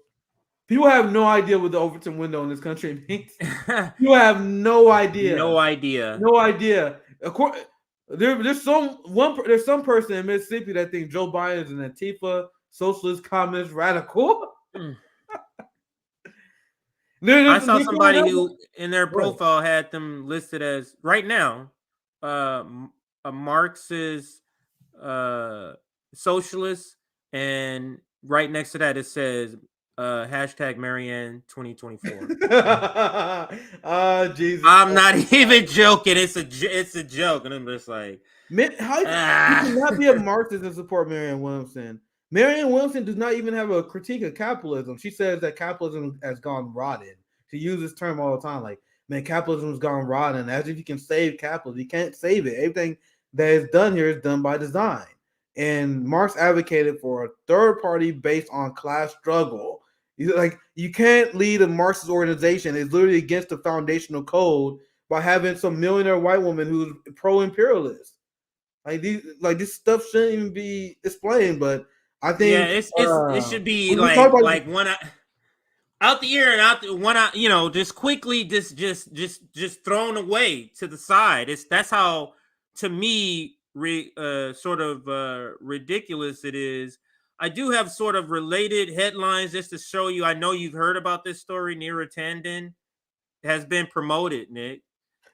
People have no idea what the Overton window in this country means. You have no idea. No idea. No idea. Of course, there's some person in Mississippi that thinks Joe Biden is an Antifa, socialist, communist, radical. I saw somebody who in their profile had them listed as right now a Marxist socialist, and right next to that it says hashtag Marianne 2024. Jesus! I'm not even joking. It's a joke, and I'm just like, how you cannot be a Marxist and support Marianne Williamson? Marianne Williamson does not even have a critique of capitalism. She says that capitalism has gone rotten. She uses this term all the time, like, man, capitalism has gone rotten, as if you can save capitalism. You can't save it. Everything that is done here is done by design. And Marx advocated for a third party based on class struggle. Like, you can't lead a Marxist organization. It's literally against the foundational code by having some millionaire white woman who's pro-imperialist. This stuff shouldn't even be explained, but I think it should be like one out the ear and out the one out, just quickly just thrown away to the side. That's how, to me, ridiculous it is. I do have sort of related headlines just to show you. I know you've heard about this story. Neera Tanden has been promoted, Nick.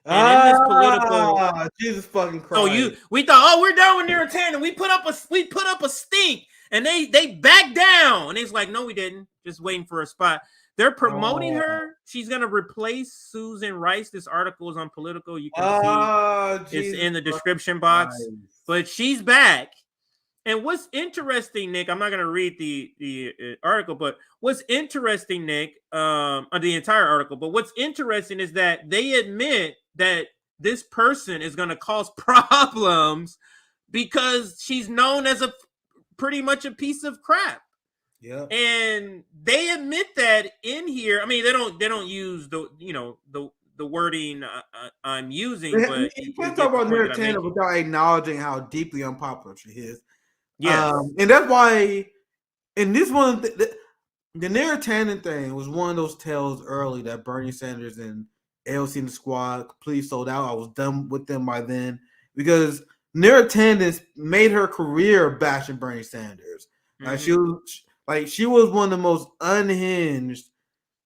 And in this political, Jesus fucking Christ! So we thought, we're done with Neera Tanden. We put up a stink, and they backed down. And it's like, no, we didn't. Just waiting for a spot. They're promoting her. She's gonna replace Susan Rice. This article is on Politico. You can see it's in the description box. But she's back. And what's interesting, Nick, I'm not gonna read the article, but what's interesting, Nick, the entire article. But what's interesting is that they admit that this person is gonna cause problems because she's known as pretty much a piece of crap. Yeah, and they admit that in here. I mean, they don't use the wording I'm using, but you can't talk about Neera Tanden without acknowledging how deeply unpopular she is. Yeah, and that's why in this one, the Neera Tanden thing was one of those tales early that Bernie Sanders and AOC and the squad completely sold out. I was done with them by then because Neera Tanden made her career bashing Bernie Sanders. She was one of the most unhinged.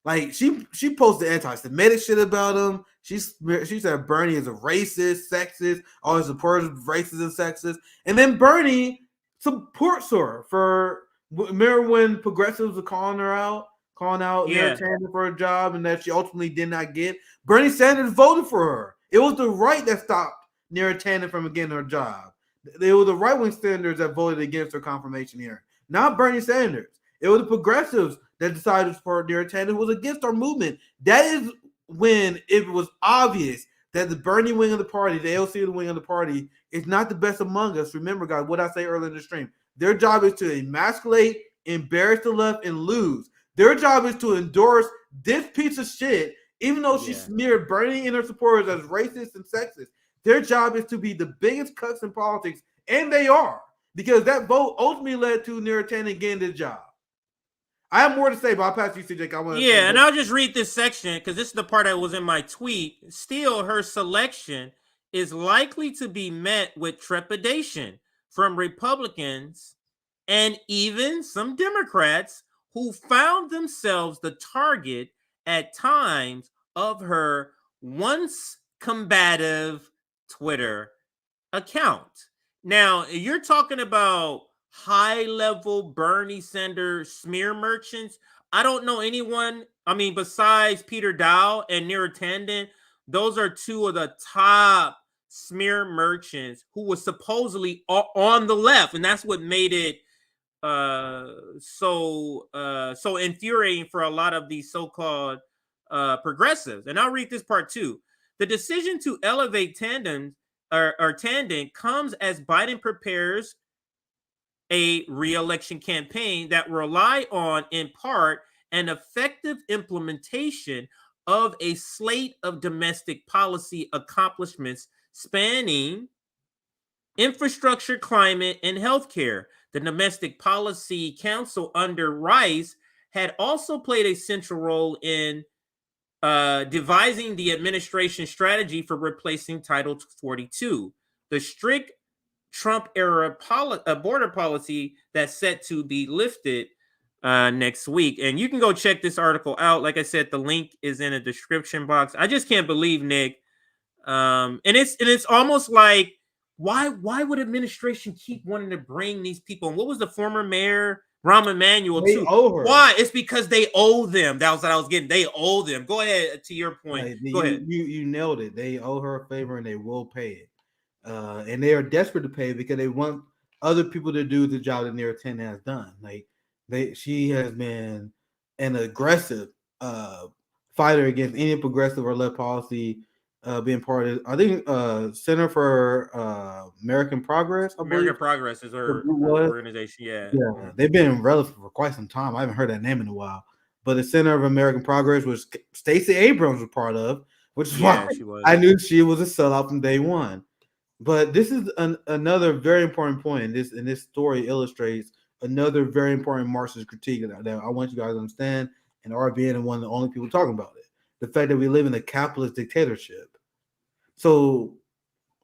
Like she posted anti-Semitic shit about him. She said Bernie is a racist, sexist, always supports racist and sexist. And then Bernie supports her for. Remember when progressives were calling out Neera Tanden for a job and that she ultimately did not get? Bernie Sanders voted for her. It was the right that stopped Neera Tanden from getting her job. They were the right-wing senators that voted against her confirmation hearing, not Bernie Sanders. It was the progressives that decided to support Neera Tanden. It was against our movement. That is when it was obvious that the Bernie wing of the party, the AOC wing of the party, is not the best among us. Remember, guys, what I say earlier in the stream. Their job is to emasculate, embarrass the left, and lose. Their job is to endorse this piece of shit, even though she smeared Bernie and her supporters as racist and sexist. Their job is to be the biggest cucks in politics, and they are, because that vote ultimately led to Neera Tanden getting the job. I have more to say, but I'll pass you, CJ. Yeah, and I'll just read this section because this is the part that was in my tweet. Still, her selection is likely to be met with trepidation from Republicans and even some Democrats who found themselves the target at times of her once combative Twitter account. Now, you're talking about high-level Bernie Sanders smear merchants. I don't know anyone, besides Peter Dow and Neera Tanden, those are two of the top smear merchants who was supposedly on the left, and that's what made it so infuriating for a lot of these so-called progressives. And I'll read this part too. The decision to elevate Tanden comes as Biden prepares a re-election campaign that rely on, in part, an effective implementation of a slate of domestic policy accomplishments spanning infrastructure, climate, and healthcare. The Domestic Policy Council under Rice had also played a central role in devising the administration strategy for replacing Title 42, the strict Trump-era border policy that's set to be lifted next week. And you can go check this article out. Like I said, the link is in the description box. I just can't believe, Nick. And it's almost like, why would administration keep wanting to bring these people? And what was the former mayor, Rahm Emanuel, They too? owe her. Why? It's because they owe them. That was what I was getting. They owe them. Go ahead to your point. Go ahead. You nailed it. They owe her a favor and they will pay it. And they are desperate to pay because they want other people to do the job that Neera Tanden has done. She has been an aggressive fighter against any progressive or left policy being part of. I think Center for American Progress. American Progress is her organization. Yeah, they've been relevant for quite some time. I haven't heard that name in a while. But the Center of American Progress, which Stacey Abrams was part of, which is why I knew she was a sellout from day one. But this is another very important point. And this story illustrates another very important Marxist critique that I want you guys to understand. And RBN is one of the only people talking about it. The fact that we live in a capitalist dictatorship. So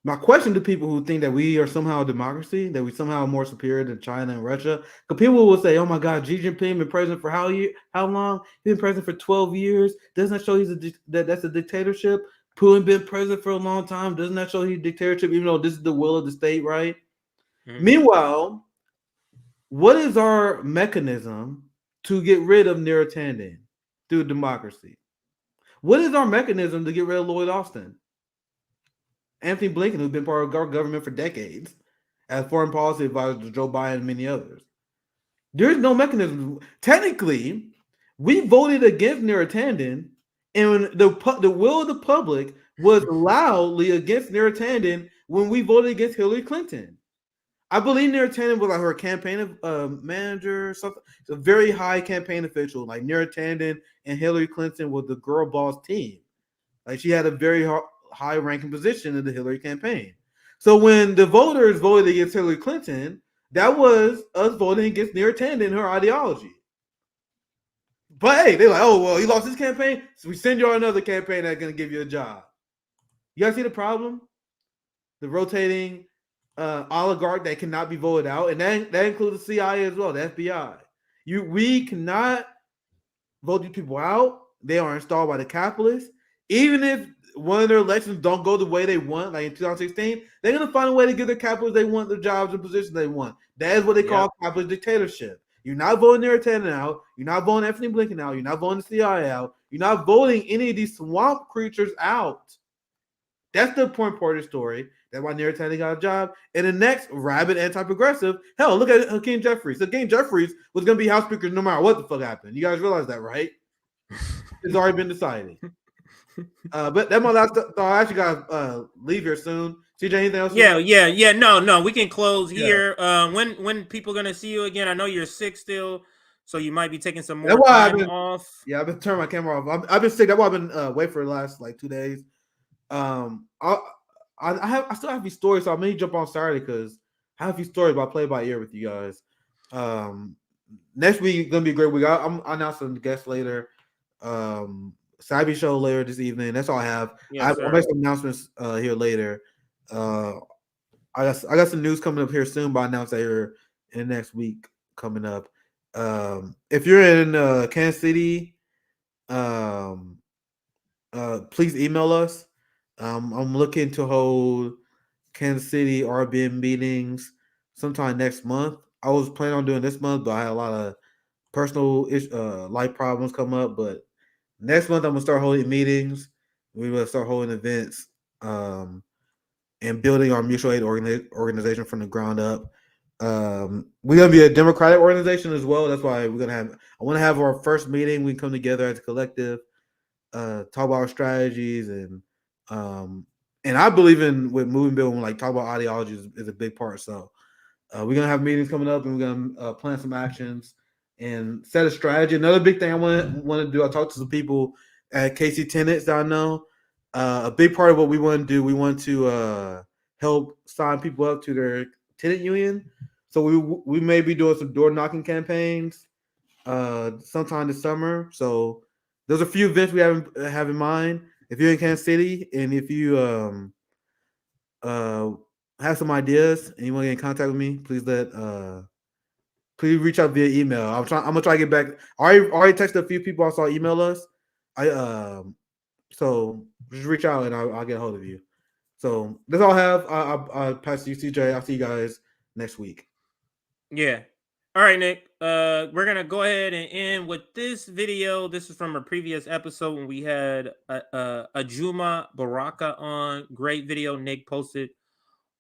my question to people who think that we are somehow a democracy, that we somehow are more superior than China and Russia, because people will say, oh my God, Xi Jinping been president for how long? He's been president for 12 years. Doesn't that show that's a dictatorship? Putin been president for a long time. Doesn't that show he's a dictatorship, even though this is the will of the state, right? Mm-hmm. Meanwhile, what is our mechanism to get rid of Neera Tanden through democracy? What is our mechanism to get rid of Lloyd Austin? Anthony Blinken, who's been part of our government for decades, as foreign policy advisor to Joe Biden and many others. There's no mechanism. Technically, we voted against Neera Tanden, and the will of the public was loudly against Neera Tanden when we voted against Hillary Clinton. I believe Neera Tanden was like her campaign manager or something. It's a very high campaign official. Like Neera Tanden and Hillary Clinton was the girl boss team. Like she had a very high-ranking position in the Hillary campaign. So when the voters voted against Hillary Clinton, that was us voting against Neera Tanden and her ideology. But hey, they're like, oh, well, he lost his campaign, so we send you another campaign that's going to give you a job. You guys see the problem? The rotating oligarch that cannot be voted out, and that includes the CIA as well, the FBI. We cannot vote these people out. They are installed by the capitalists. Even if one of their elections don't go the way they want, like in 2016, they're going to find a way to give the capitalists they want, the jobs and positions they want. That is what they call capitalist dictatorship. You're not voting Neera Tanden out. You're not voting Anthony Blinken out. You're not voting the CIA out. You're not voting any of these swamp creatures out. That's the important part of the story. That's why Neera Tanden got a job. And the next rabid anti-progressive, hell, look at Hakeem Jeffries. Hakeem Jeffries was going to be House Speaker no matter what the fuck happened. You guys realize that, right? It's already been decided. But that's my last thought. I actually got to leave here soon. CJ, anything else? Yeah. No, we can close here. When people gonna see you again? I know you're sick still, so you might be taking some more time off. Yeah, I've been turning my camera off. I've been sick. That's why I've been away for the last like 2 days. I still have these stories, so I may jump on Saturday because I have a few stories about play by ear with you guys. Next week gonna be a great week. I'm announcing the guests later. Sabi show later this evening. That's all I have. I'll make some announcements here later. I got some news coming up here soon, but I announced that here in the next week coming up. If you're in Kansas City, please email us. I'm looking to hold Kansas City RBN meetings sometime next month. I was planning on doing this month, but I had a lot of personal life problems come up. But next month, I'm gonna start holding meetings. We're gonna start holding events and building our mutual aid organization from the ground up. We're gonna be a democratic organization as well. That's why we're gonna have. I want to have our first meeting. We come together as a collective, talk about our strategies, and I believe in with moving bill and like talk about ideology is a big part. So we're gonna have meetings coming up, and we're gonna plan some actions and set a strategy. Another big thing I want to do. I talked to some people at KC Tenants that I know. A big part of what we want to do, we want to help sign people up to their tenant union. So we may be doing some door knocking campaigns sometime this summer. So there's a few events we have in mind. If you're in Kansas City and if you have some ideas and you want to get in contact with me, please reach out via email. I'm gonna try to get back. I already texted a few people I saw email us. So just reach out and I'll get a hold of you. So that's all I have. I'll pass to you, CJ. I'll see you guys next week. Yeah. All right, Nick. We're gonna go ahead and end with this video. This is from a previous episode when we had Ajuma Baraka on. Great video Nick posted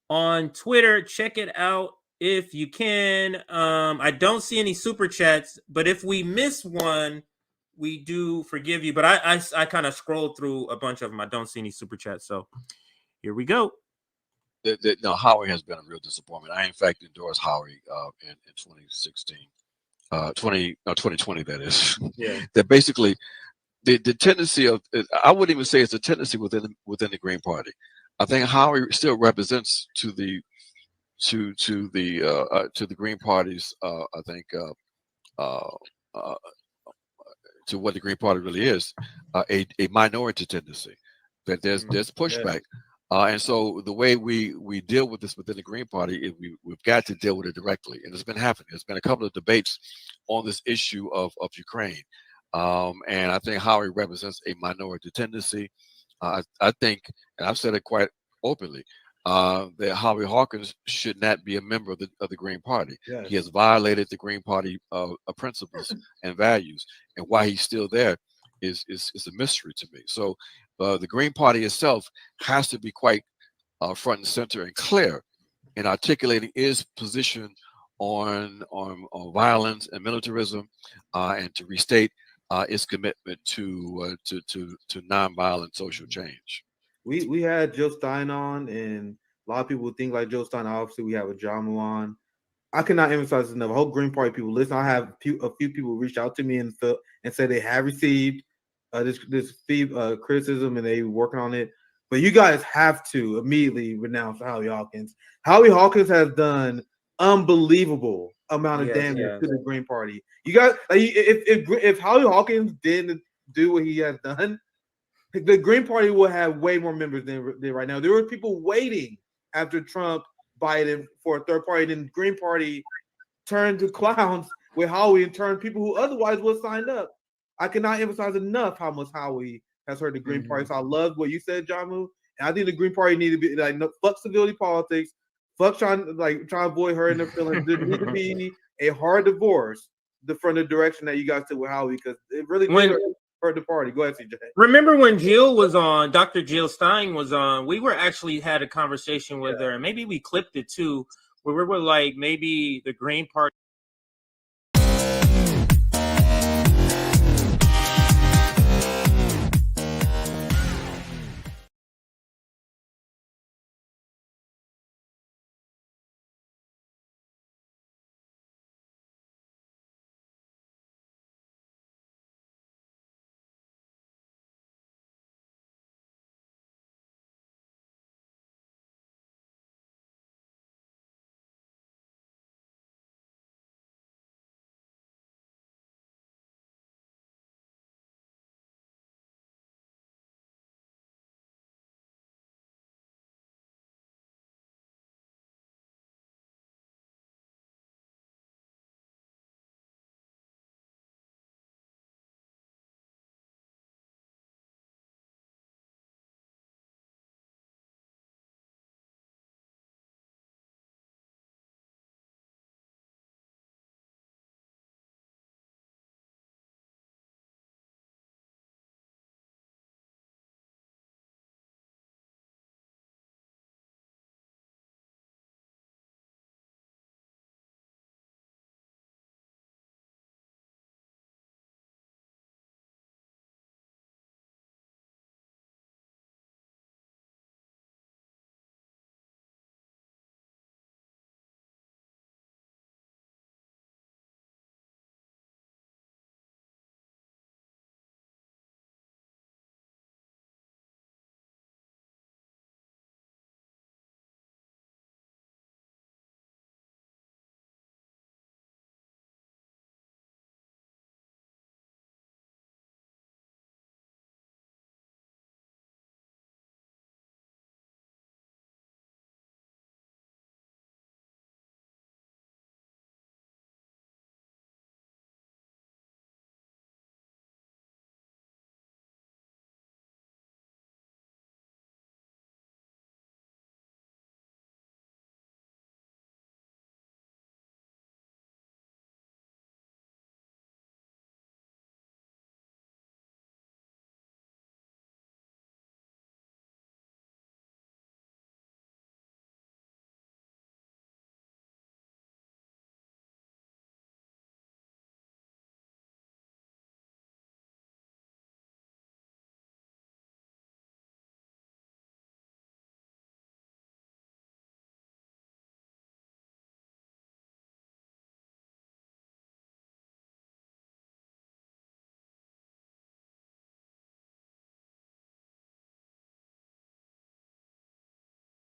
on Twitter. Check it out if you can. I don't see any super chats, but if we miss one, we do forgive you. But I kind of scrolled through a bunch of them. I don't see any super chats, so here we go. No, Howie has been a real disappointment. I, in fact, endorsed Howie in 2016, 2020, that is. Yeah. That basically, the tendency of, I wouldn't even say it's a tendency within the Green Party. I think Howie still represents to the Green Party's, I think, to what the Green Party really is, a minority tendency. That there's pushback. And so the way we deal with this within the Green Party is we've got to deal with it directly. And it's been happening. There's been a couple of debates on this issue of Ukraine. And I think Howie represents a minority tendency. I think, and I've said it quite openly, that Howie Hawkins should not be a member of the Green Party. Yes. He has violated the Green Party principles and values. And why he's still there is a mystery to me. So the Green Party itself has to be quite front and center and clear in articulating its position on violence and militarism, and to restate its commitment to nonviolent social change. We had Joe Stein on, and a lot of people think like Joe Stein. Obviously, we have a Jamu on. I cannot emphasize this enough. Whole Green Party people listen. I have a few people reach out to me and say they have received this criticism and they working on it. But you guys have to immediately renounce Howie Hawkins. Howie Hawkins has done unbelievable amount of damage to the Green Party. You guys, like, if Howie Hawkins didn't do what he has done, the Green Party will have way more members than right now. There were people waiting after Trump, Biden for a third party, and the Green Party turned to clowns with Howie and turned people who otherwise would have signed up. I cannot emphasize enough how much Howie has hurt the Green Party. So I love what you said, Jamu. And I think the Green Party need to be like, no, fuck civility politics, fuck trying to avoid her and her feelings. There needs to be a hard divorce from the direction that you guys took with Howie, because it really for the party. Go ahead, CJ. Remember when Jill was on, Dr. Jill Stein was on, we were actually had a conversation with her, and maybe we clipped it too, where we were like, maybe the Green Party